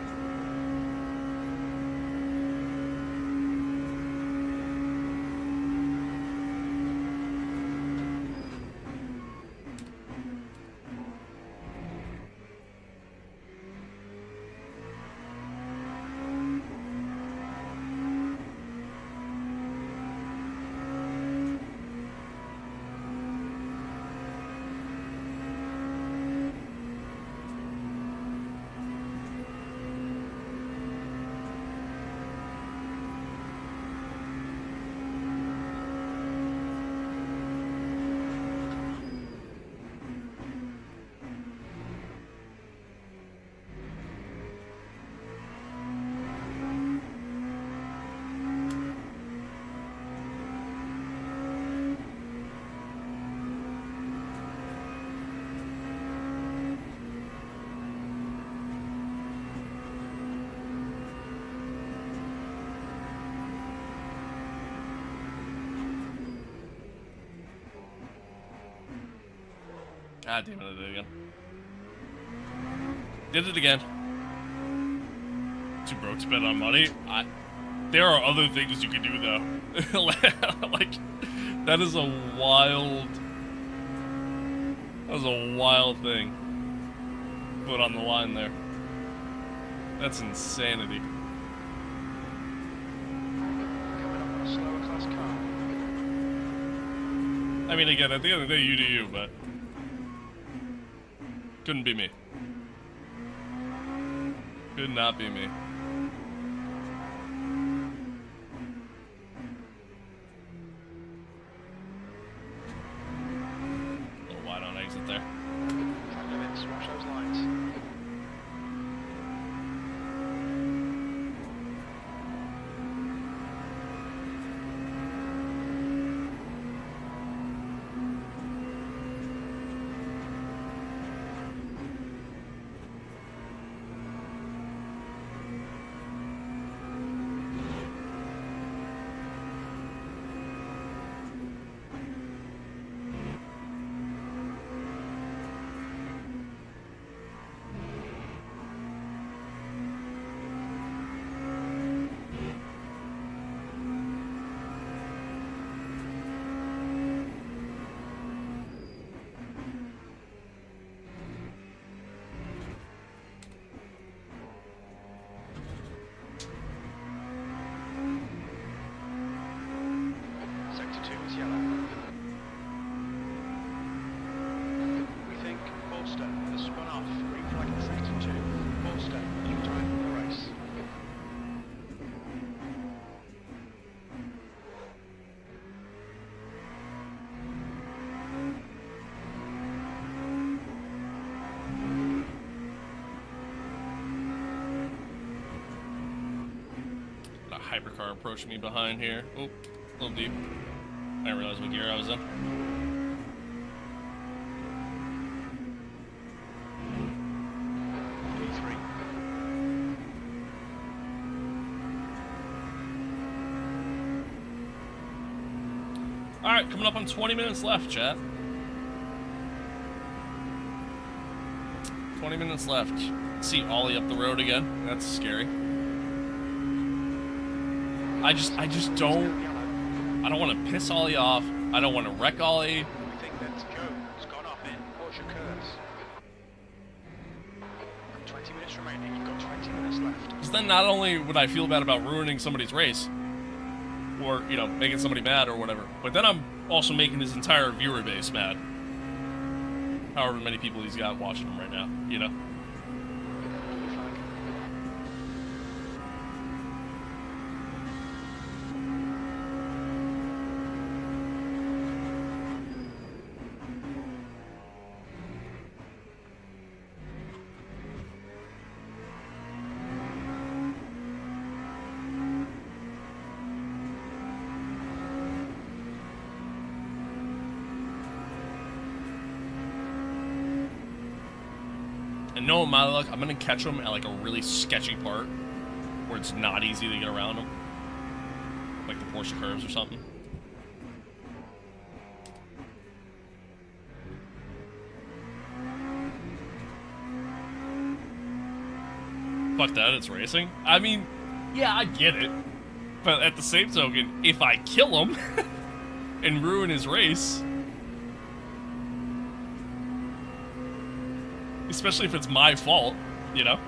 Speaker 1: God damn it, I did it again. Did it again. Too broke to bet on money. There are other things you can do, though. Like, that is a wild... That was a wild thing. Put on the line there. That's insanity.
Speaker 2: Coming up on a slower class car.
Speaker 1: I mean, again, at the end of the day, you do you, but... Couldn't be me. Could not be me. A little wide on exit there.
Speaker 2: Track limits, watch those lines.
Speaker 1: Hypercar approaching me behind here. Oh, a little deep. I didn't realize what gear I was in.
Speaker 2: P3.
Speaker 1: Alright, coming up on 20 minutes left, chat. 20 minutes left. See Ollie up the road again. That's scary. I just don't. I don't want to piss Ollie off. I don't want to wreck Ollie.
Speaker 2: We think that's go. It's gone off in. Porsche curves. 20 minutes remaining. You've got 20 minutes left.
Speaker 1: Because then not only would I feel bad about ruining somebody's race, or, you know, making somebody mad or whatever, but then I'm also making his entire viewer base mad. However many people he's got watching him right now, you know? And knowing my luck, I'm gonna catch him at like a really sketchy part where it's not easy to get around him, like the Porsche curves or something. Fuck that, it's racing. I mean, yeah, I get it, but at the same token, if I kill him and ruin his race, especially if it's my fault, you know?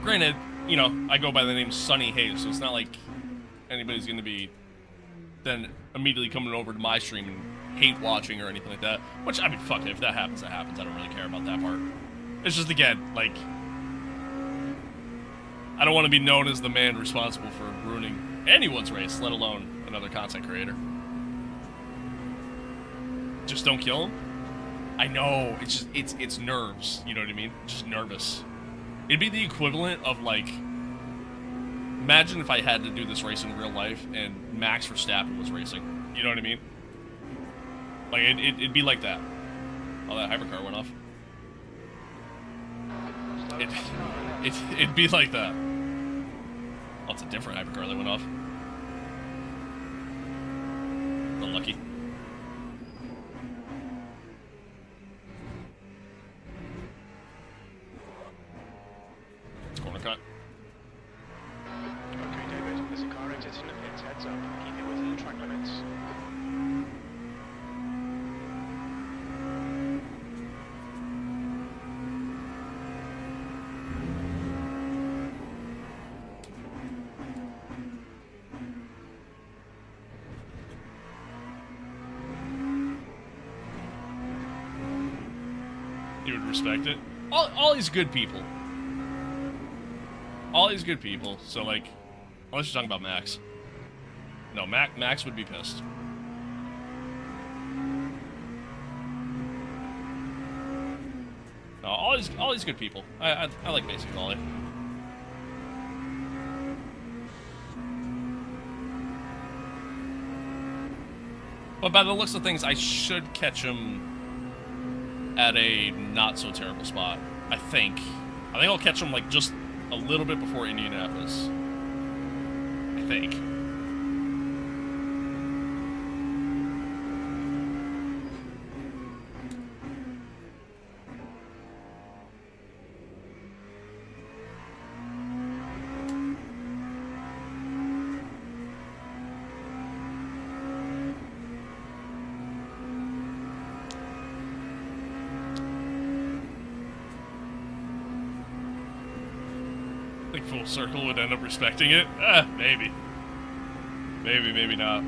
Speaker 1: Granted, you know, I go by the name Sunny Hayes, so it's not like anybody's gonna be then immediately coming over to my stream and hate watching or anything like that. Which, I mean, fuck it, if that happens, that happens. I don't really care about that part. It's just, again, like, I don't want to be known as the man responsible for ruining anyone's race, let alone another content creator. Just don't kill him? I know, it's just, it's nerves, you know what I mean? Just nervous. It'd be the equivalent of, like, imagine if I had to do this race in real life and Max Verstappen was racing. You know what I mean? Like, it'd be like that. Oh, that hypercar went off. It'd be like that. Oh, it's a different hypercar that went off. Unlucky. It's corner cut.
Speaker 2: Okay, David, there's a car exiting the pits. Heads up. Keep it within the track limits.
Speaker 1: You would respect it. All these good people. All these good people. So, like, unless you're talking about Max. No, Max would be pissed. No, all these good people. I like basic Ollie. But by the looks of things, I should catch him at a not so terrible spot. I think I'll catch him like just a little bit before Indianapolis. I think. Think Full Circle would end up respecting it? Maybe. Maybe not.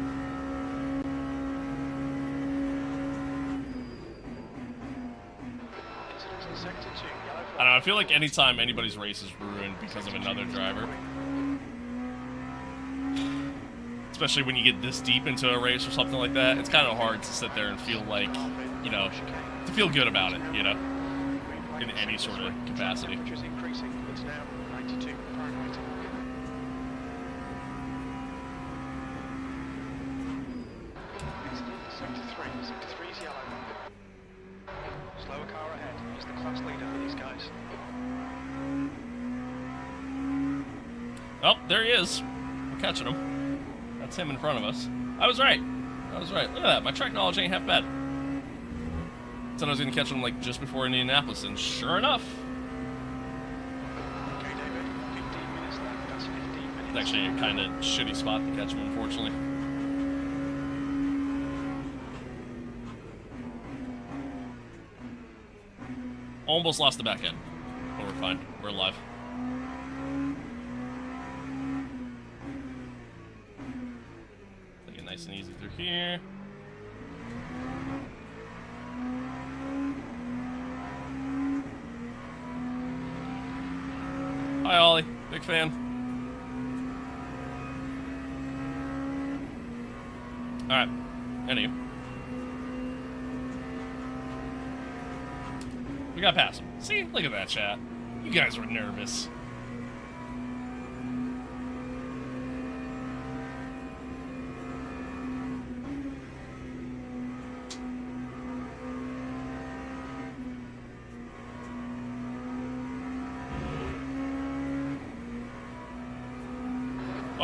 Speaker 1: I don't know, I feel like anytime anybody's race is ruined because of another driver, especially when you get this deep into a race or something like that, it's kind of hard to sit there and feel like, you know, to feel good about it, you know, in any sort of capacity.
Speaker 2: It's now 92 Fahrenheit. Sector 3. Sector 3 is yellow. Slower car ahead. He's the class leader for these guys.
Speaker 1: Oh, there he is. We're catching him. That's him in front of us. I was right. I was right. Look at that. My track knowledge ain't half bad. Said I was going to catch him, like, just before Indianapolis, and sure enough.
Speaker 2: Okay, David, 15 minutes left. That's 15 minutes.
Speaker 1: It's actually a kind of shitty spot to catch him, unfortunately. Almost lost the back end. But we're fine. We're alive. Take it nice and easy through here. Hi, Ollie. Big fan. Alright. Anywho. We got past him. See? Look at that, chat. You guys were nervous.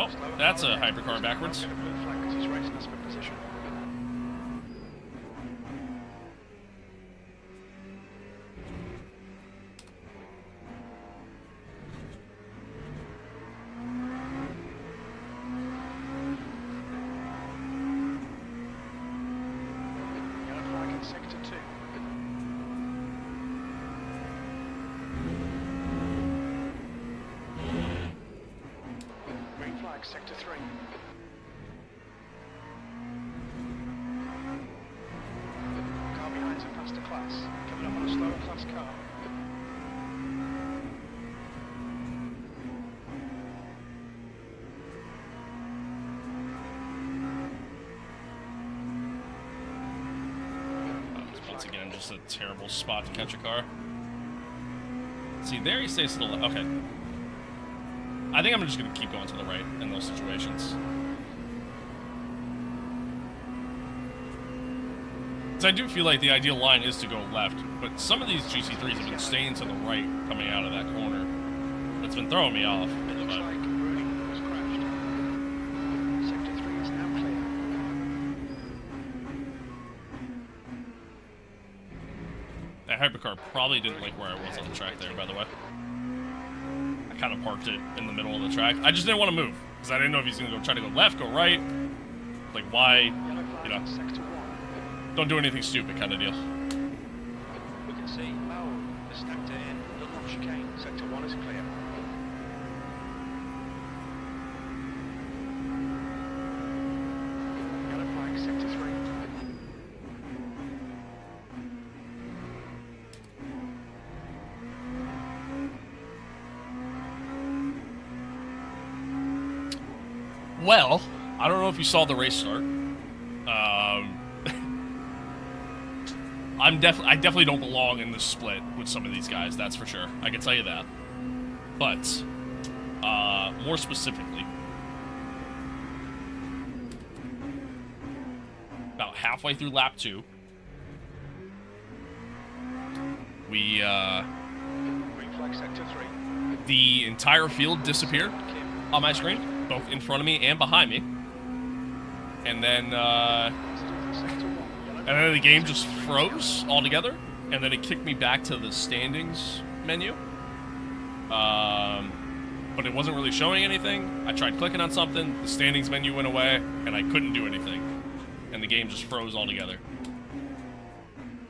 Speaker 1: Oh, that's a hypercar backwards.
Speaker 2: Blue flag 'cause he's racing us for position. Yellow flag in sector 2. Green flag sector 3. Car behind's a faster class. Coming up on a slower class car.
Speaker 1: Once again, just a terrible spot to catch a car. See, there he stays to the left. Okay. I think I'm just going to keep going to the right in those situations. Because I do feel like the ideal line is to go left, but some of these GT3s have been staying to the right coming out of that corner. It's been throwing me off.
Speaker 2: It looks
Speaker 1: But
Speaker 2: like Rooney was crashed. Sector 3 is now clear.
Speaker 1: that hypercar probably didn't like where I was on the track there, by the way. I kind of parked it in the middle of the track. I just didn't want to move, because I didn't know if he's going to go try to go left, go right. Like, why, you know, don't do anything stupid kind of deal.
Speaker 2: We can see Mao has snapped it in. Little on chicane. Sector 1 is clear. Yellow flag, sector 3.
Speaker 1: Well, I don't know if you saw the race start. I definitely don't belong in this split with some of these guys, that's for sure. I can tell you that. But, more specifically, about halfway through lap 2, we,
Speaker 2: Green flag, sector 3.
Speaker 1: the entire field disappeared on my screen, both in front of me and behind me. And then, the game just froze altogether, and then it kicked me back to the standings menu. But it wasn't really showing anything. I tried clicking on something, the standings menu went away, and I couldn't do anything. And the game just froze altogether.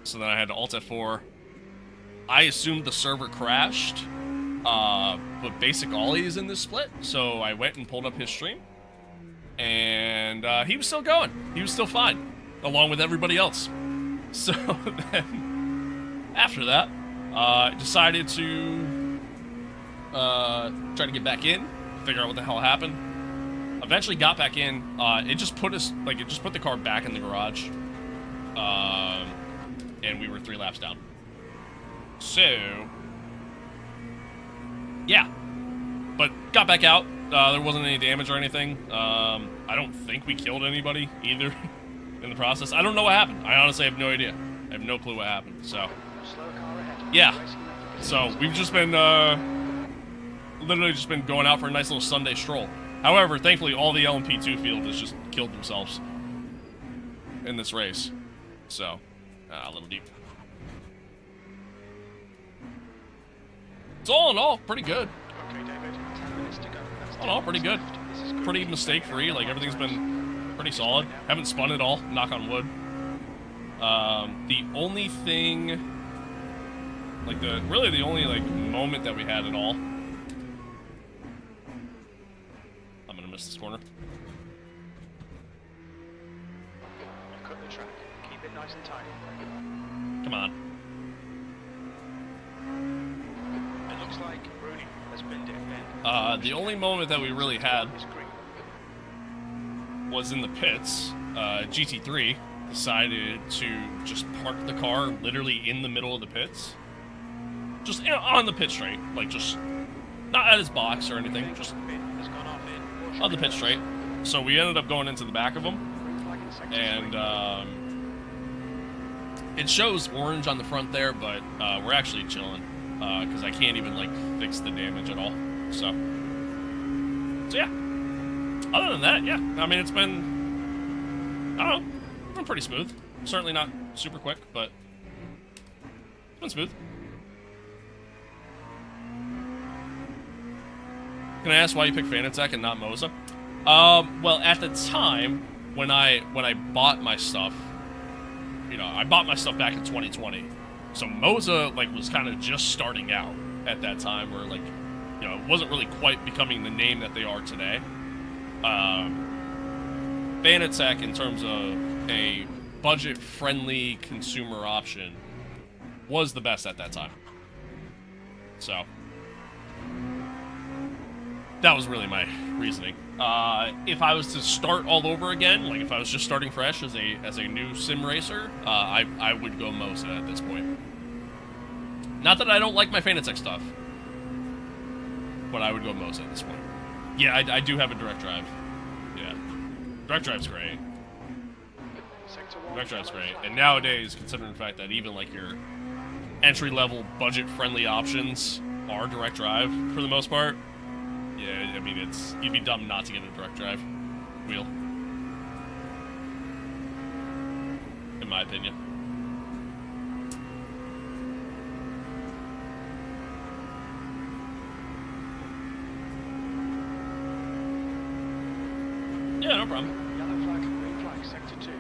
Speaker 1: So then I had to Alt F4. I assumed the server crashed, but Basic Ollie is in this split, so I went and pulled up his stream. And he was still going. He was still fine, along with everybody else. So then, after that, I decided to try to get back in, figure out what the hell happened. Eventually got back in. It just put us, like, it just put the car back in the garage. And we were 3 laps down. So, yeah. But got back out. There wasn't any damage or anything. I don't think we killed anybody either in the process. I don't know what happened. I honestly have no idea. I have no clue what happened. So, yeah. So we've just been literally just been going out for a nice little Sunday stroll. However, thankfully, all the LMP2 field has just killed themselves in this race. So, a little deep. So all in all, pretty good.
Speaker 2: Okay, David, 10 minutes to go. That's
Speaker 1: All in all, pretty good.
Speaker 2: This is good.
Speaker 1: Pretty mistake-free. Like, everything's been pretty solid. Haven't spun at all, knock on wood. The only thing, like, really the only, like, moment that we had at all. I'm gonna miss this corner.
Speaker 2: Cut the track. Keep it nice and tidy.
Speaker 1: Come on.
Speaker 2: It looks like Rooney has been dipped in.
Speaker 1: The only moment that we really had
Speaker 2: Is green.
Speaker 1: was in the pits. GT3 decided to just park the car literally in the middle of the pits. Just on the pit straight. Like, just not at his box or anything. Just
Speaker 2: Has gone off in.
Speaker 1: on the pit straight. So we ended up going into the back of him.
Speaker 2: Green flag in sector
Speaker 1: And,
Speaker 2: 3.
Speaker 1: it shows orange on the front there, but we're actually chilling. Because I can't even, like, fix the damage at all. So yeah. Other than that, yeah. I mean, it's been, I don't know, it's been pretty smooth. Certainly not super quick, but it's been smooth. Can I ask why you picked Fanatec and not Moza? Well, at the time, when I bought my stuff, you know, I bought my stuff back in 2020. So Moza, like, was kind of just starting out at that time, where, like, you know, it wasn't really quite becoming the name that they are today. Fanatec, in terms of a budget-friendly consumer option, was the best at that time. So that was really my reasoning. If I was to start all over again, like if I was just starting fresh as a new sim racer, I would go Moza at this point. Not that I don't like my Fanatec stuff, but I would go Moza at this point. Yeah, I do have a direct drive. Yeah, direct drive's great.
Speaker 2: Sector 1.
Speaker 1: Direct drive's great, and nowadays, considering the fact that even like your entry-level, budget-friendly options are direct drive for the most part. Yeah, I mean, you'd be dumb not to get a direct drive wheel, in my opinion. Yeah, no problem.
Speaker 2: Yellow flag, green flag, sector 2.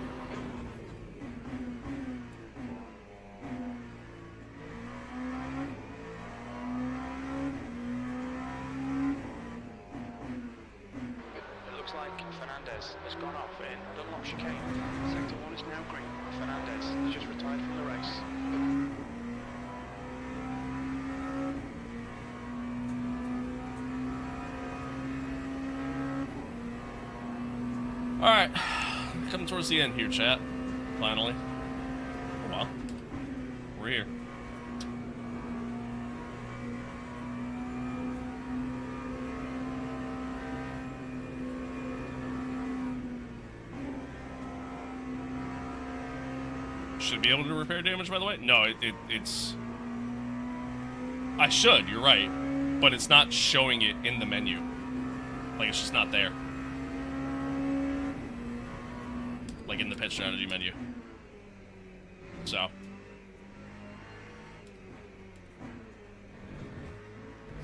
Speaker 2: It looks like Fernandez has gone off in Dunlop chicane. Sector 1 is now green. Fernandez has just retired from the race.
Speaker 1: Alright, coming towards the end here, chat. Finally. Oh well. We're here. Should be able to repair damage, by the way? No, it's... I should, you're right. But it's not showing it in the menu. Like, it's just not there. Like in the pit strategy menu. So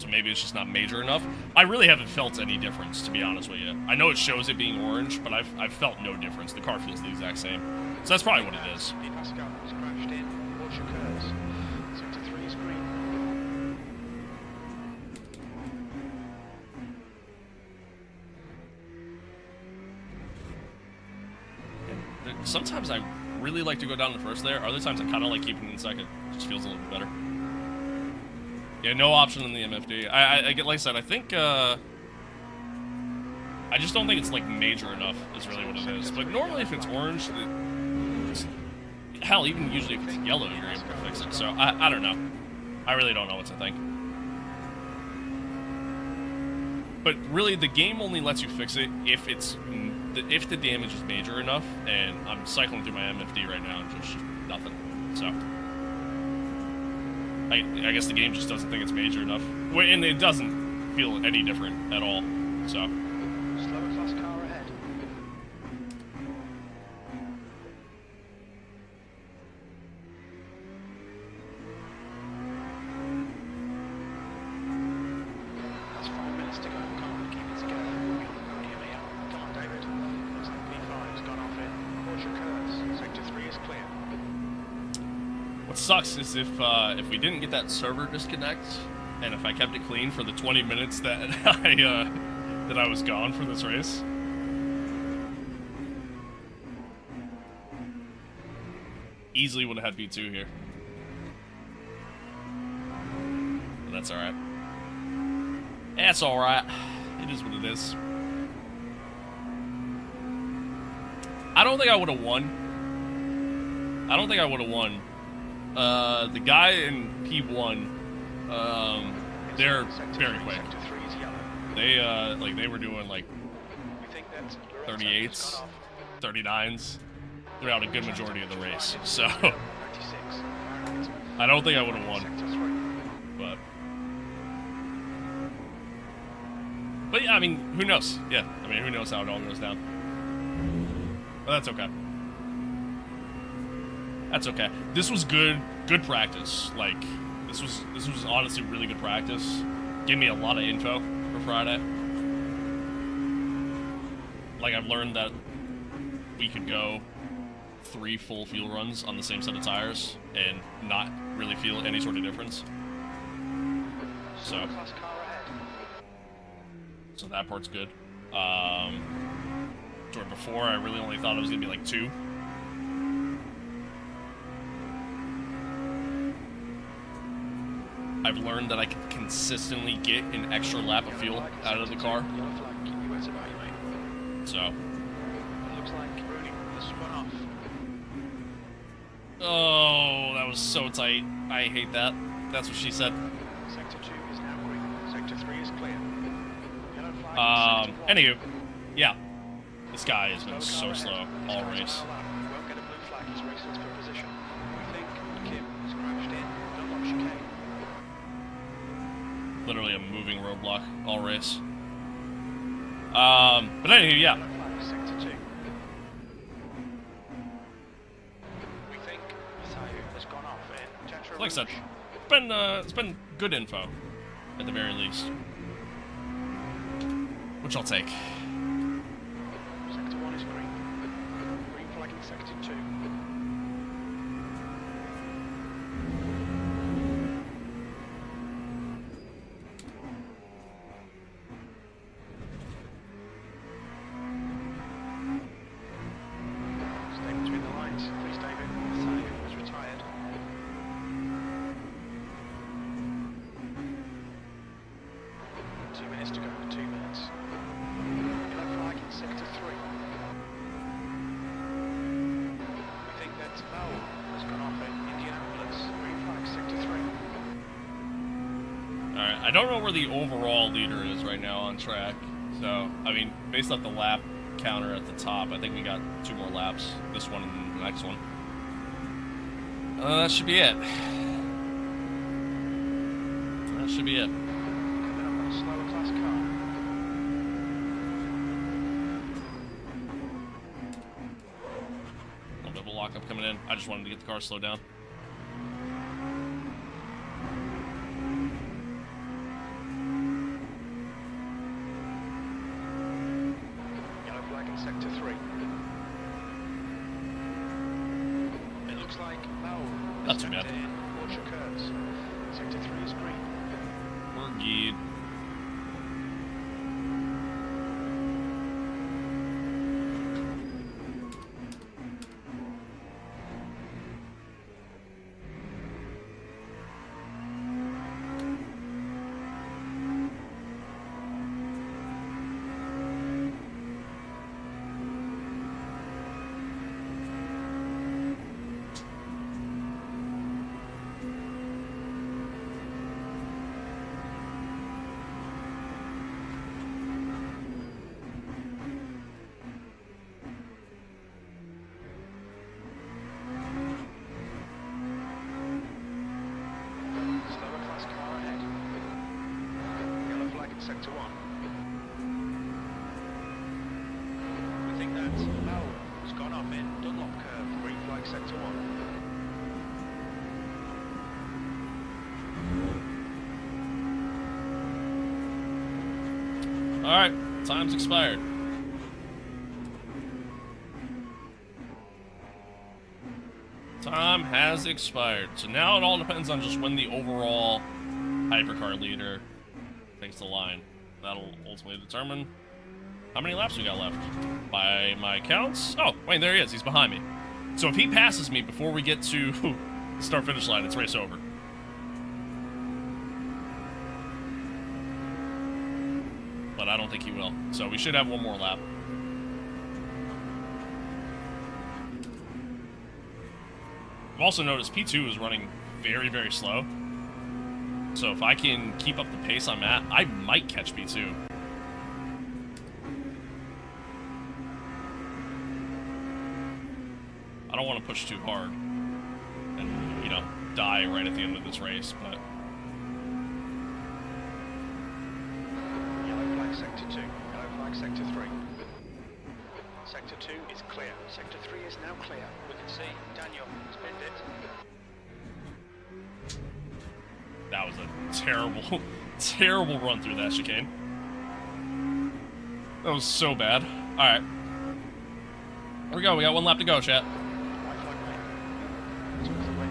Speaker 1: maybe it's just not major enough. I really haven't felt any difference, to be honest with you. I know it shows it being orange, but I've felt no difference. The car feels the exact same. So that's probably what it is.
Speaker 2: Pascal has crashed in. Watch occurs. Sector 3 is green.
Speaker 1: Sometimes I really like to go down the first there. Other times I kind of like keeping it in second. It just feels a little bit better. Yeah, no option in the MFD. I get, like I said, I think, I just don't think it's, like, major enough is really what it is. But normally if it's orange, hell, even usually if it's yellow, you're able to fix it. So, I don't know. I really don't know what to think. But really, the game only lets you fix it if if the damage is major enough, and I'm cycling through my MFD right now and just nothing. So I guess the game just doesn't think it's major enough, and it doesn't feel any different at all. So What sucks is if we didn't get that server disconnect, and if I kept it clean for the 20 minutes that I was gone for this race. Easily would have had P2 here. But that's alright. That's alright. It is what it is. I don't think I would have won. I don't think I would have won. The guy in P1, they're very quick. They were doing like 38s, 39s throughout a good majority of the race. So I don't think I would have won. But yeah, I mean, who knows? Yeah, I mean, who knows how it all goes down. But that's okay. That's okay. This was good practice. Like, this was honestly really good practice. Gave me a lot of info for Friday. Like, I've learned that we could go 3 full fuel runs on the same set of tires and not really feel any sort of difference. So that part's good. Where before I really only thought it was gonna be like 2. I've learned that I can consistently get an extra lap of fuel out of the car. So. Oh, that was so tight. I hate that. That's what she said.
Speaker 2: Sector 2 is now green. Sector 3 is clear.
Speaker 1: Anywho, yeah. This guy has been so slow all race. Literally a moving roadblock all race. But anywho, yeah. Like I said, it's been good info, at the very least. Which I'll take.
Speaker 2: Sector 1 is green. Green flagging sector 2. Stay between the lines, please, David. David was retired. Two minutes to go. 2 minutes. Yellow flag in sector 3. We think that Val has gone off in Indianapolis. Green flag sector 3.
Speaker 1: Alright, I don't know where the overall leader is right now on track. So, I mean, based off the lap counter at the top, I think we got 2 more laps. This one and the next one. That should be it. That should be it.
Speaker 2: Coming up on a slower class car.
Speaker 1: A little bit of a lockup coming in. I just wanted to get the car slowed down.
Speaker 2: Yellow flag in sector 3. It looks like Val
Speaker 1: Not too bad.
Speaker 2: Watch your curves. Sector 3 is green.
Speaker 1: We're geared.
Speaker 2: Slower class car ahead. Yellow flag in sector 1. We think that Val has gone off in Dunlop curve. Green flag sector 1.
Speaker 1: Alright, time's expired. Time has expired. So now it all depends on just when the overall hypercar leader takes the line. That'll ultimately determine how many laps we got left. By my counts... Oh, wait, there he is. He's behind me. So if he passes me before we get to the start-finish line, it's race over. But I don't think he will. So we should have one more lap. I've also noticed P2 is running very, very slow. So if I can keep up the pace I'm at, I might catch P2. I don't want to push too hard and, you know, die right at the end of this race, but...
Speaker 2: Yellow flag sector 2, yellow flag sector 3. Sector 2 is clear. Sector 3 is now clear. We can see Daniel spinned it.
Speaker 1: That was a terrible, terrible run through that chicane. That was so bad. Alright. Here we go. We got one lap to go, chat.
Speaker 2: White flag mate. Took the win.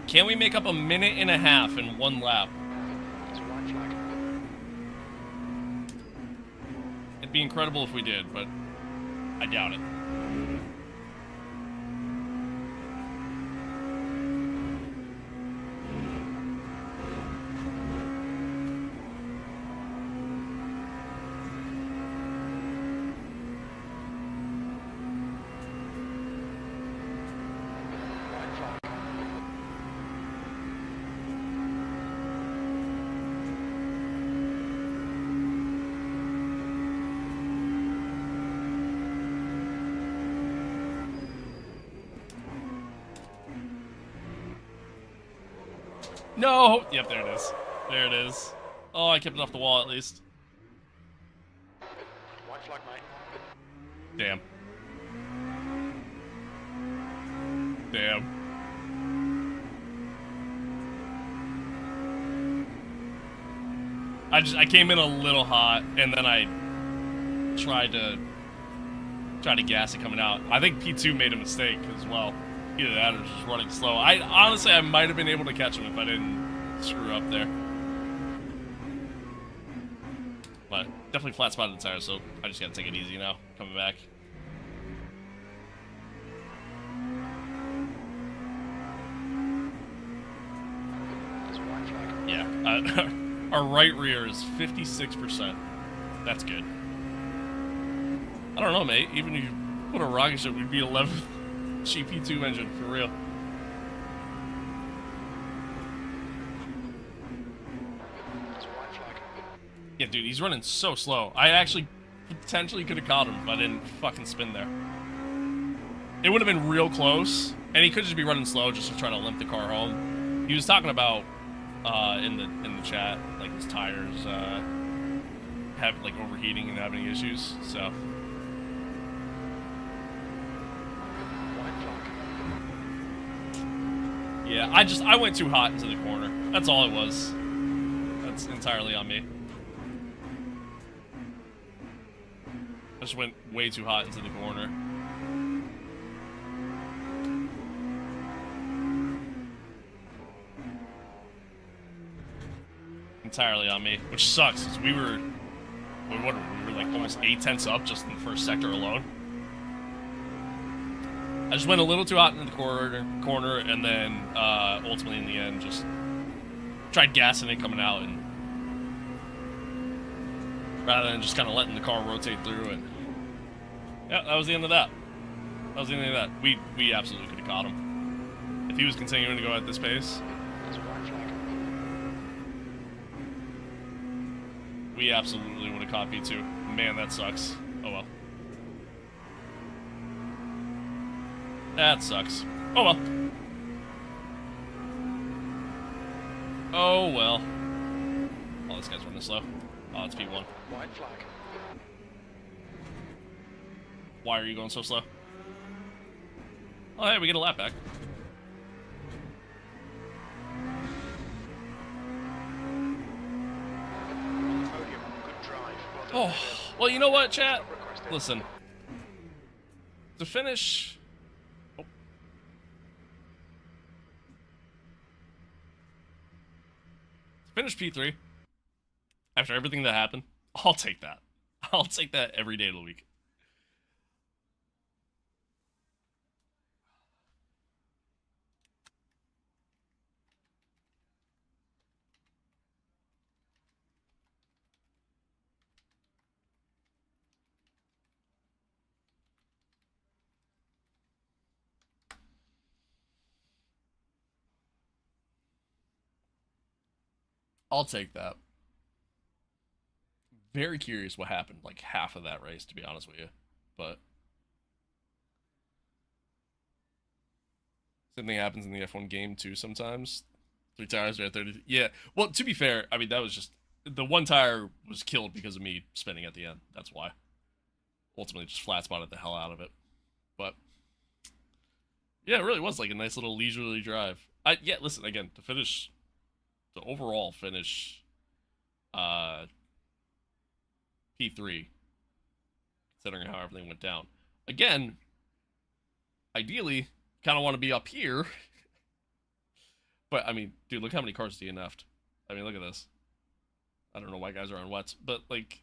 Speaker 1: Can we make up a minute and a half in one lap?
Speaker 2: It's a white flag.
Speaker 1: It'd be incredible if we did, but I doubt it.
Speaker 2: White flag.
Speaker 1: No! Yep, there it is. There it is. Oh, I kept it off the wall at least.
Speaker 2: White flag mate.
Speaker 1: Damn. Damn. I came in a little hot, and then I tried to gas it coming out. I think P2 made a mistake as well. Either that or just running slow. Honestly, I might have been able to catch him if I didn't screw up there. But definitely flat spotted the tire, so I just gotta take it easy now, coming back.
Speaker 2: It's a white flag.
Speaker 1: Yeah. Our right rear is 56%. That's good. I don't know, mate. Even if you put a rocket ship, we'd be 11th GP2 engine, for real.
Speaker 2: It's a white flag.
Speaker 1: Yeah, dude, he's running so slow. I actually potentially could have caught him if I didn't fucking spin there. It would have been real close, and he could just be running slow just to try to limp the car home. He was talking about in the chat, like his tires have like overheating and having issues. So
Speaker 2: White flag.
Speaker 1: yeah, I went too hot into the corner. That's all it was. That's entirely on me. I just went way too hot into the corner. Entirely on me, which sucks, because we were like almost 8/10 up just in the first sector alone. I just went a little too hot in the corner, and then ultimately in the end just tried gassing it coming out, and rather than just kind of letting the car rotate through, and yeah, that was the end of that. That was the end of that. We absolutely could have caught him if he was continuing to go at this pace.
Speaker 2: It's a white flag.
Speaker 1: We absolutely would have caught P2. Man, that sucks. Oh well. That sucks. Oh well. Oh well. Oh, this guy's running slow. Oh, it's P1.
Speaker 2: White flag.
Speaker 1: Why are you going so slow? Oh, hey, we get a lap back. Oh, well, you know what, chat? Listen. To finish... Oh. To finish P3, after everything that happened, I'll take that. I'll take that every day of the week. I'll take that. Very curious what happened, like half of that race, to be honest with you. But same thing happens in the F1 game too sometimes. 3 tires are at 30. Yeah. Well, to be fair, I mean, that was just the one tire was killed because of me spinning at the end. That's why. Ultimately, just flat spotted the hell out of it. But yeah, it really was like a nice little leisurely drive. Yeah, listen again to finish, the overall finish, P3, considering how everything went down. Again, ideally, kind of want to be up here. But, I mean, dude, look how many cars DNF'd. I mean, look at this. I don't know why guys are on wets, but, like...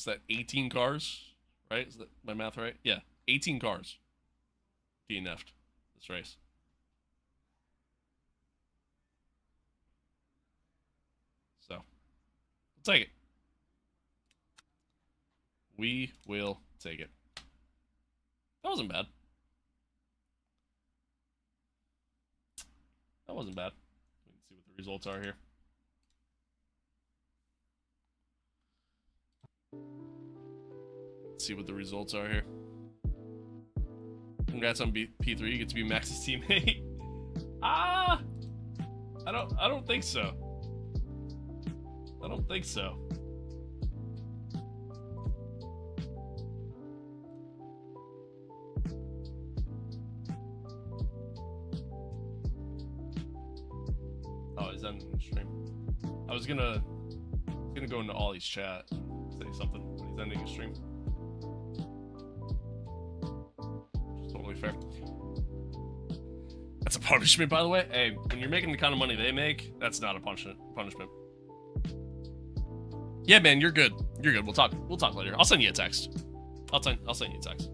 Speaker 1: Is that 18 cars? Right? Is that my math right? Yeah, 18 cars DNF'd this race. So, we'll take it. We will take it. That wasn't bad. That wasn't bad. We can see what the results are here. Let's see what the results are here. Congrats on P3. You get to be Max's teammate. I don't think so. I don't think so. Oh, he's ending the stream. I was gonna go into Ollie's chat and say something when he's ending his stream. Which is totally fair. That's a punishment, by the way. Hey, when you're making the kind of money they make, that's not a punishment. Yeah, man, you're good. You're good. We'll talk later. I'll send you a text. I'll send you a text.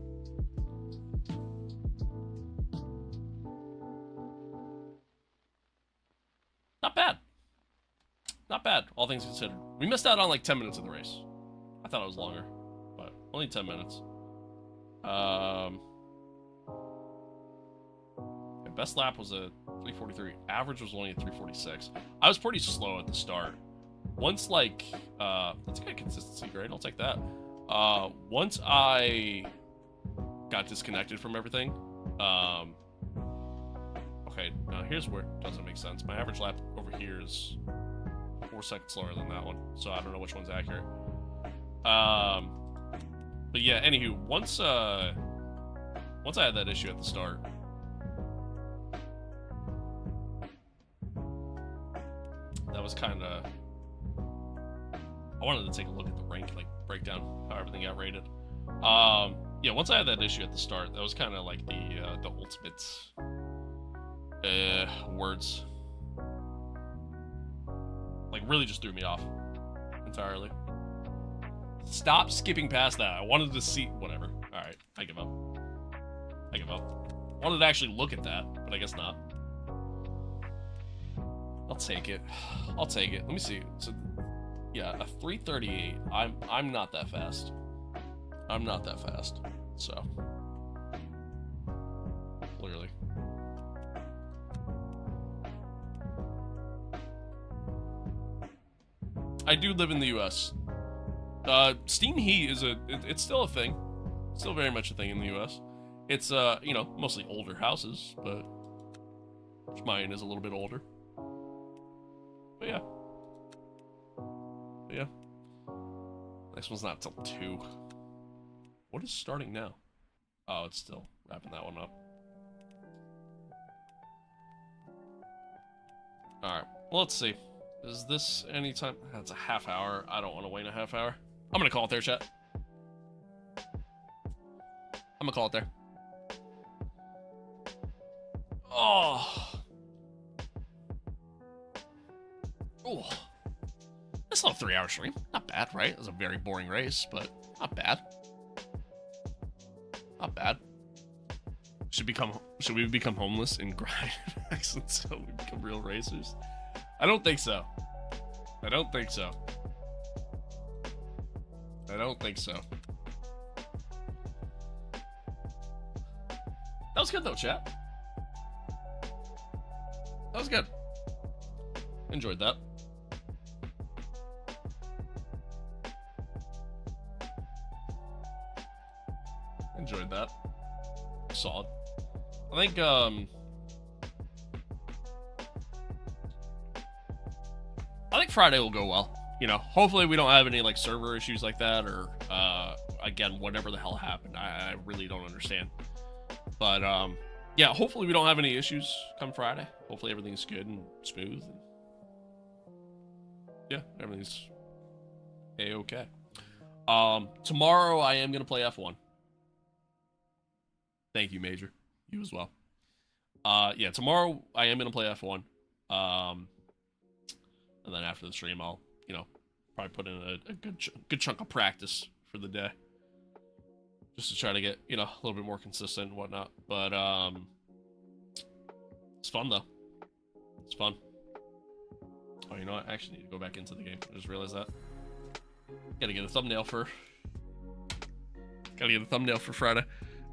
Speaker 1: Not bad. Not bad, all things considered. We missed out on like 10 minutes of the race. I thought it was longer, but only 10 minutes. Best lap was a 3:43. Average was only a 3:46. I was pretty slow at the start. Once like, that's a good consistency grade. I'll take that. Once I got disconnected from everything, okay, now here's where it doesn't make sense. My average lap over here is 4 seconds slower than that one, so I don't know which one's accurate. But yeah, anywho, once I had that issue at the start, that was kind of, I wanted to take a look at the rank, like breakdown how everything got rated. Yeah, once I had that issue at the start, that was kind of like the ultimate words. Like, really just threw me off entirely. Stop skipping past that. I wanted to see... Whatever. Alright, I give up. I wanted to actually look at that, but I guess not. I'll take it. Let me see. So, yeah, a 3:38. I'm not that fast. So, clearly. I do live in the U.S. Steam heat is it's still a thing. Still very much a thing in the U.S. It's, you know, mostly older houses, but mine is a little bit older. But yeah. Next one's not till 2. What is starting now? Oh, it's still wrapping that one up. Alright, well, let's see. Is this anytime? That's a half hour. I don't want to wait a half hour. I'm gonna call it there, chat. I'm gonna call it there. Oh. Oh. That's not a 3-hour stream. Not bad, right? It was a very boring race, but not bad. Not bad. Should we become homeless and grind accents so we become real racers? I don't think so. I don't think so. I don't think so. That was good though, chat. That was good. Enjoyed that. Enjoyed that. Solid. I think Friday will go well. You know, hopefully we don't have any like server issues like that, or again, whatever the hell happened. I really don't understand. But yeah, hopefully we don't have any issues come Friday. Hopefully everything's good and smooth. And yeah, everything's a-okay. Tomorrow I am gonna play F1. Thank you, Major. You as well. Yeah, tomorrow I am gonna play F1. And then after the stream, I'll, you know, probably put in a good chunk of practice for the day, just to try to get, you know, a little bit more consistent and whatnot. But it's fun though. It's fun. Oh, you know what? I actually need to go back into the game. I just realized that. Gotta get a thumbnail for Friday.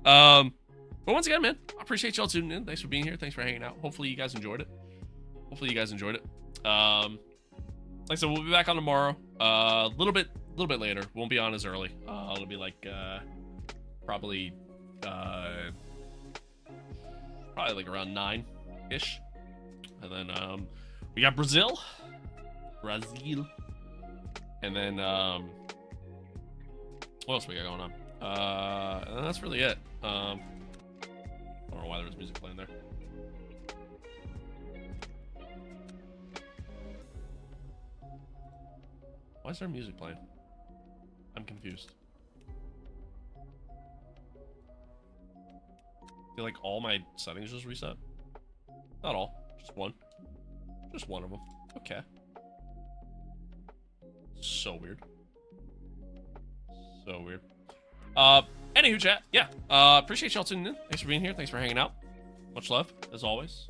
Speaker 1: But once again, man, I appreciate y'all tuning in. Thanks for being here. Thanks for hanging out. Hopefully you guys enjoyed it. Like I said, we'll be back on tomorrow. A little bit later. Won't be on as early. It'll be like probably like around 9-ish. And then we got Brazil. And then what else we got going on? And that's really it. I don't know why there was music playing there. Why is there music playing? I'm confused. Did like all my settings just reset? Not all, just one. Just one of them. Okay. So weird. So weird. Anywho, chat. Yeah. Appreciate y'all tuning in. Thanks for being here. Thanks for hanging out. Much love, as always.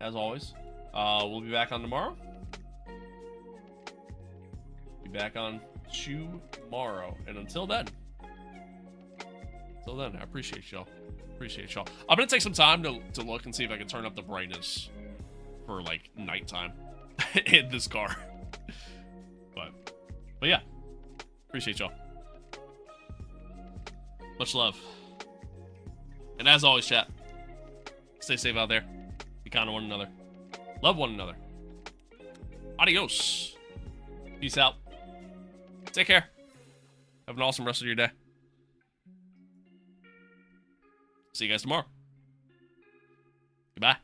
Speaker 1: We'll be back on tomorrow. Back on tomorrow, and until then, I appreciate y'all. I'm gonna take some time to look and see if I can turn up the brightness for like nighttime in this car. But yeah, appreciate y'all. Much love, and as always, chat, stay safe out there. Be kind to one another. Love one another. Adios. Peace out. Take care. Have an awesome rest of your day. See you guys tomorrow. Goodbye.